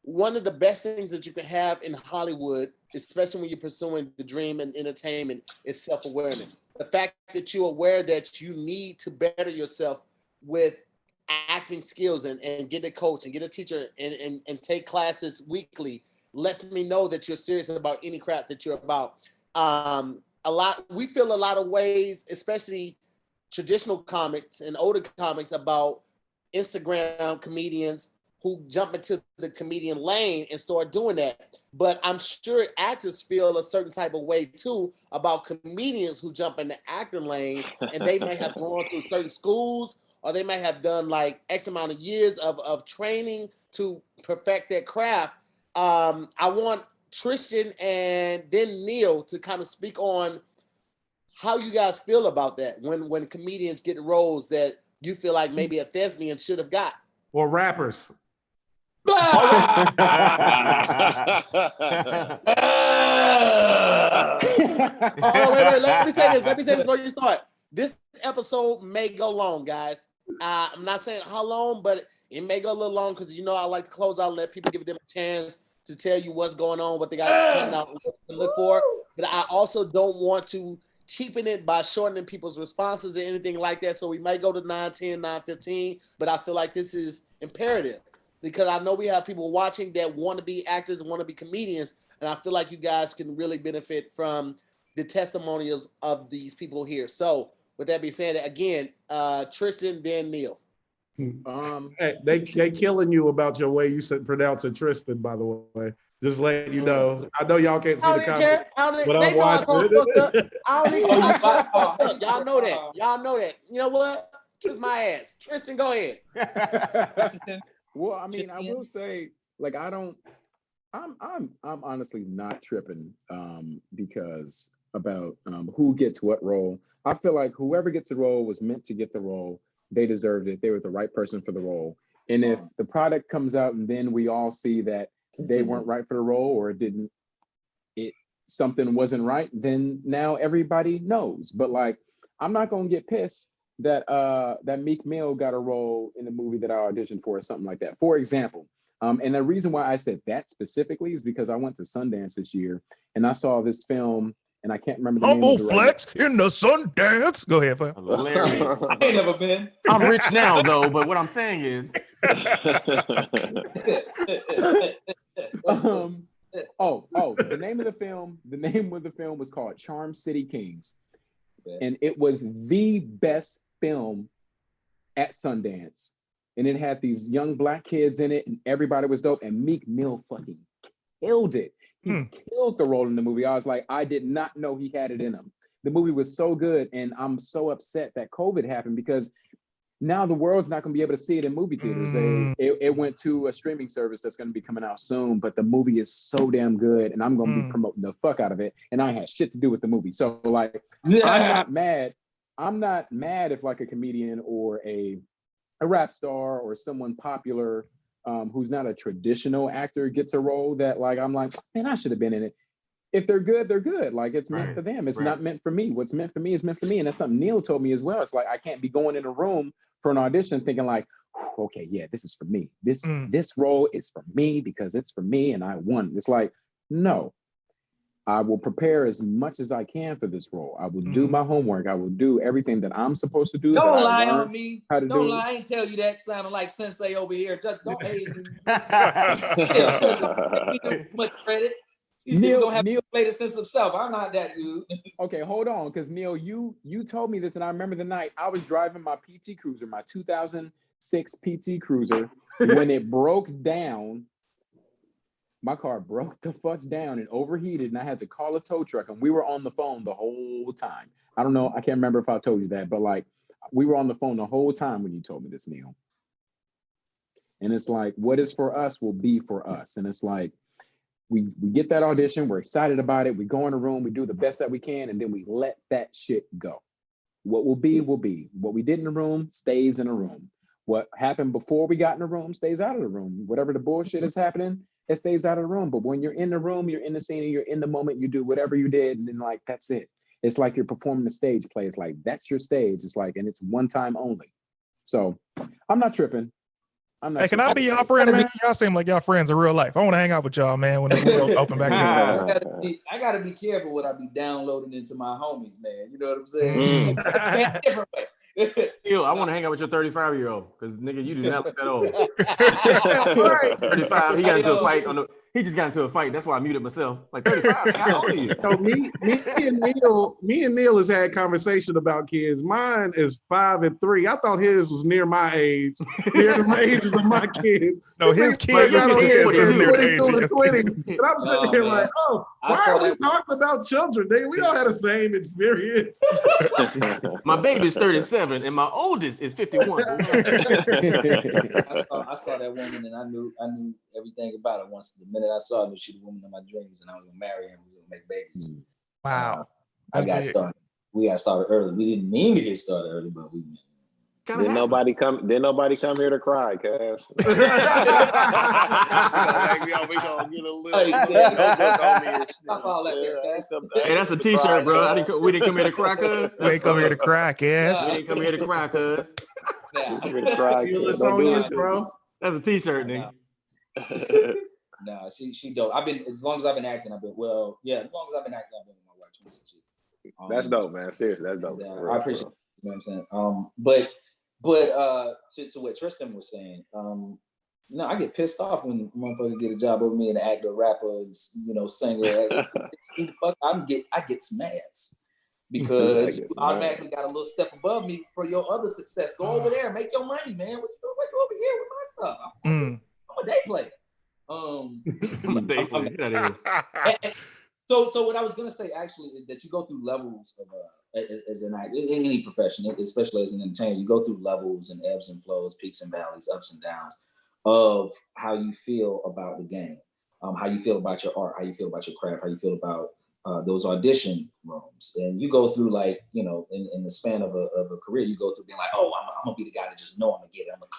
one of the best things that you can have in Hollywood especially when you're pursuing the dream and entertainment, is self-awareness. The fact that you're aware that you need to better yourself with acting skills and get a coach and get a teacher and take classes weekly lets me know that you're serious about any craft that you're about. We feel a lot of ways, especially traditional comics and older comics, about Instagram comedians who jump into the comedian lane and start doing that. But I'm sure actors feel a certain type of way too about comedians who jump in the actor lane, and they may have gone through certain schools, or they may have done like X amount of years of training to perfect their craft. I want Tristen and then Neil to kind of speak on how you guys feel about that when comedians get roles that you feel like maybe a thespian should have got. Or rappers. Oh, wait. Let me say this before you start. This episode may go long, guys. I'm not saying how long, but it may go a little long because I like to close out and let people give them a chance to tell you what's going on, what they got coming out and look for. But I also don't want to cheapen it by shortening people's responses or anything like that. So we might go to 9:10, 9:15, but I feel like this is imperative because I know we have people watching that want to be actors and want to be comedians, and I feel like you guys can really benefit from the testimonials of these people here. So with that being said, again, Tristen, then Neil. Hey, they killing you about your way you pronounce it, Tristen, by the way. Just letting you know. I know y'all can't see the comment, but I'm watching it. Y'all know that. Y'all know that. You know what? Kiss my ass. Tristen, go ahead. Well, I mean, I will say, like, I'm honestly not tripping because about who gets what role. I feel like whoever gets the role was meant to get the role. They deserved it. They were the right person for the role. And if the product comes out and then we all see that they weren't right for the role or something wasn't right, then now everybody knows. But like, I'm not gonna get pissed that Meek Mill got a role in the movie that I auditioned for or something like that. For example, and the reason why I said that specifically is because I went to Sundance this year and I saw this film. And I can't remember the name of the Flex in the Sundance. Go ahead, fam. Hilarious. I ain't never been. I'm rich now, though, but what I'm saying is. The name of the film was called Charm City Kings. And it was the best film at Sundance. And it had these young Black kids in it, and everybody was dope. And Meek Mill fucking killed it. He killed the role in the movie. I was like, I did not know he had it in him. The movie was so good, and I'm so upset that COVID happened because now the world's not going to be able to see it in movie theaters. It went to a streaming service that's going to be coming out soon, but the movie is so damn good, and I'm going to be promoting the fuck out of it, and I had shit to do with the movie. So like, I'm not mad. I'm not mad if like a comedian or a rap star or someone popular who's not a traditional actor gets a role that like, I'm like, man, I should have been in it. If they're good, they're good. Like it's meant for them. It's not meant for me. What's meant for me is meant for me. And that's something Neil told me as well. It's like, I can't be going in a room for an audition thinking like, okay, yeah, this is for me. This role is for me because it's for me and I won. It's like, no, I will prepare as much as I can for this role. I will do my homework. I will do everything that I'm supposed to do. Don't lie on me. Don't lie. I ain't tell you that sounding like Sensei over here. Just don't hate me. Don't give me much credit. Neil gonna have to play the sense of self. I'm not that dude. Okay, hold on, because Neil, you told me this, and I remember the night I was driving my PT Cruiser, my 2006 PT Cruiser, when it broke down. My car broke the fuck down and overheated, and I had to call a tow truck, and we were on the phone the whole time. I don't know, I can't remember if I told you that, but like we were on the phone the whole time when you told me this, Neil. And it's like, what is for us will be for us. And it's like, we get that audition, we're excited about it, we go in a room, we do the best that we can, and then we let that shit go. What will be, will be. What we did in the room stays in the room. What happened before we got in the room stays out of the room. Whatever the bullshit is happening, it stays out of the room. But when you're in the room, you're in the scene, and you're in the moment, you do whatever you did, and then like, that's it. It's like you're performing a stage play. It's like, that's your stage. It's like, and it's one time only. So I'm not tripping. I'm not Hey, can I be y'all friend, man? Y'all seem like y'all friends in real life. I want to hang out with y'all, man, when they open back up. I gotta be careful what I be downloading into my homies, man. You know what I'm saying? Different way. I want to hang out with your 35-year-old because nigga, you do not look that old. 35. He got into a fight he just got into a fight. That's why I muted myself. Like 35. How old are you? So me and Neil has had conversation about kids. Mine is 5 and 3. I thought his was near my age, near the ages of my kids. No, his kids is near the age of 20. And I'm sitting here like, why are we talking about children? We all had the same experience. My baby is 37 and my oldest is 51. I saw that woman and I knew everything about her. Once the minute I saw her, I knew she was the woman of my dreams, and I was gonna marry her and we were gonna make babies. Wow. We got started early. We didn't mean to get started early, but we Did nobody come here to cry, Cass? We gonna get a little. Hey, that's a t-shirt, bro. We didn't come here to cry, cuz. We ain't come here to cry, Cass. We didn't come here to cry, cuz. Bro. That's a t-shirt, nigga. No, she dope. As long as I've been acting, as long as I've been acting, I've been with my wife 26 years. That's dope, man. Seriously, that's dope. I appreciate it. You know what I'm saying? But to what Tristen was saying, I get pissed off when motherfuckers get a job over me, an actor, rapper, singer. I get some ads because you automatically got a little step above me for your other success. Go over there, make your money, man. What you doing? Why you over here with my stuff? I'm a day player. I'm a day player. So what I was gonna say actually is that you go through levels of as an actor in any profession, especially as an entertainer, you go through levels and ebbs and flows, peaks and valleys, ups and downs of how you feel about the game, how you feel about your art, how you feel about your craft, how you feel about those audition rooms. And you go through in the span of a career, you go through being like, oh, I'm gonna be the guy that just know I'm gonna get it, I'm gonna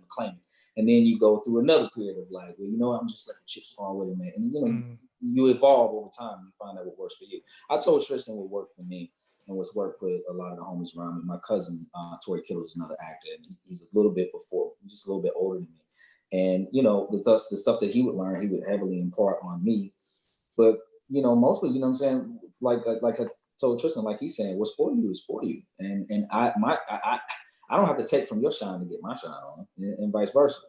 claim it. And then you go through another period of like, well, I'm just letting the chips fall with it, man. And you evolve over time. You find out what works for you. I told Tristen what worked for me and what's worked for a lot of the homies around me. My cousin, Tori Kittle, is another actor, and he's a little bit just a little bit older than me. And the stuff that he would learn, he would heavily impart on me. But mostly, what I'm saying, like I told Tristen, like he's saying, what's for you is for you. And I don't have to take from your shine to get my shine on, and vice versa.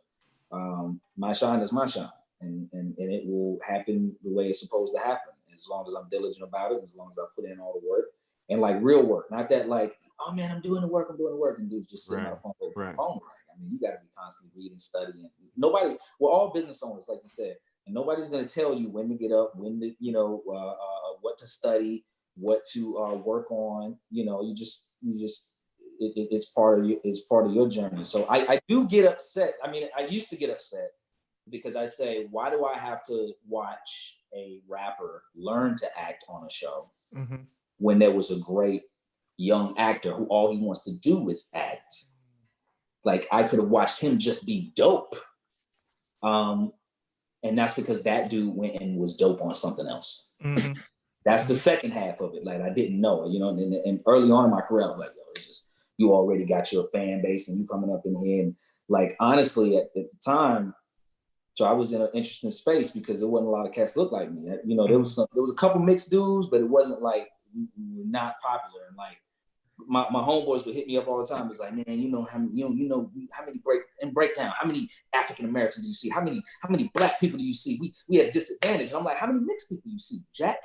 My shine is my shine, and it will happen the way it's supposed to happen, as long as I'm diligent about it, as long as I put in all the work, and like real work, not that like, oh man, I'm doing the work, and dude just sitting on the phone with the phone. Right? I mean, you got to be constantly reading, studying. We're all business owners, like you said, and nobody's going to tell you when to get up, when to, what to study, what to work on. It's part of your journey. So I do get upset. I mean, I used to get upset because I say, why do I have to watch a rapper learn to act on a show when there was a great young actor who all he wants to do is act? Like, I could have watched him just be dope. And that's because that dude went and was dope on something else. That's the second half of it. Like, I didn't know, and early on in my career, I was like, yo, it's just, you already got your fan base and you coming up in here. And like, honestly, at the time, so I was in an interesting space because there wasn't a lot of cats look like me. There was a couple mixed dudes, but it wasn't like we were not popular. And like my homeboys would hit me up all the time. It's like, man, how many breakdown, how many African Americans do you see? How many black people do you see? We had disadvantage. And I'm like, how many mixed people do you see? Jack.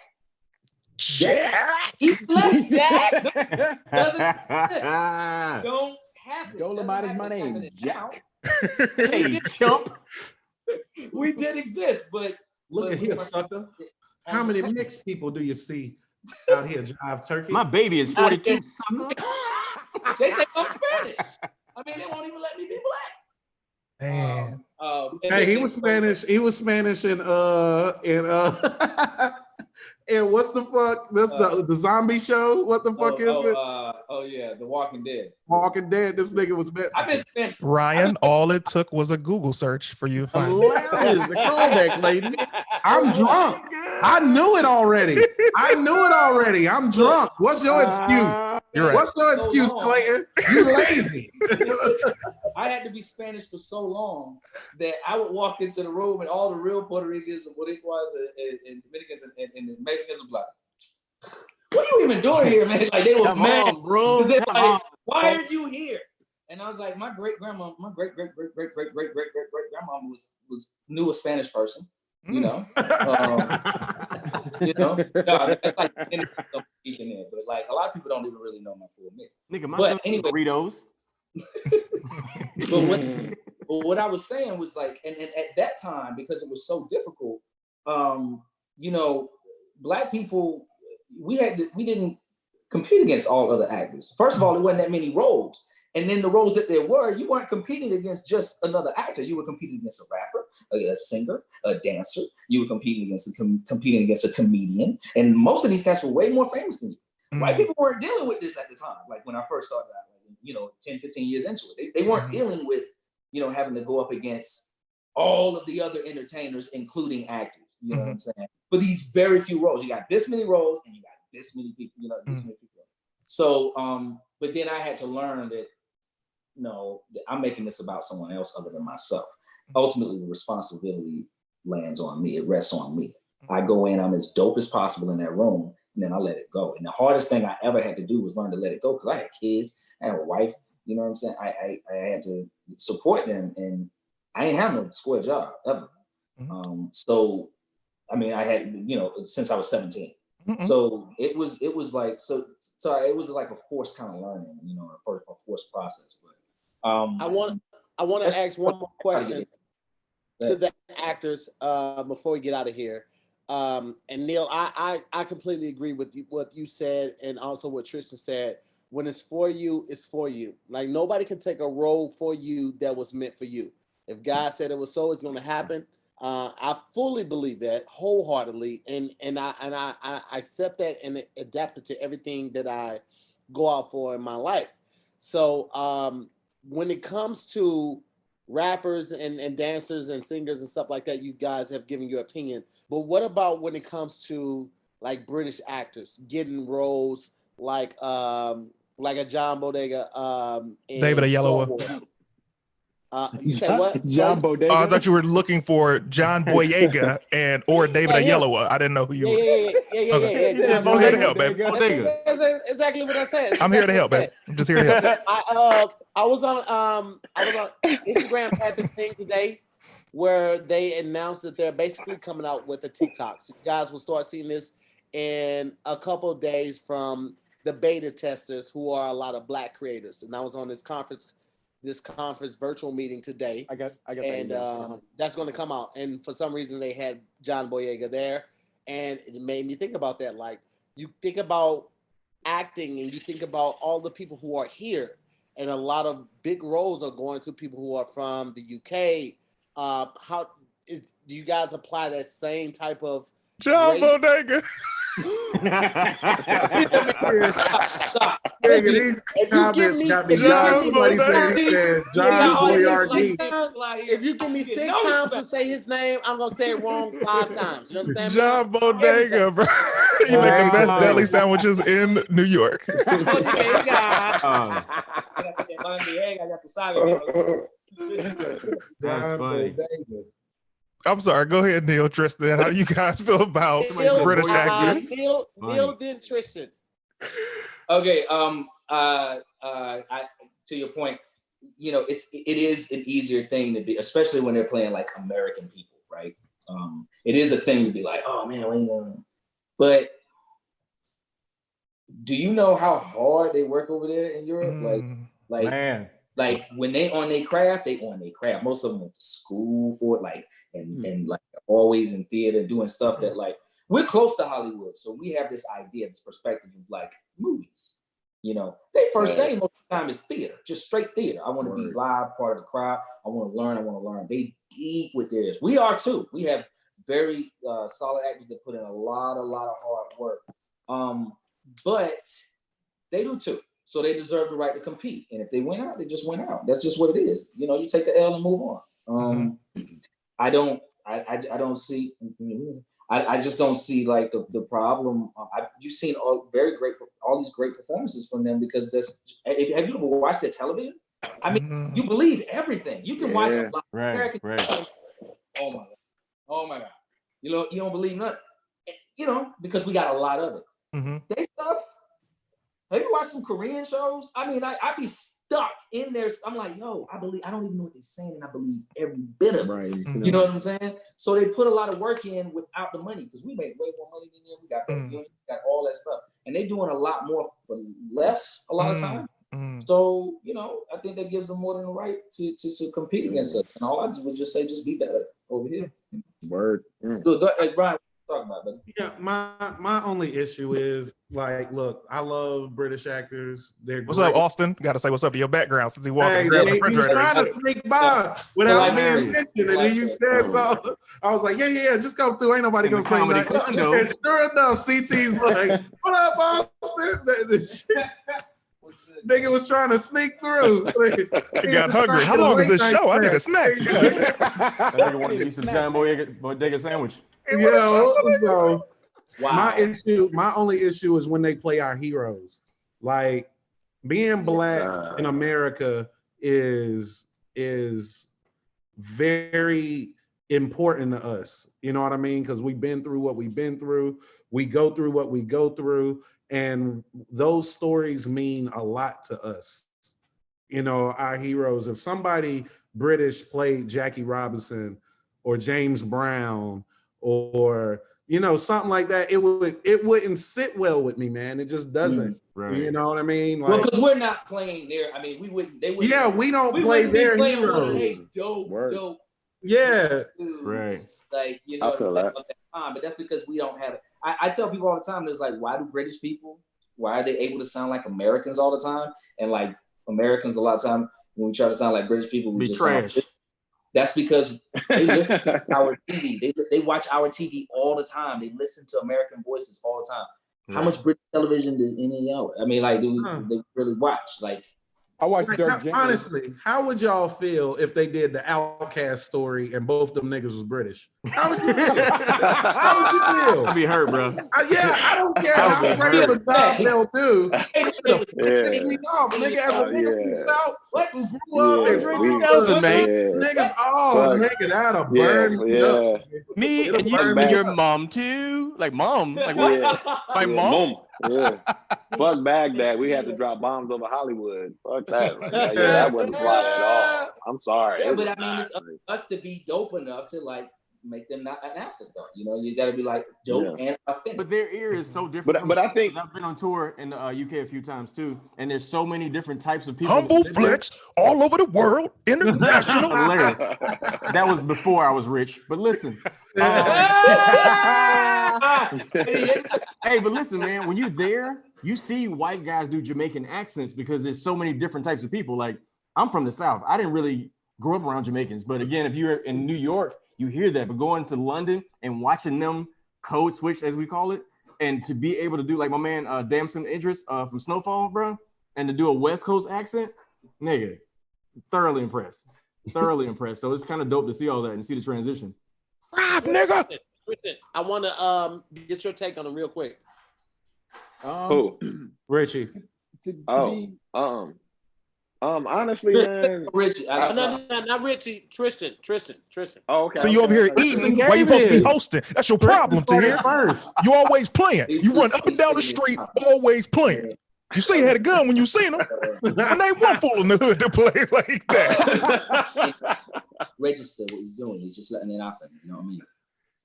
He's blessed. Jack doesn't exist. Don't happen. Dolomite is my name. Jack. Hey, chump. We did exist, but look at here, sucker. How many mixed people do you see out here, Jive Turkey? My baby is 42, sucker. They think I'm Spanish. I mean, they won't even let me be black. Man. Hey, he was Spanish. He was Spanish in and what's the fuck? That's the zombie show. What the fuck is it? The Walking Dead. Walking Dead. This nigga was Spanish. Ryan, all it took was a Google search for you to find it. The callback, Clayton. I'm drunk. I knew it already. I'm drunk. What's your excuse? You're right. What's your excuse, Clayton? You lazy. I had to be Spanish for so long that I would walk into the room and all the real Puerto Ricans and Boricuas and Dominicans and Mexicans would be like, what are you even doing here, man? Like they were mad, bro. They're like, why are you here? And I was like, my great grandma, my great grandma was knew a Spanish person, you know. You know, no, that's like in there, but like a lot of people don't even really know my full mix. Nigga, my but son anyway, burritos. but what I was saying was like, and at that time, because it was so difficult, you know, Black people, we didn't compete against all other actors. First of all, there wasn't that many roles. And then the roles that there were, you weren't competing against just another actor. You were competing against a rapper, a singer, a dancer. You were competing against a comedian. And most of these guys were way more famous than you. White people weren't dealing with this at the time. Like when I first started out, you know, 10, 15 years into it, they weren't dealing with, you know, having to go up against all of the other entertainers, including actors. You know what I'm saying? For these very few roles, you got this many roles and you got this many people, you know, this many people. So, but then I had to learn that, no, I'm making this about someone else other than myself. Ultimately, the responsibility lands on me. It rests on me. I go in, I'm as dope as possible in that room, and then I let it go. And the hardest thing I ever had to do was learn to let it go because I had kids, I had a wife, you know what I'm saying? I had to support them, and I didn't have no square job ever. So, I mean, I had, you know, since I was 17. So it was like, so it was like a forced kind of learning, you know, a forced process. But I want to ask one more question to the actors before we get out of here. And Neil, I completely agree with you, what you said, and also what Tristen said. When it's for you, it's for you. Like nobody can take a role for you that was meant for you. If God said it was so, it's going to happen. I fully believe that wholeheartedly, and I accept that and adapt it to everything that I go out for in my life. So when it comes to rappers and dancers and singers and stuff like that, you guys have given your opinion. But what about when it comes to like British actors getting roles like a John Bodega, David Oyelowo? You say what? John Bodega. I thought you were looking for John Boyega or David Oyelowo. I didn't know who you were. Yeah. I'm here to help, baby. That's exactly what I said. I'm here to help, baby. I'm just here to help. I was on Instagram had this thing today where they announced that they're basically coming out with a TikTok. So you guys will start seeing this in a couple of days from the beta testers, who are a lot of Black creators. And I was on this conference virtual meeting today. I got and that's going to come out. And for some reason they had John Boyega there, and it made me think about that. Like you think about acting and you think about all the people who are here, and a lot of big roles are going to people who are from the UK. Do you guys apply that same type of John Bodega? These comments got me John. Somebody said John Boyardee. If you give me 6 times to say his name, I'm gonna say it wrong 5 times. You understand? John Bodega, bro. You make the best deli sandwiches in New York. That's funny. I'm sorry. Go ahead, Neil, Tristen. How do you guys feel about British actors? Neil, then Tristen. Okay. To your point, you know, it is an easier thing to be, especially when they're playing like American people, right? It is a thing to be like, oh man, but do you know how hard they work over there in Europe? Like when they on their craft, they on their craft. Most of them went to school for it, like and like always in theater doing stuff that like we're close to Hollywood, so we have this idea, this perspective of like movies. You know, their first thing most of the time is theater, just straight theater. I want to be live, part of the crowd. I want to learn. They deep with theirs. We are too. We have very solid actors that put in a lot of hard work. But they do too. So they deserve the right to compete. And if they went out, they just went out. That's just what it is. You know, you take the L and move on. I just don't see like the problem. You've seen all these great performances from them because have you ever watched their television? I mean, you believe everything. You can watch a lot of American. Right. Oh my God. Oh my God. You know, you don't believe nothing. You know, because we got a lot of it. They stuff. Have you watched some Korean shows? I mean, I be stuck in there. I'm like, yo, I don't even know what they're saying, and I believe every bit of it. Right. You know what I'm saying? So they put a lot of work in without the money, because we make way more money than them. We got the union, we got all that stuff, and they're doing a lot more for less a lot of time. So, you know, I think that gives them more than the right to compete against us. And all I would just say, just be better over here. Word. Go ahead, Brian. Talk about that. Yeah, my only issue is, like, look, I love British actors. They're What's great. up, Austin? Got to say what's up to your background since he walked Hey, and grabbed the he was refrigerator. trying to sneak by without being mentioned, and then you said so. I was like, yeah, just go through. Ain't nobody gonna say nothing. And sure enough, CT's like, what up, Austin? Nigga was trying to sneak through. He got hungry. How long is this show? I need a snack. That nigga wanted to eat some jumbo bodega sandwich. Yeah, so my only issue is when they play our heroes. Like, being black in America is very important to us. You know what I mean? Because we've been through what we've been through. We go through what we go through. And those stories mean a lot to us. You know, our heroes. If somebody British played Jackie Robinson or James Brown or, you know, something like that, it wouldn't sit well with me, man. It just doesn't. Right. You know what I mean? Like, well, because we're not playing there. I mean, we wouldn't. They wouldn't. Yeah, we don't play their heroes. Dope. Yeah. Right. Like, you know what I'm saying? At that time, but that's because we don't have it. I tell people all the time, there's like, why do British people, why are they able to sound like Americans all the time? And like Americans, a lot of time when we try to sound like British people, we just trash. That's because they listen to our TV. They watch our TV all the time. They listen to American voices all the time. Right. How much British television did any of y'all? I mean, like, do they really watch? Like, I watched Dirk Gently. Honestly, how would y'all feel if they did the Outcast story and both them niggas was British? How would you feel? I'd be hurt, bro. I don't care how great of a job they'll do. Nigga, as a nigga from the South who grew up in 2000, man. Niggas, nigga, that'll burn me up. Me and your mom too? Like, mom? Like, what? My mom? Yeah. Fuck Baghdad. We had to drop bombs over Hollywood. Fuck that. Like, that wouldn't fly at all. I'm sorry. Yeah, but I mean, it's us to be dope enough to like make them not an afterthought. You know, you got to be like dope and authentic. But their ear is so different. But I think I've been on tour in the UK a few times too, and there's so many different types of people. Humble flex all over the world, international. Hilarious. That was before I was rich. But listen, hey, but listen, man, when you're there, you see white guys do Jamaican accents because there's so many different types of people. Like, I'm from the South. I didn't really grow up around Jamaicans, but again, if you're in New York, you hear that. But going to London and watching them code switch, as we call it, and to be able to do, like my man Damson Idris from Snowfall, bro, and to do a West Coast accent, nigga, thoroughly impressed. So it's kind of dope to see all that and see the transition. Nigga. I want to get your take on it real quick. Who? Richie. Honestly, man. Richie. No, not Richie. Tristan. Oh, okay. So you over here eating while you supposed to be hosting. That's your problem, Tahir. You always playing. You run up and down the street, always playing. You say you had a gun when you seen him. And ain't one fool in the hood to play like that. Register what he's doing. He's just letting it happen. You know what I mean?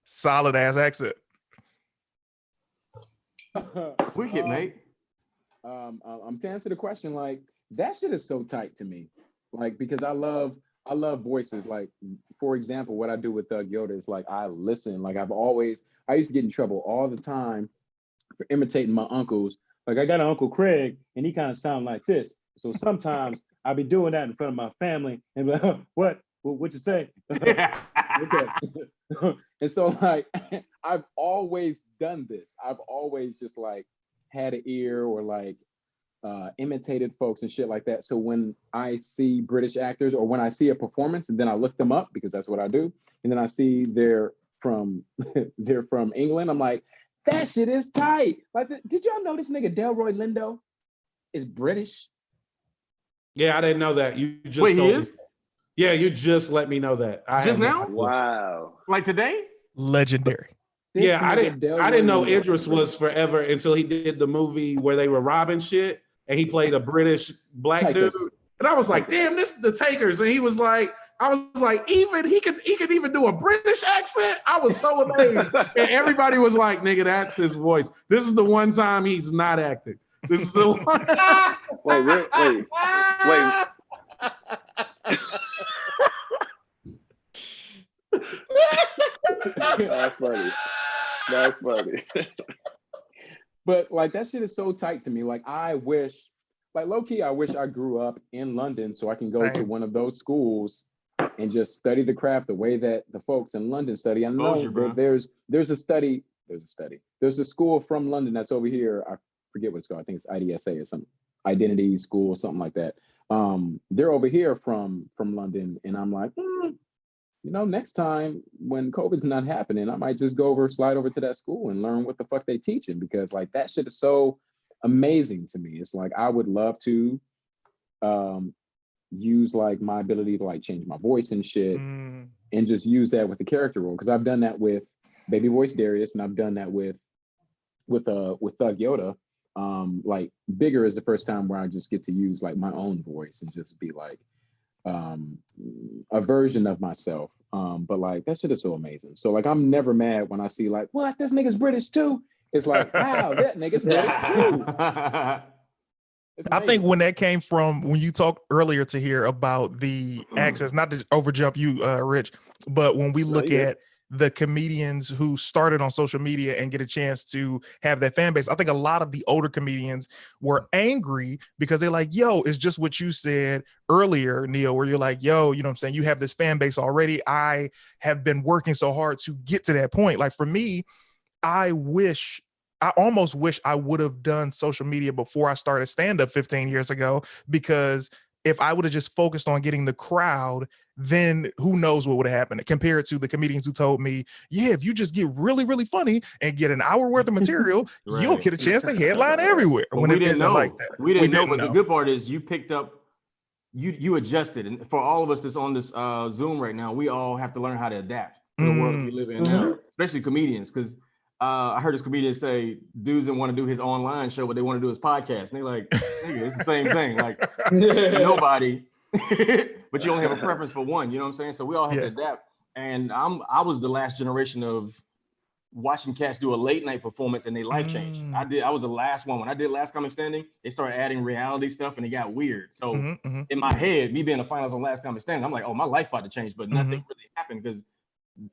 Solid ass accent. Wicked, mate. I'm to answer the question, like, that shit is so tight to me, like, because I love voices. Like, for example, what I do with Thug Yoda is like I listen. Like, I used to get in trouble all the time for imitating my uncles. Like, I got an Uncle Craig, and he kind of sound like this. So sometimes I'll be doing that in front of my family, and be like, what you say? Okay. And so, like, I've always done this. I've always just like had an ear or like imitated folks and shit like that. So when I see British actors or when I see a performance and then I look them up because that's what I do, and then I see they're from England, I'm like, that shit is tight. Like, did y'all know this nigga Delroy Lindo is British? Yeah, I didn't know that. You just Wait, he told me. is? Yeah, you just let me know that. I Just had no now? idea. Wow. Like today? Legendary. Yeah, I didn't know Idris was forever until he did the movie where they were robbing shit and he played a British black dude. And I was like, damn, this is the Takers. And he was like, I was like, even he could even do a British accent. I was so amazed. And everybody was like, nigga, that's his voice. This is the one time he's not acting. This is the one. Wait. That's funny. That's funny. But like that shit is so tight to me. Like I wish, like low key, I wish I grew up in London so I can go to one of those schools and just study the craft the way that the folks in London study. I know there's a school from London that's over here. I forget what it's called. I think it's IDSA or something, Identity School, something like that. They're over here from London, and I'm like, next time when COVID's not happening, I might just slide over to that school and learn what the fuck they teaching, because like that shit is so amazing to me. It's like I would love to use like my ability to like change my voice and shit and just use that with the character role, because I've done that with baby voice Darius and I've done that with Thug Yoda. Like Bigger is the first time where I just get to use like my own voice and just be like a version of myself. But like that shit is so amazing. So like I'm never mad when I see like, what, this nigga's British too. It's like, wow, that nigga's British too. I think when that came from, when you talked earlier to hear about the access, not to overjump you, Rich, but when we look at the comedians who started on social media and get a chance to have that fan base, I think a lot of the older comedians were angry because they're like, yo, it's just what you said earlier, Neil, where you're like, yo, you know what I'm saying? You have this fan base already. I have been working so hard to get to that point. Like for me, I almost wish I would have done social media before I started stand-up 15 years ago, because if I would have just focused on getting the crowd, then who knows what would have happened, compared to the comedians who told me, yeah, if you just get really, really funny and get an hour worth of material, you'll get a chance to headline everywhere. But when we it didn't isn't know. like that. We didn't know, but the good part is you picked up, you adjusted. And for all of us that's on this Zoom right now, we all have to learn how to adapt to the world we live in now, especially comedians, because I heard this comedian say dudes didn't want to do his online show, but they want to do his podcast. And they're like, nigga, it's the same thing. Like nobody, but you only have a preference for one, you know what I'm saying? So we all have to adapt. And I was the last generation of watching cats do a late night performance and their life changed. I was the last one. When I did Last Comic Standing, they started adding reality stuff and it got weird. So in my head, me being a finalist on Last Comic Standing, I'm like, oh, my life about to change, but nothing really happened, because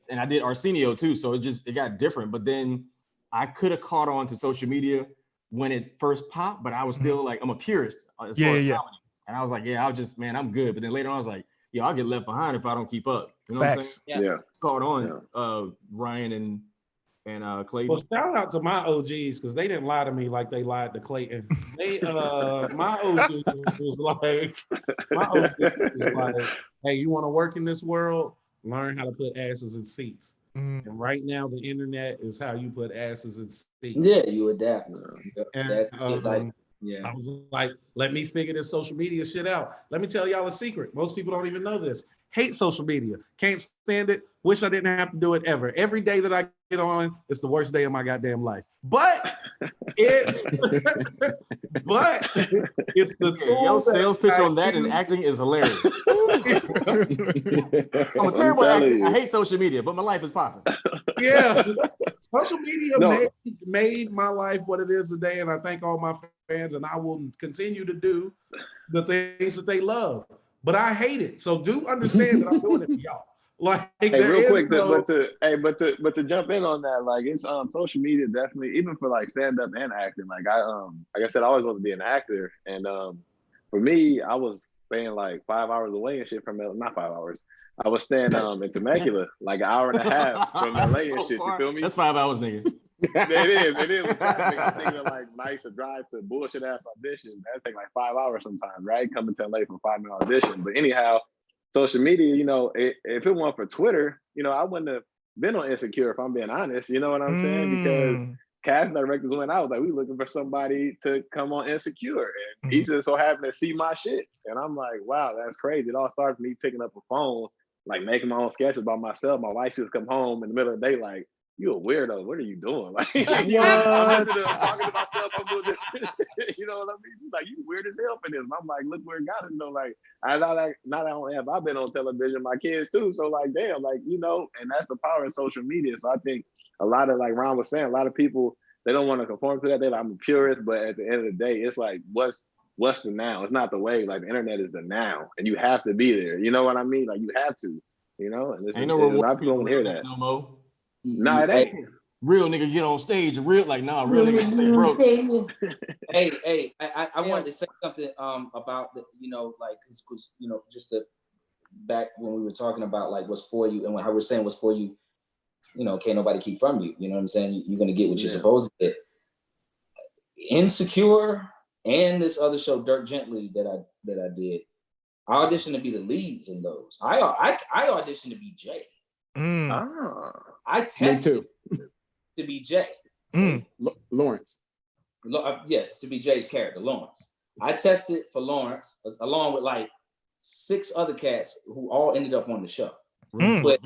and I did Arsenio too, so it got different. But then I could have caught on to social media when it first popped, but I was still like, I'm a purist as far as comedy. And I was like, I'm good. But then later on, I was like, I'll get left behind if I don't keep up. You know what I'm saying? Yeah. Caught on Ryan and Clayton. Well, shout out to my OGs, because they didn't lie to me like they lied to Clayton. They my OG was like, hey, you want to work in this world? Learn how to put asses in seats. And right now, the internet is how you put asses in seats. Yeah, you adapt. And I was like, let me figure this social media shit out. Let me tell y'all a secret. Most people don't even know this. Hate social media. Can't stand it. Wish I didn't have to do it ever. Every day that I get on, it's the worst day of my goddamn life. But it's the tool. Your sales pitch on that and acting is hilarious. I'm a terrible actor. I hate social media, but my life is popping. Yeah. Social media made my life what it is today, and I thank all my fans, and I will continue to do the things that they love. But I hate it. So do understand that I'm doing it for y'all. Like, hey, real quick, but to jump in on that, like it's social media definitely, even for like stand up and acting. Like I said, I always wanted to be an actor, and for me, I was staying like 5 hours away and shit from not 5 hours. I was staying in Temecula, like an hour and a half from LA and shit. You feel me? That's 5 hours, nigga. It is with traffic. I'm thinking like nice to drive to bullshit ass audition. That take like 5 hours sometimes, right? Coming to LA for 5-minute audition. But anyhow, social media, if it weren't for Twitter, I wouldn't have been on Insecure, if I'm being honest. You know what I'm saying? Because casting directors went out, like, we looking for somebody to come on Insecure. And he just so happened to see my shit. And I'm like, wow, that's crazy. It all started with me picking up a phone, like making my own sketches by myself. My wife just come home in the middle of the day, like, you a weirdo. What are you doing? Like, I'm talking to myself. I'm doing this. You know what I mean? She's like, you weird as hell for this. And I'm like, look where it got us. Like, not only have I been on television, my kids too. So like, damn, like, you know, and that's the power of social media. So I think a lot of, like Ron was saying, a lot of people, they don't want to conform to that. They're like, I'm a purist, but at the end of the day, it's like, what's the now? It's not the way. Like, the internet is the now, and you have to be there. You know what I mean? Like, you have to. You know, and Ain't no a lot of people don't hear that. No more. Nah, it ain't. Real nigga get on stage, real like, nah, real nigga stay broke. Hey, I wanted to say something about the, you know, like, cause you know, just to back when we were talking about like what's for you and how we're saying what's for you, you know, can't nobody keep from you. You know what I'm saying? You're gonna get what you're supposed to get. Insecure and this other show, Dirk Gently, that I did, I auditioned to be the leads in those. I auditioned to be Jay. I tested to be Jay. Lawrence. Yes, to be Jay's character, Lawrence. I tested for Lawrence along with like 6 other cats who all ended up on the show. But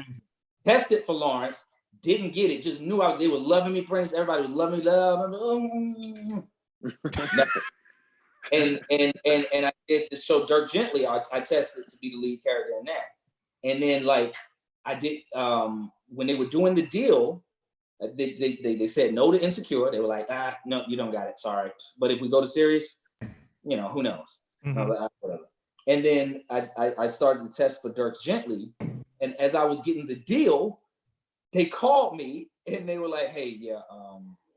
tested for Lawrence, didn't get it, just knew they were loving me, Prince. Everybody was loving me, and I did the show Dirk Gently. I tested to be the lead character in that. And then like I did when they were doing the deal, they said no to Insecure. They were like, no, you don't got it, sorry. But if we go to series, you know, who knows? I was like, whatever. And then I started to test for Dirk Gently. And as I was getting the deal, they called me and they were like, hey, yeah,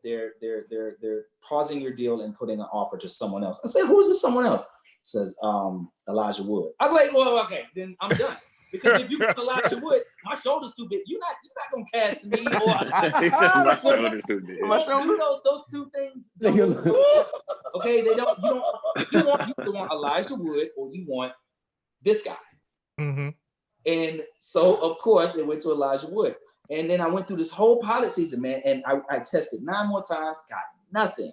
they're pausing your deal and putting an offer to someone else. I said, who's this someone else? It says Elijah Wood. I was like, well, okay, then I'm done. Because if you put Elijah Wood, my shoulder's too big. You're not gonna cast me. Or my shoulder's too big. Those two things. Okay, they don't. You want Elijah Wood or you want this guy. And so of course it went to Elijah Wood. And then I went through this whole pilot season, man, and I tested 9 more times, got nothing.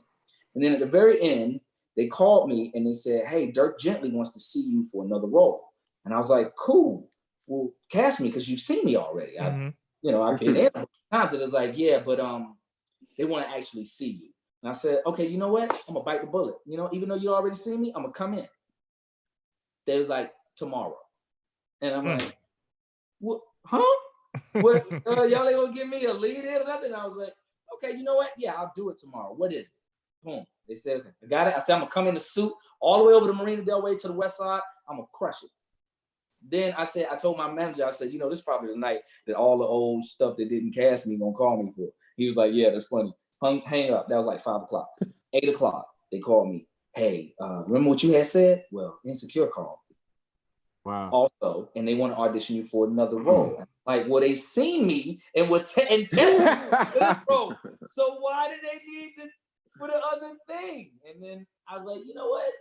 And then at the very end, they called me and they said, hey, Dirk Gently wants to see you for another role. And I was like, cool. Well, cast me because you've seen me already. I've been in times. It was like, yeah, but they want to actually see you. And I said, okay, you know what? I'm gonna bite the bullet. You know, even though you already seen me, I'm gonna come in. They was like, tomorrow. And I'm like, what? Huh? What? Y'all ain't gonna give me a lead in or nothing? And I was like, okay, you know what? Yeah, I'll do it tomorrow. What is it? Boom. They said, okay, I got it. I said, I'm gonna come in a suit all the way over to Marina Del Rey to the west side. I'm gonna crush it. Then I told my manager, I said, you know, this is probably the night that all the old stuff that didn't cast me gonna call me for. He was like, yeah, that's funny. Hang up. That was like 5 o'clock. 8 o'clock, they called me. Hey, remember what you had said? Well, Insecure called. Wow. Also, and they want to audition you for another role. Like, well, they seen me and were testing me for this role. So why did they need to for the other thing? And then I was like, you know what?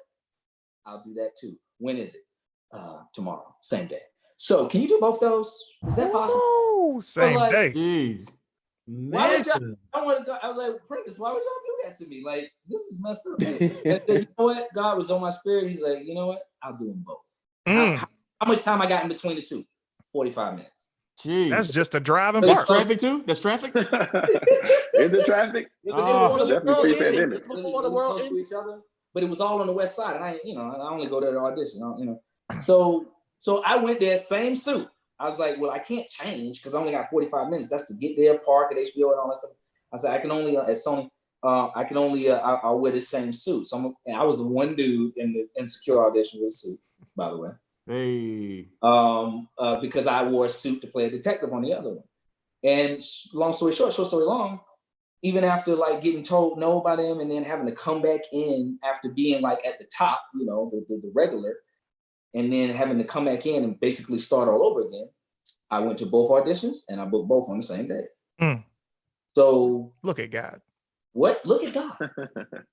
I'll do that too. When is it? Tomorrow, same day. So can you do both those? Is that possible? Oh, same day. Jeez. Why would y'all, I want to go. I was like, Prentice, why would y'all do that to me? Like, this is messed up. And then, you know what? God was on my spirit. He's like, you know what? I'll do them both. How much time I got in between the two? 45 minutes. Jeez. That's just a driving That's part. traffic too? That's traffic? Is it traffic? Definitely pre-pandemic. But it was all on the west side. And I only go there to audition. So I went there, same suit. I was like, well, I can't change because I only got 45 minutes. That's to get there, park at HBO and all that stuff. I said, I can only, at Sony, I'll wear the same suit. So I was the one dude in the Insecure audition with a suit, by the way. Hey. Because I wore a suit to play a detective on the other one. And long story short, short story long, even after like getting told no by them and then having to come back in after being like at the top, the regular, and then having to come back in and basically start all over again, I went to both auditions and I booked both on the same day. So look at God. What? Look at God.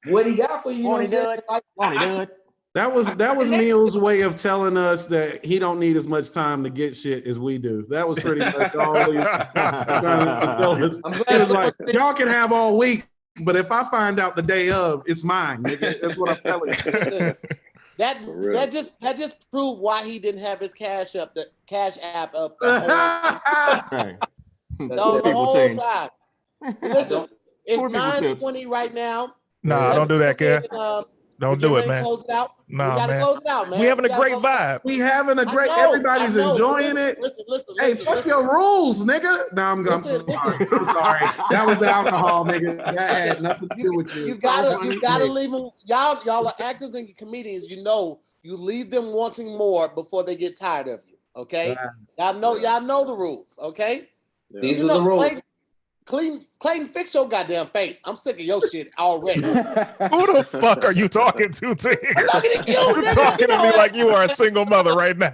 What he got for you? You know what I'm saying? That was Neil's way of telling us that he don't need as much time to get shit as we do. That was pretty much all he was trying to tell us. It was like, y'all can have all week But if I find out the day of, it's mine, nigga. That's what I'm telling you. That just proved why he didn't have his cash app up the whole time. Listen, it's 9:20 right now. Nah, don't do that, kid. Don't do it, man. Close it out. Nah, we gotta man. close it out, man. We having a great vibe. We having a great. Everybody's enjoying it. Hey, fuck your rules, nigga. No, I'm sorry. I'm sorry. That was the alcohol, nigga. That had nothing to do with you. You gotta leave them. Y'all are actors and comedians. You know, you leave them wanting more before they get tired of you. Okay, y'all know the rules. Okay, these are the rules. Clayton, fix your goddamn face. I'm sick of your shit already. Who the fuck are you talking to here? I'm talking to you. You're talking to me like you are a single mother right now.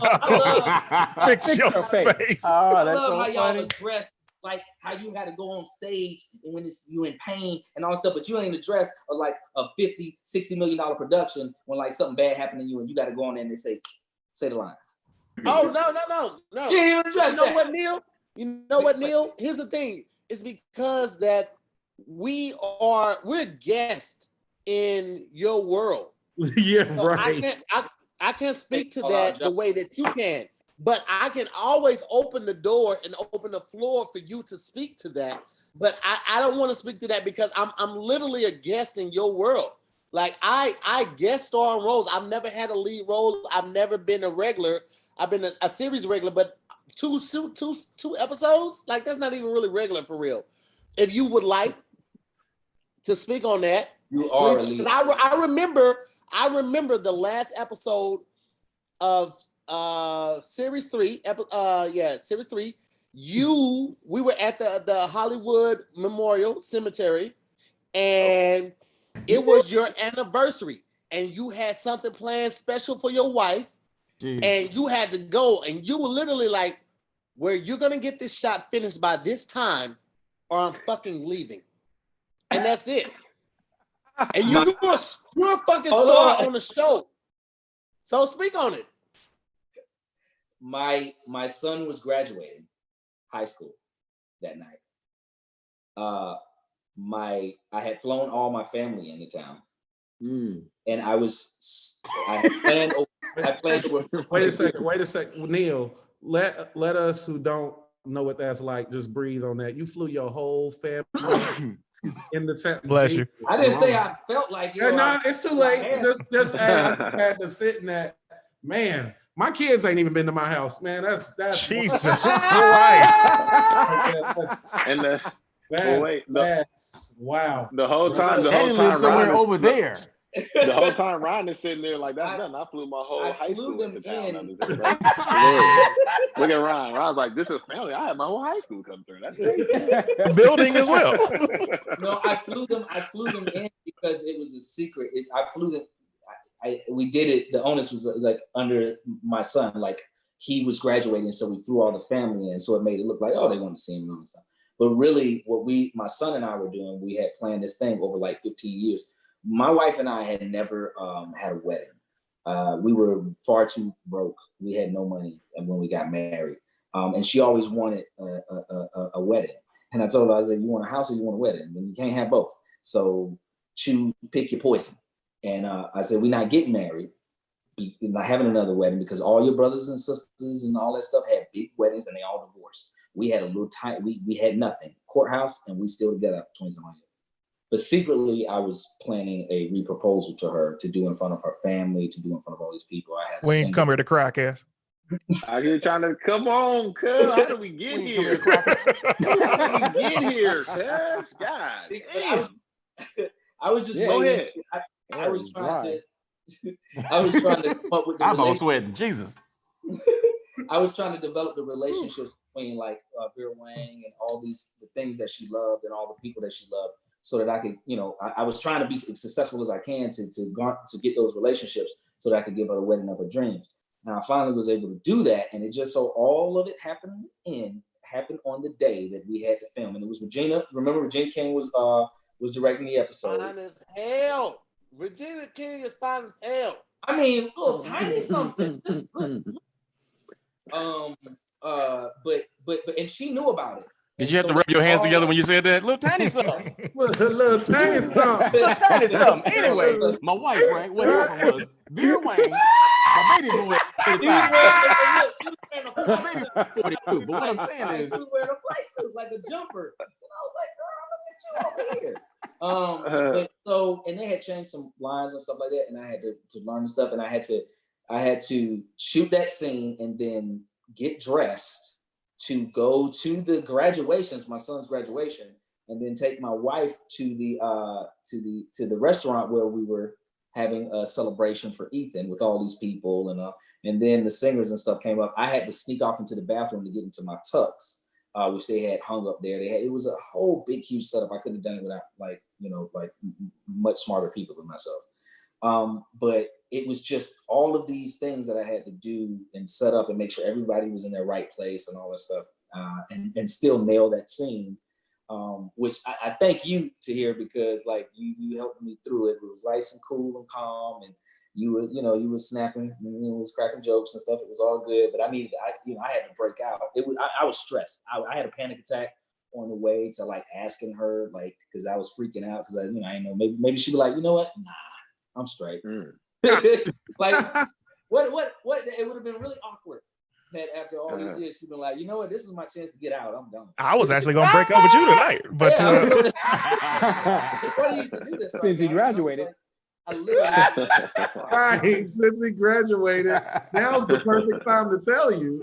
Fix your face. Oh, I love how y'all address like how you had to go on stage and when you in pain and all that stuff, but you ain't address like a $50-60 million production when like something bad happened to you and you got to go on there and they say the lines. Oh no. Yeah, you address that. What, Neil? You know what, Neil? Here's the thing. It's because that we're guests in your world. Yeah, so right. I can't speak to that the way that you can, but I can always open the door and open the floor for you to speak to that. But I don't want to speak to that because I'm literally a guest in your world. Like I guest star on roles. I've never had a lead role. I've never been a regular. I've been a series regular, but two episodes, like that's not even really regular for real. If you would like to speak on that, you are. Please, I remember the last episode of series 3. Series 3. We were at the Hollywood Memorial Cemetery, and it was your anniversary, and you had something planned special for your wife. Jeez. And you had to go, and you were literally like, where you're gonna get this shot finished by this time, or I'm fucking leaving. And that's it. And you're a fucking star on the show. So speak on it. My son was graduating high school that night. I had flown all my family into town. And I planned over. Wait a second, Neil. Let us who don't know what that's like just breathe on that. You flew your whole family in the town. Bless you. I didn't say I felt like it. No, it's too late. Just I had to sit in that. Man, my kids ain't even been to my house. Man, that's Jesus Christ. And that's wow. The whole time somewhere over there. The whole time Ryan is sitting there like that's nothing. I flew my whole high school into town. Look at Ryan. Ryan's like, this is family. I had my whole high school come through. That's the building as well. No, I flew them in because it was a secret. I flew them. We did it. The onus was like under my son. Like he was graduating, so we flew all the family in. So it made it look like, oh, they want to see him and stuff. But really, what my son and I were doing, we had planned this thing over like 15 years. My wife and I had never had a wedding. We were far too broke. We had no money when we got married. And she always wanted a wedding. And I told her, I said, you want a house or you want a wedding? And you can't have both. So pick your poison. And I said, we're not getting married. You're not having another wedding because all your brothers and sisters and all that stuff had big weddings and they all divorced. We had a little tight, we had nothing. Courthouse, and we still together after 20 years. But secretly, I was planning a reproposal to her to do in front of her family, to do in front of all these people. We ain't come here to cry, Cass. Are you trying to come on, cuz? How did we get here? How did we get here, cuz? God damn. I was just go ahead. I was trying to come up with the I'm all sweating. Jesus. I was trying to develop the relationships between like Vera Wang and all the things that she loved and all the people that she loved, so that I could, I was trying to be as successful as I can to get those relationships so that I could give her the wedding of her dreams. And I finally was able to do that, and it just so all of it happened on the day that we had to film, and it was Regina. Remember, Regina King was directing the episode. Fine as hell. Regina King is fine as hell. I mean, little tiny something. Just good. But and she knew about it. Did you have to rub your hands together when you said that? Little tiny something. Little tiny something. Little tiny something. Anyway, my wife, right? What happened was Vera Wang, my baby boy, is 35. My baby boy is 42. But what I'm saying is, she was wearing a flight suit like a jumper, and I was like, "Girl, look at you over here." But so, and they had changed some lines and stuff like that, and I had to learn the stuff, and I had to shoot that scene and then get dressed to go to the graduations, my son's graduation, and then take my wife to the restaurant where we were having a celebration for Ethan with all these people, and then the singers and stuff came up. I had to sneak off into the bathroom to get into my tux, which they had hung up there. It was a whole big, huge setup. I couldn't have done it without like much smarter people than myself. But it was just all of these things that I had to do and set up and make sure everybody was in their right place and all that stuff, and still nail that scene. Which I thank you Tahir, because like you helped me through it. It was nice and cool and calm, and you were snapping, was cracking jokes and stuff. It was all good, but I had to break out. I was stressed. I had a panic attack on the way to like asking her, like, because I was freaking out because I didn't know, maybe she'd be like, you know what, nah, I'm straight. Like what it would have been really awkward that after all these years she'd been like, you know what, this is my chance to get out. I'm done. I was actually gonna break up with you tonight, but Why do you used to do this? Since he graduated. I literally Right, since he graduated, now's the perfect time to tell you.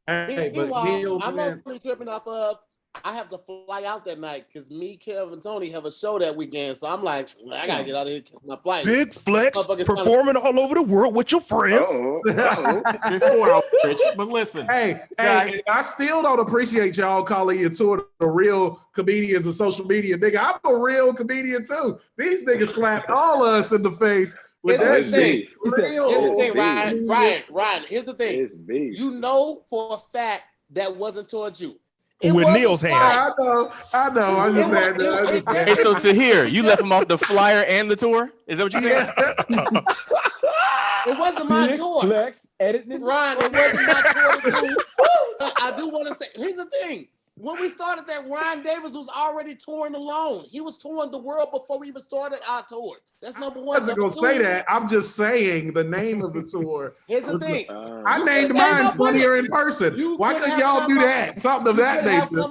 Hey, but Neil, I'm man, only tripping off of I have to fly out that night because me, Kev, and Tony have a show that weekend. So I'm like, I gotta get out of here, catch my flight. Big flex, performing all over the world with your friends. before I was rich, but listen, hey, guys. I still don't appreciate y'all calling your tour the real comedians of social media. Nigga, I'm a real comedian too. These niggas slapped all of us in the face with Here's that the shit. Here's the thing, Ryan, here's the thing. It's beef. You know for a fact that wasn't towards you. With Neil's hand. I know. I just had to. Hey, so Tahir, you left him off the flyer and the tour? Is that what you said? It wasn't my Big tour. Flex, editing. Ryan, it wasn't my tour to do. I do want to say, here's the thing. When we started that, Ryan Davis was already touring alone. He was touring the world before we even started our tour. That's number one. I wasn't going to say that. I'm just saying the name of the tour. Here's the thing. I named mine Funnier in Person. Why couldn't y'all do that? Something of that nature.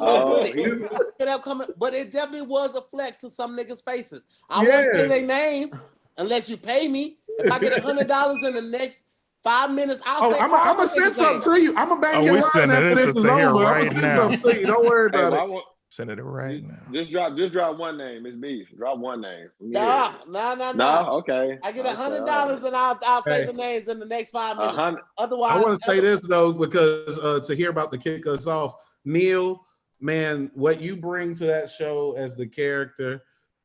But it definitely was a flex to some niggas' faces. I won't say their names unless you pay me. If I get $100 in the next 5 minutes, I'll say. I'm gonna send something to you. I'm gonna bang your line after this is over. I'm gonna send something to you. Don't worry about it. Send it right now. Just drop one name. It's beef. Drop one name. Nah. Okay. I get $100 and I'll say the names in the next 5 minutes. Otherwise, I want to say this though, because to hear about to kick us off, Neil, man, what you bring to that show as the character,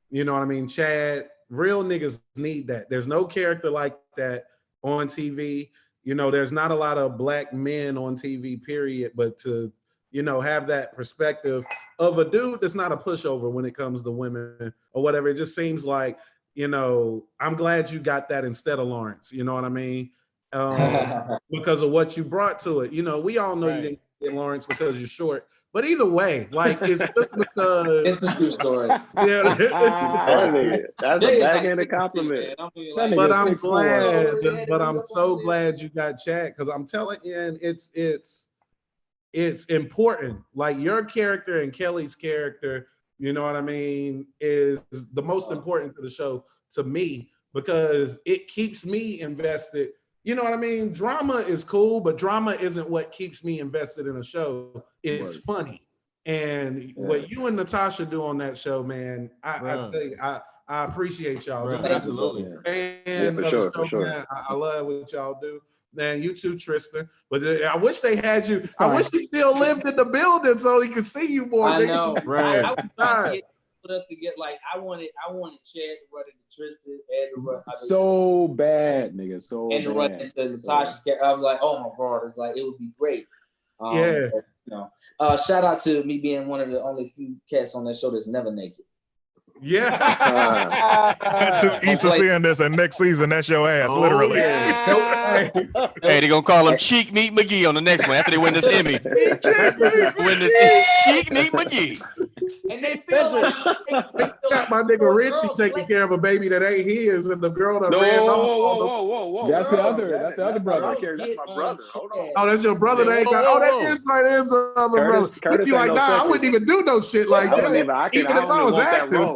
you know what I mean? Chad, real niggas need that. There's no character like that on TV. You know, there's not a lot of black men on TV, period, but to, you know, have that perspective of a dude that's not a pushover when it comes to women or whatever. It just seems like, you know, I'm glad you got that instead of Lawrence, you know what I mean? Because of what you brought to it. You know, we all know you didn't get Lawrence because you're short. But either way, like, it's just because it's a true story. Yeah, that's a backhanded compliment. But I'm glad. But I'm so glad you got Chad, because I'm telling you, it's important. Like, your character and Kelly's character, you know what I mean, is the most important to the show to me, because it keeps me invested. You know what I mean? Drama is cool, but drama isn't what keeps me invested in a show. It's funny. And what you and Natasha do on that show, man, I tell you, I appreciate y'all. Just absolutely. For sure. Man, I love what y'all do. Man, you too, Tristen. But I wish they had you. I wish he still lived in the building so he could see you more. I know, right? Us to get, like, I wanted Chad to run into Tristen and to run so bad, nigga, so and to run into Natasha's character. I was like, oh my god, it's like, it would be great. Yeah. You know, shout out to me being one of the only few cats on that show that's never naked. Yeah. To Issa seeing this, and next season, that's your ass, literally. Yeah. Hey, they're gonna call him Cheek Meat McGee on the next one after they win this Emmy. Win this Cheek Meat McGee. And they feel like They got my nigga Richie taking care of a baby that ain't his, and the girl that ran off. Whoa. That's the other brother. That's my brother. Hold on. Oh, that's your brother. That ain't got. Oh, that is right. There's the other brother. Curtis You like, ain't no nah, I sucker. wouldn't even do no shit like that. Even if I was active.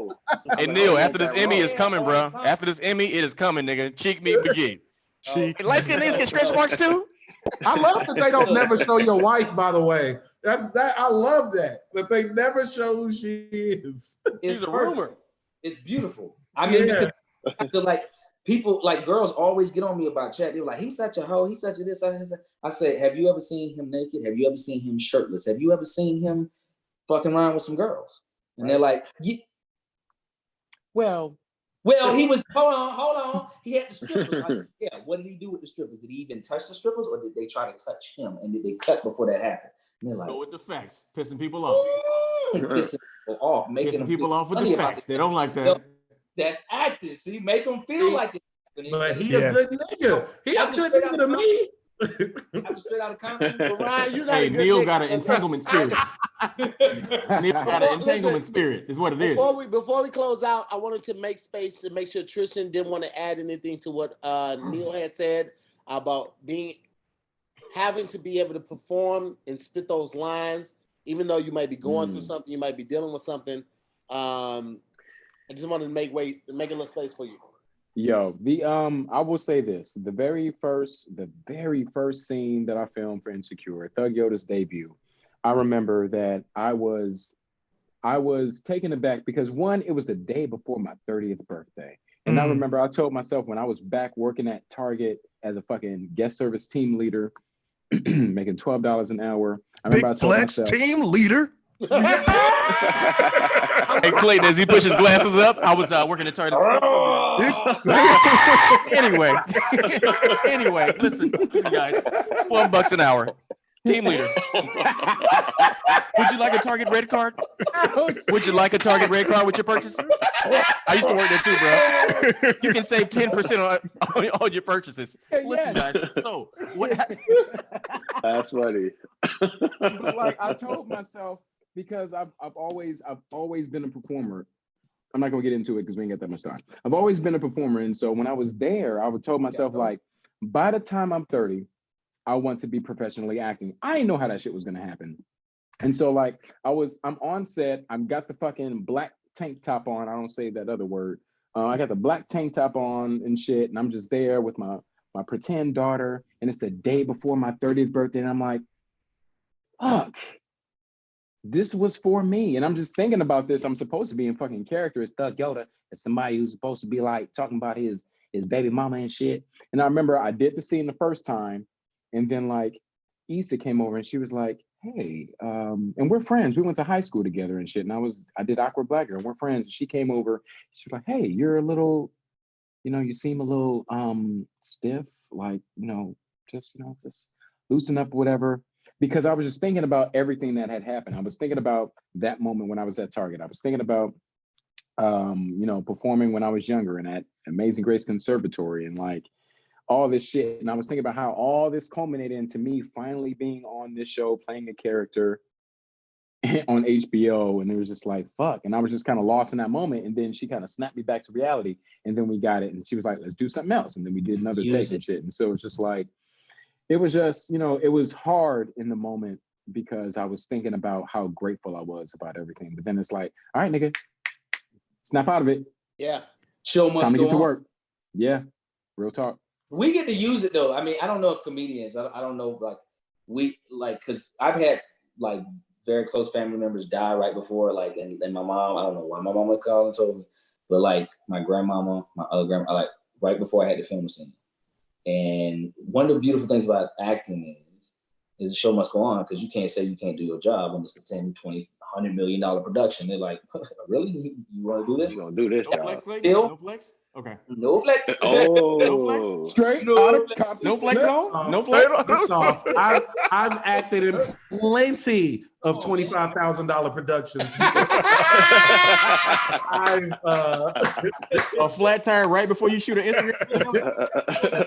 Hey Neil, after this Emmy is coming, bro. After this Emmy, it is coming, nigga. Cheek Meat McGee. Light skinned niggas get stretch marks too. I love that they don't never show your wife, by the way. I love that they never show who she is. It's a rumor. It's beautiful. I mean, because I feel like people, like girls, always get on me about Chad. They're like, he's such a hoe. He's such a this. I say, have you ever seen him naked? Have you ever seen him shirtless? Have you ever seen him fucking around with some girls? And they're like, yeah. Well, he was. Hold on. He had the strippers. Like, yeah. What did he do with the strippers? Did he even touch the strippers, or did they try to touch him? And did they cut before that happened? And they're like, go with the facts, pissing people off. Pissing people off, making people off with the facts. They don't like that. That's acting. See, make them feel like it. But he a good nigga. He a good nigga to me. I'm straight out of Compton. Ryan, you got Hey, a good Neil nigga. got an entanglement spirit. Neil got an entanglement spirit, is what it is. Before we close out, I wanted to make space to make sure Tristen didn't want to add anything to what Neil had said about having to be able to perform and spit those lines, even though you might be going through something, you might be dealing with something. I just wanted to make a little space for you. Yo, I will say this: the very first scene that I filmed for Insecure, Thug Yoda's debut, I remember that I was taken aback because one, it was a day before my 30th birthday, and I remember I told myself when I was back working at Target as a fucking guest service team leader, making $12 an hour. I remember I told myself, team leader. Hey Clayton, as he pushes his glasses up, I was working at Target. anyway, listen guys, $12 an hour, team leader. Would you like a Target red card? Would you like a Target red card with your purchase? I used to work there too, bro. You can save 10% on all your purchases. Listen, guys. So what? That's funny. But like I told myself, because I've always been a performer. I'm not gonna get into it because we ain't got that much time. I've always been a performer, and so when I was there, I would told myself like, by the time I'm 30, I want to be professionally acting. I didn't know how that shit was gonna happen, and so like I'm on set. I've got the fucking black tank top on. I don't say that other word. I got the black tank top on and shit, and I'm just there with my pretend daughter, and it's a day before my 30th birthday, and I'm like, fuck. This was for me. And I'm just thinking about this. I'm supposed to be in fucking character as Thug Yoda, as somebody who's supposed to be like talking about his baby mama and shit. And I remember I did the scene the first time. And then like Issa came over and she was like, hey, and we're friends. We went to high school together and shit. And I did Awkward Black Girl and we're friends. And she came over. She was like, hey, you're a little, you seem a little stiff, like, just loosen up, whatever. Because I was just thinking about everything that had happened. I was thinking about that moment when I was at Target. I was thinking about, performing when I was younger and at Amazing Grace Conservatory and like all this shit. And I was thinking about how all this culminated into me finally being on this show, playing a character on HBO. And it was just like, fuck. And I was just kind of lost in that moment. And then she kind of snapped me back to reality. And then we got it. And she was like, let's do something else. And then we did another take and shit. And so it's just like, it was just, it was hard in the moment because I was thinking about how grateful I was about everything. But then it's like, all right, nigga, snap out of it. Yeah. Show must time to go get to on. work. Yeah. Real talk. We get to use it though. I mean, I don't know if comedians, I don't know, because I've had like very close family members die right before, like, and my mom, I don't know why my mom would call and told me, but like my grandmama, my other grandma, like right before I had to film the scene. And one of the beautiful things about acting is the show must go on because you can't say you can't do your job when it's a 10, 20, $100 million production. They're like, really? You want to do this? You gonna do this? No flex, Clayton? No flex? Okay. No flex. Oh, No flex? Straight No out of flex. Compton. No flex on? No flex? I've acted in plenty of $25,000 productions. A flat tire right before you shoot an Instagram video.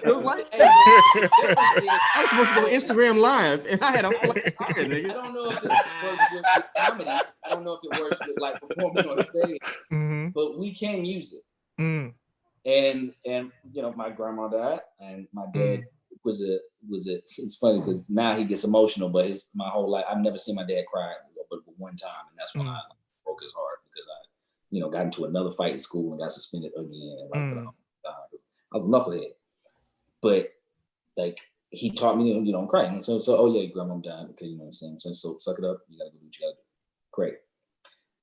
It was like I was supposed to go Instagram live, and I had a flat tire, nigga. I don't know if this works with comedy. I don't know if it works with like performing on stage, but we can use it. And you know, my grandma died, and my dad was a. It's funny because now he gets emotional, but my whole life I've never seen my dad cry, but one time, and that's when I broke his heart because I, you know, got into another fight in school and got suspended again. And like, I was a knucklehead, but like he taught me, you don't cry. And so oh yeah, grandma died. Okay, you know what I'm saying. So suck it up. You gotta do what you gotta do. Great.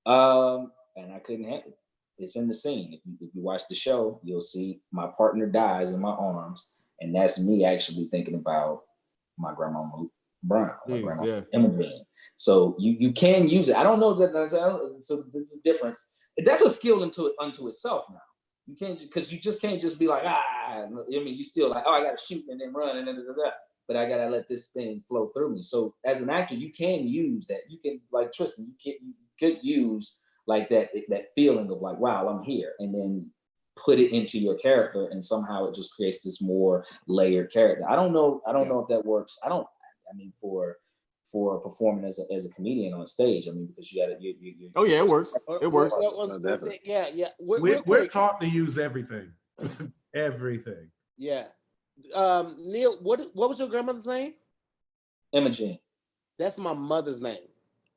And I couldn't handle it. It's in the scene. If you watch the show, you'll see my partner dies in my arms, and that's me actually thinking about my grandma Brown, my grandma Imogen. So you can use it. I don't know that. So there's a difference. That's a skill unto itself now. You can't, because you just can't just be like, I mean, you still like, oh, I got to shoot and then run and then but I got to let this thing flow through me. So as an actor, you can use that. You can, like Tristen, you could use like that feeling of like, wow, I'm here, and then put it into your character, and somehow it just creates this more layered character. I don't know if that works. I mean, for performing as a comedian on stage. I mean, because you got to. Oh yeah, it works. It works. Yeah. We're taught to use everything. Everything. Yeah. Neil, what was your grandmother's name? Imogen. That's my mother's name.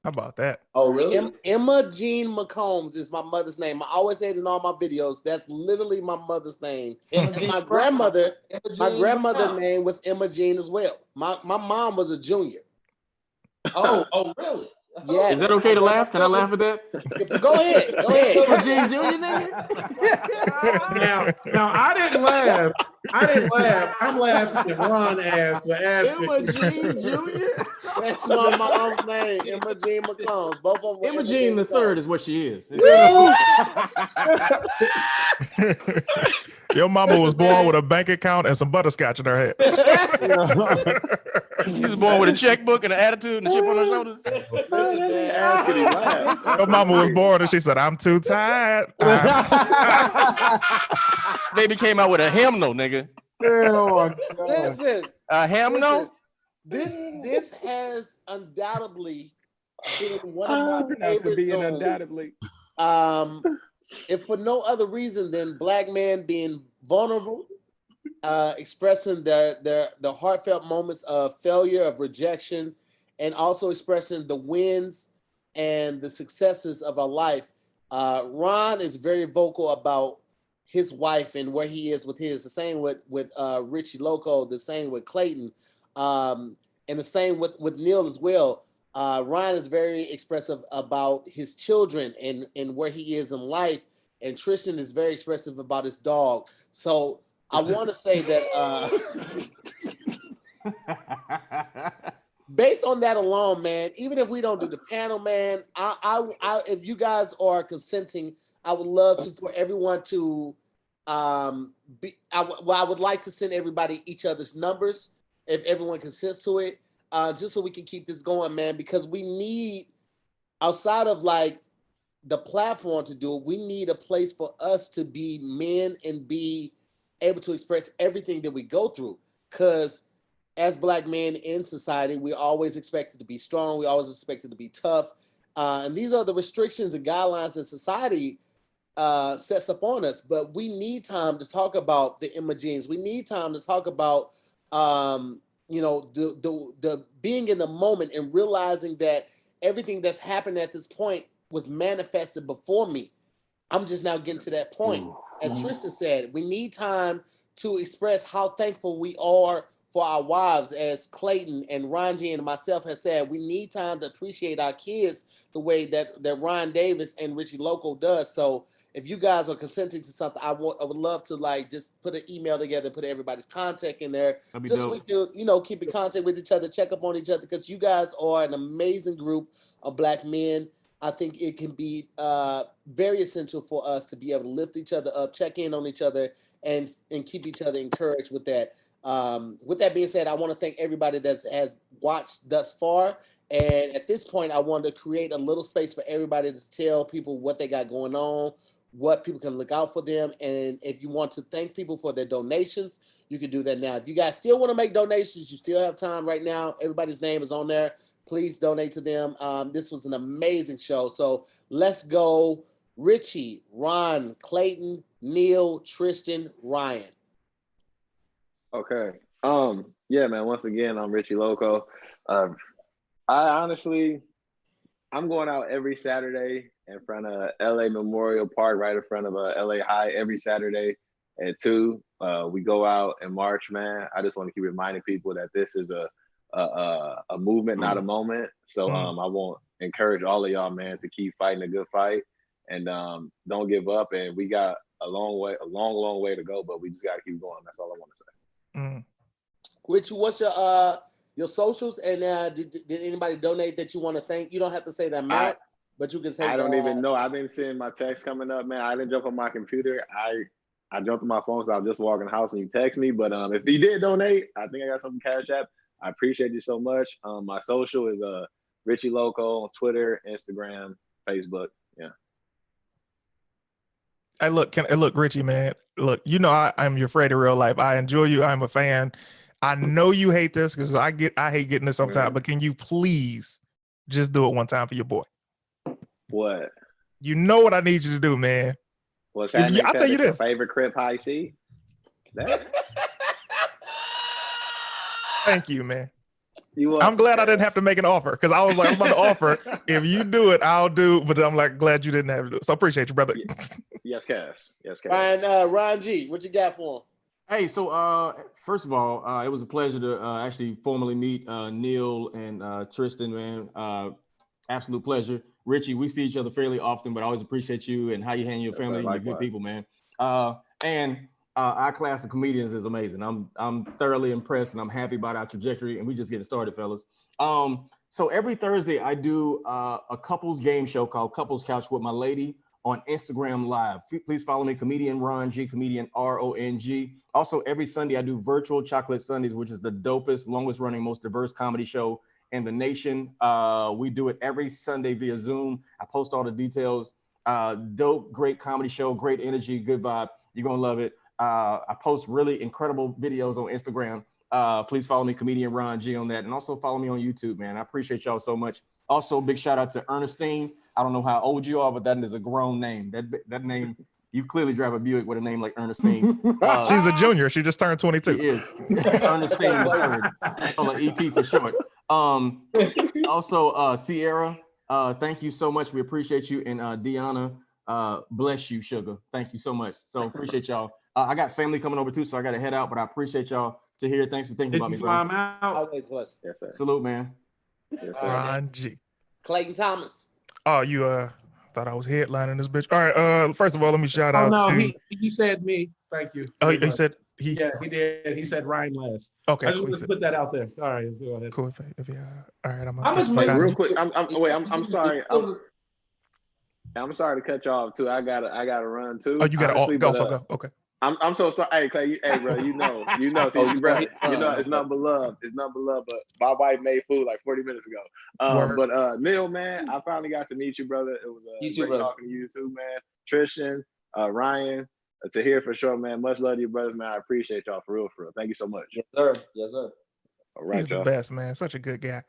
How about that? Oh, really? Emma Jean McCombs is my mother's name. I always say it in all my videos. That's literally my mother's name. And my grandmother's name was Emma Jean as well. My mom was a junior. Oh, really? Yeah. Is that okay to laugh? Can I laugh at that? Go ahead. Emma Jean Jr. nigga. Now I didn't laugh. I'm laughing at Ron ass for asking. Emma Jean Jr. That's my mom's name, Emma Jean McCombs. Both of them. Emma Jean the third is what she is. Your mama was born with a bank account and some butterscotch in her head. She was born with a checkbook and an attitude and a chip on her shoulders. Your mama was born and she said, I'm too tired. Baby came out with a hymnal, nigga. Listen. A hymnal? This has undoubtedly been one of my favorite zones. Undoubtedly. If for no other reason than Black men being vulnerable, expressing the heartfelt moments of failure, of rejection, and also expressing the wins and the successes of our life. Ron is very vocal about his wife and where he is with his. The same with Richie Loco, the same with Clayton, and the same with Neil as well. Ron is very expressive about his children and where he is in life, and Tristen is very expressive about his dog. So I want to say that based on that alone, man, even if we don't do the panel, man, I if you guys are consenting, I would love for everyone to I would like to send everybody each other's numbers if everyone consents to it. Just so we can keep this going, man, because we need, outside of like the platform to do it, we need a place for us to be men and be able to express everything that we go through. Because as Black men in society, we always expected to be strong. We always expected to be tough. And these are the restrictions and guidelines that society sets upon us. But we need time to talk about the Imogens. We need time to talk about you know, the being in the moment and realizing that everything that's happened at this point was manifested before me. I'm just now getting to that point. As Tristen said, we need time to express how thankful we are for our wives, as Clayton and Ranji and myself have said. We need time to appreciate our kids the way that Ryan Davis and Richie Loco does. So if you guys are consenting to something, I would love to like just put an email together, put everybody's contact in there, just so we can, you know, keep in contact with each other, check up on each other, because you guys are an amazing group of Black men. I think it can be very essential for us to be able to lift each other up, check in on each other, and keep each other encouraged with that. With that being said, I want to thank everybody that has watched thus far, And at this point, I wanted to create a little space for everybody to tell people what they got going on, what people can look out for them. And if you want to thank people for their donations, you can do that now. If you guys still want to make donations, you still have time right now. Everybody's name is on there. Please donate to them. This was an amazing show. So let's go. Richie, Ron, Clayton, Neil, Tristen, Ryan. Okay. Yeah, man. Once again, I'm Richie Loco. I'm going out every Saturday in front of LA Memorial Park, right in front of LA High, every Saturday at 2. We go out and march, man. I just want to keep reminding people that this is a movement, not a moment. So I want to encourage all of y'all, man, to keep fighting a good fight and don't give up. And we got a long way to go, but we just got to keep going. That's all I want to say. Richie, what's your socials, and did anybody donate that you want to thank? You don't have to say that amount, but you can say. I don't even know. I've been seeing my text coming up, man. I didn't jump on my computer. I jumped on my phone, so I was just walking the house and you text me. But if you did donate, I think I got some Cash App. I appreciate you so much. My social is Richie Loco on Twitter, Instagram, Facebook. Yeah. Hey, look, Richie, man. Look, you know I'm your friend in real life. I enjoy you. I'm a fan. I know you hate this because I hate getting this sometimes, but can you please just do it one time for your boy? What? You know what I need you to do, man. What's happening? I'll tell you this. Favorite crib high seat? Thank you, man. I'm glad I didn't have to make an offer because I was like, I'm about to offer. If you do it, I'll do. But I'm like, glad you didn't have to do it. So I appreciate you, brother. Yes, Cash. Yes, Cash. Ron G, what you got for him? Hey, so first of all, it was a pleasure to actually formally meet Neil and Tristen, man. Absolute pleasure. Richie, we see each other fairly often, but I always appreciate you and how you handle your family. You're good people, man. And our class of comedians is amazing. I'm thoroughly impressed, and I'm happy about our trajectory. And we just getting started, fellas. So every Thursday I do a couples game show called Couples Couch with my lady on Instagram Live. Please follow me, comedian Ron G, comedian RONG. Also, every Sunday I do virtual Chocolate Sundays, which is the dopest, longest running, most diverse comedy show in the nation. We do it every Sunday via Zoom. I post all the details. Dope, great comedy show, great energy, good vibe. You're gonna love it. I post really incredible videos on Instagram. Please follow me, comedian Ron G, on that. And also follow me on YouTube, man. I appreciate y'all so much. Also, big shout out to Ernestine. I don't know how old you are, but that is a grown name. That name, you clearly drive a Buick with a name like Ernestine. She's a junior. She just turned 22. She is. Ernestine III. On ET for short. Also, Sierra, thank you so much. We appreciate you. And Deanna, bless you, sugar. Thank you so much. So appreciate y'all. I got family coming over too, so I got to head out, but I appreciate y'all to hear. Thanks for thinking about me, bro. Always was. Yes, sir. Salute, man. Yes, Ron G. Clayton Thomas. Oh, you thought I was headlining this bitch. All right. First of all, let me shout out. No, to... he said me. Thank you. Oh, he said he. Yeah, he did. He said Ryan last. Okay. I just want to put that out there. All right, go ahead. Cool. If you, all right, I'm just waiting. Real quick. I'm sorry. I'm sorry to cut you off too. I gotta run too. Oh, you gotta go. Okay. I'm so sorry. Hey, Clay, hey, bro, you know, see, bro, it's nothing but love. It's nothing but love. But my wife made food like 40 minutes ago. But Neil, man, I finally got to meet you, brother. It was great talking to you too, man. Tristen, Ryan, Tahir for sure, man. Much love to you, brothers, man. I appreciate y'all for real. Thank you so much. Yes, sir. Yes, sir. All right, he's the best, man. Such a good guy.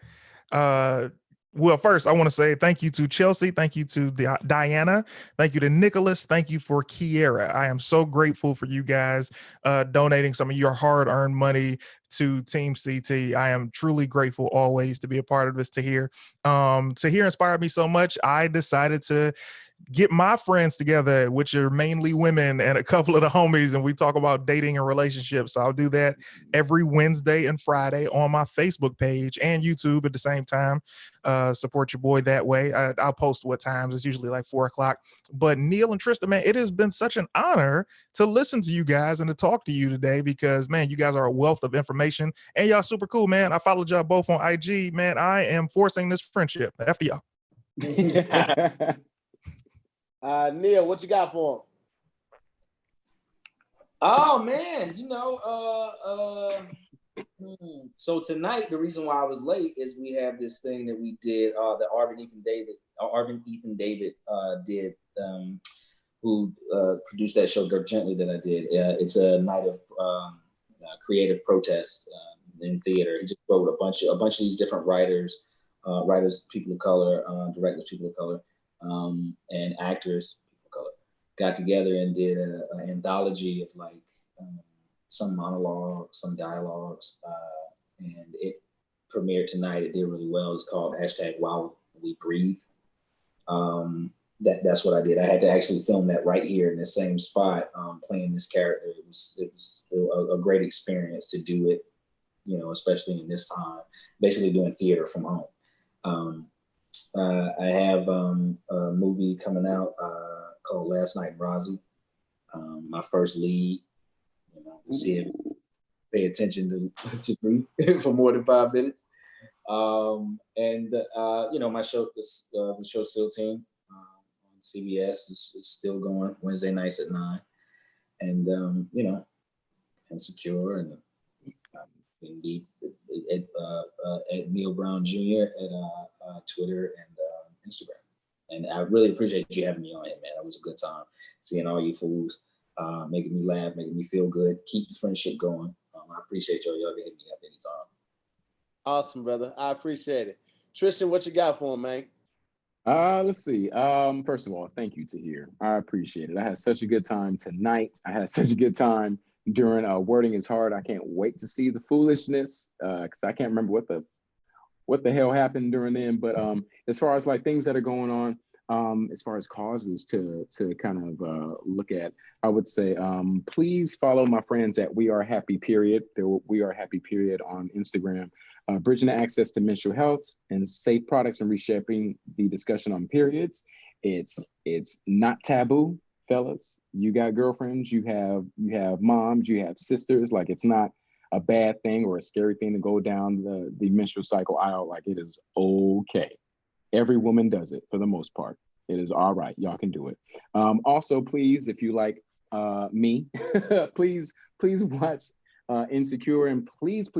Well, first, I want to say thank you to Chelsea. Thank you to Diana. Thank you to Nicholas. Thank you for Kiera. I am so grateful for you guys donating some of your hard-earned money to Team CT. I am truly grateful always to be a part of this. Tahir inspired me so much. I decided to get my friends together, which are mainly women, and a couple of the homies, and we talk about dating and relationships. So I'll do that every Wednesday and Friday on my Facebook page and YouTube at the same time. Support your boy that way. I'll post what times. It's usually like 4:00. But Neil and Tristen, man, it has been such an honor to listen to you guys and to talk to you today because, man, you guys are a wealth of information and y'all super cool, man. I followed y'all both on IG. Man, I am forcing this friendship after y'all. Neil, what you got for him? Oh man, So tonight, the reason why I was late is we have this thing that we did, that Arvin Ethan David did, who produced that show Dirk Gently that I did. It's a night of creative protest in theater. He just wrote a bunch of these different writers, people of color, directors, people of color, and actors, people of color, got together and did an anthology of like some monologues, some dialogues, and it premiered tonight. It did really well. It's called #While We Breathe. That's what I did. I had to actually film that right here in the same spot, playing this character. It was a great experience to do it, you know, especially in this time, basically doing theater from home. I have a movie coming out called Last Night in Rozzy. My first lead, you know, see it, pay attention to me for more than 5 minutes. You know, my show, the show Still Team on CBS is still going Wednesday nights at 9. And, you know, Insecure and be at Neil Brown Jr. at Twitter and Instagram. And I really appreciate you having me on here, man. It was a good time seeing all you fools, making me laugh, making me feel good, keep the friendship going. I appreciate y'all. Y'all can hit me up anytime. Awesome, brother. I appreciate it. Tristen, what you got for him, man? Let's see. First of all, thank you, Tahir. I appreciate it. I had such a good time tonight. I had such a good time during Wording is Hard. I can't wait to see the foolishness, because I can't remember what the hell happened during then. But as far as like things that are going on, as far as causes to kind of look at, I would say, please follow my friends at We Are Happy Period. We Are Happy Period on Instagram. Bridging the access to menstrual health and safe products and reshaping the discussion on periods. It's not taboo, fellas. You got girlfriends, you have moms, you have sisters. Like, it's not a bad thing or a scary thing to go down the menstrual cycle aisle. Like, it is okay. Every woman does it for the most part. It is all right. Y'all can do it. Also, please, if you like me, please watch Insecure, and please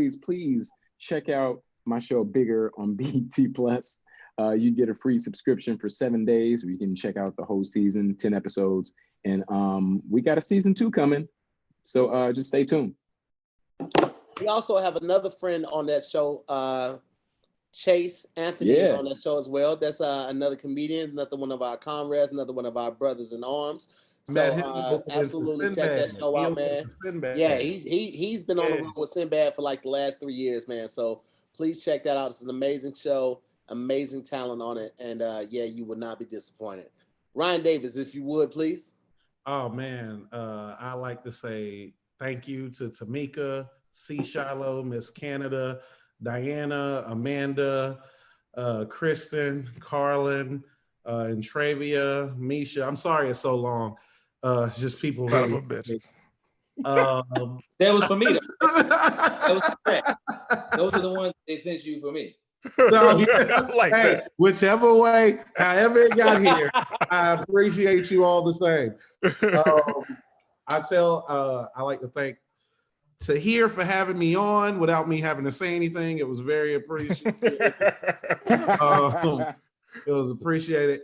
check out my show Bigger on BET Plus. You get a free subscription for 7 days where you can check out the whole season, 10 episodes. And we got a season 2 coming. So just stay tuned. We also have another friend on that show, Chase Anthony, is on that show as well. That's another comedian, another one of our comrades, another one of our brothers in arms. So absolutely check that show out, man. Yeah, he's been on the road with Sinbad for like the last 3 years, man. So please check that out. It's an amazing show, amazing talent on it, and yeah, you would not be disappointed. Ryan Davis, if you would, please. Oh man, I like to say thank you to Tamika, C. Shiloh, Miss Canada, Diana, Amanda, Kristen, Carlin, and Travia, Misha. I'm sorry it's so long. It's just people. Son of a bitch. That was for me. That was correct. Those are the ones they sent you for me. So, yeah, like hey, whichever way, however it got here, I appreciate you all the same. I like to thank Tahir for having me on without me having to say anything. It was very appreciated. It was appreciated.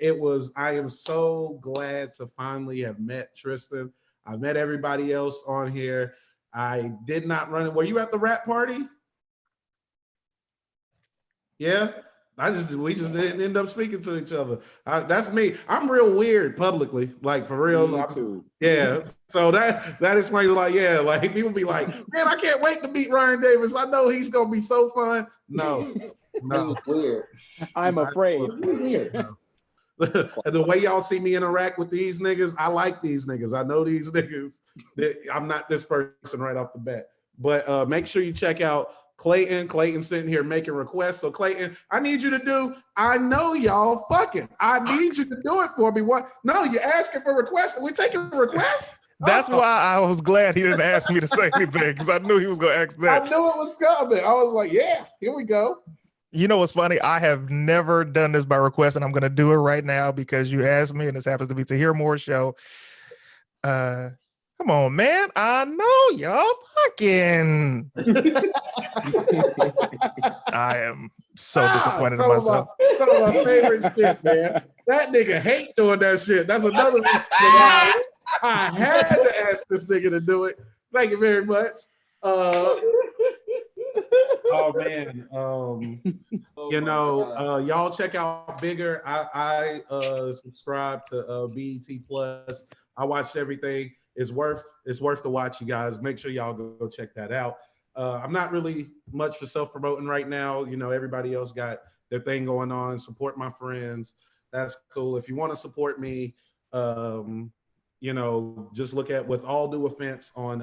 I am so glad to finally have met Tristen. I met everybody else on here. I did not run it. Were you at the rap party? Yeah. We just didn't end up speaking to each other. That's me. I'm real weird publicly, like for real. Me too. Yeah. So that explains like, yeah, like people be like, man, I can't wait to meet Ryan Davis. I know he's gonna be so fun. No. Weird. I'm afraid. The way y'all see me interact with these niggas, I like these niggas. I know these niggas. I'm not this person right off the bat. But make sure you check out Clayton. Clayton's sitting here making requests. So Clayton, I need you to do, I know y'all fucking. I need you to do it for me. What? No, you're asking for requests. We're taking requests? That's why I was glad he didn't ask me to say anything, because I knew he was going to ask that. I knew it was coming. I was like, yeah, here we go. You know what's funny? I have never done this by request, and I'm going to do it right now because you asked me, and this happens to be Tahir Moore's show. Come on, man. I know y'all fucking. I am so disappointed in myself. Some of my favorite shit, man. That nigga hate doing that shit. That's another reason I had to ask this nigga to do it. Thank you very much. Oh man, y'all check out Bigger. I subscribe to BET Plus. I watched everything. It's worth to watch, you guys. Make sure y'all go check that out. I'm not really much for self-promoting right now. You know, everybody else got their thing going on. Support my friends. That's cool. If you want to support me, just look at With All Due Offense on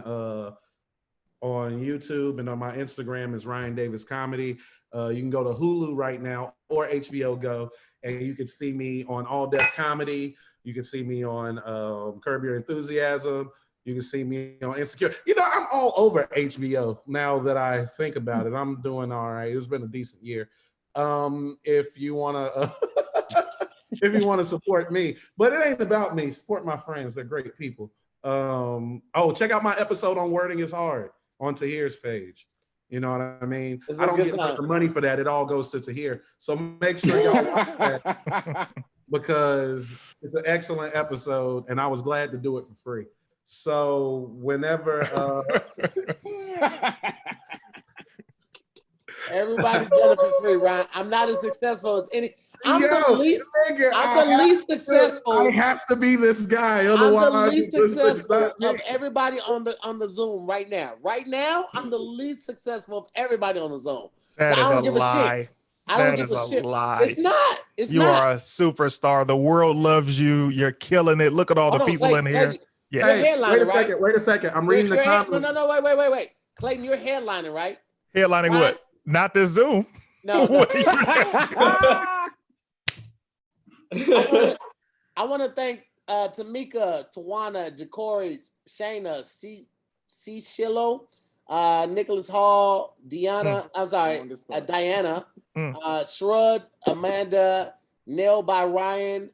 YouTube, and on my Instagram is Ryan Davis Comedy. You can go to Hulu right now or HBO Go, and you can see me on All Deaf Comedy. You can see me on Curb Your Enthusiasm. You can see me on Insecure. You know, I'm all over HBO now that I think about it. I'm doing all right. It's been a decent year. If you wanna support me, but it ain't about me. Support my friends. They're great people. Check out my episode on Wording is Hard on Tahir's page. You know what I mean? I don't get the money for that. It all goes to Tahir. So make sure y'all watch that because it's an excellent episode, and I was glad to do it for free. So whenever everybody does it for free, Ryan. I'm not as successful as any. I'm the least successful. I have to be this guy, otherwise I'm the least successful of everybody on the Zoom right now. Right now, I'm the least successful of everybody on the Zoom. That is a lie. That is a lie. It's not. You are a superstar. The world loves you. You're killing it. Look at all the people in here. Yeah. Hey, wait a second. I'm reading the comments. No, wait. Clayton, you're headlining, right? Headlining right? What? Not this Zoom. No. I want to thank Tamika, Tawana, Ja'Cory, Shayna, C. Shillo, Nicholas Hall, Diana, Diana, Shrud, Amanda, Nail by Ryan,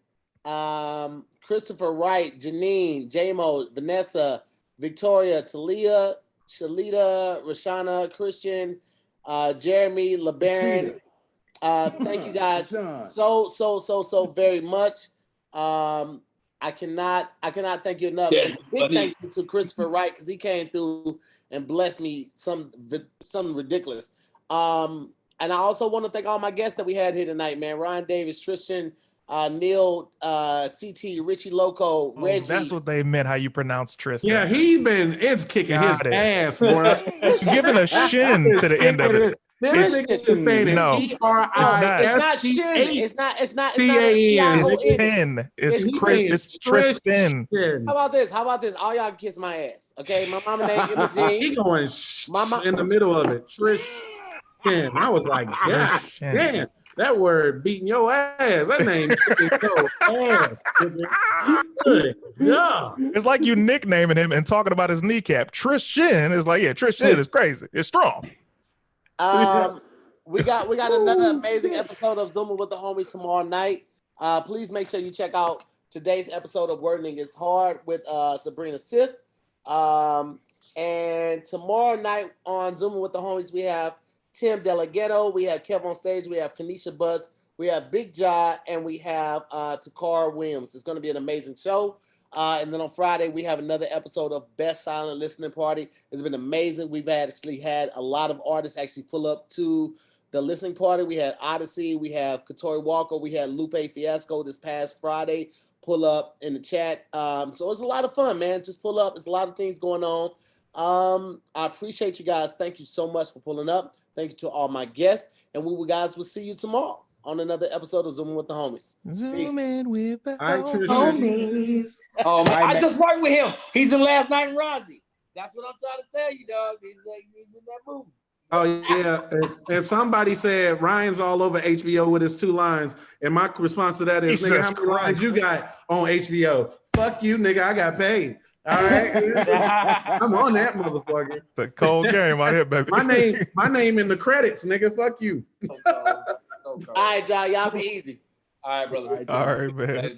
Christopher Wright, Janine, J-Mo, Vanessa, Victoria, Talia, Shalita, Rashana, Christian, Jeremy, LeBaron. Thank you guys so very much. I cannot thank you enough. Yeah, big thank you to Christopher Wright because he came through and blessed me something ridiculous. And I also want to thank all my guests that we had here tonight, man. Ryan Davis, Tristen, Neil, CT, Richie Loco, Reggie. That's what they meant, how you pronounce Tristen. Yeah, it's kicking his ass, boy. It's giving a shin to the end of it. It's not shin. It's not. It's 10. It's Tristen. How about this? All y'all kiss my ass, okay? My mama named Imogene. He going in the middle of it. Tristen. I was like, yeah, damn. That word beating your ass. That name your ass. Yeah. It's like you nicknaming him and talking about his kneecap. Tristen is like, yeah, Tristen is crazy. It's strong. We got another amazing episode of Zooming with the Homies tomorrow night. Please make sure you check out today's episode of Wording is Hard with Sabrina Sith. And tomorrow night on Zooming with the Homies, we have Tim Delaghetto, we have Kev on stage, we have Kanisha Bus, we have Big Ja, and we have Takara Williams. It's going to be an amazing show. And then on Friday, we have another episode of Best Silent Listening Party. It's been amazing. We've actually had a lot of artists actually pull up to the listening party. We had Odyssey, we have Katori Walker, we had Lupe Fiasco this past Friday pull up in the chat. So it's a lot of fun, man. Just pull up. There's a lot of things going on. I appreciate you guys. Thank you so much for pulling up. Thank you to all my guests. And we guys will see you tomorrow on another episode of Zooming with the Homies. Zooming with the homies. Oh, man, I just worked with him. He's in Last Night in Rozzy. That's what I'm trying to tell you, dog. He's in that movie. Oh, yeah. And somebody said Ryan's all over HBO with his 2 lines. And my response to that is, nigga, how many lines you got on HBO? Fuck you, nigga. I got paid. All right. I'm on that motherfucker. It's a cold game out here, baby. My name in the credits, nigga. Fuck you. All right, y'all be easy. All right, brother. All right, man.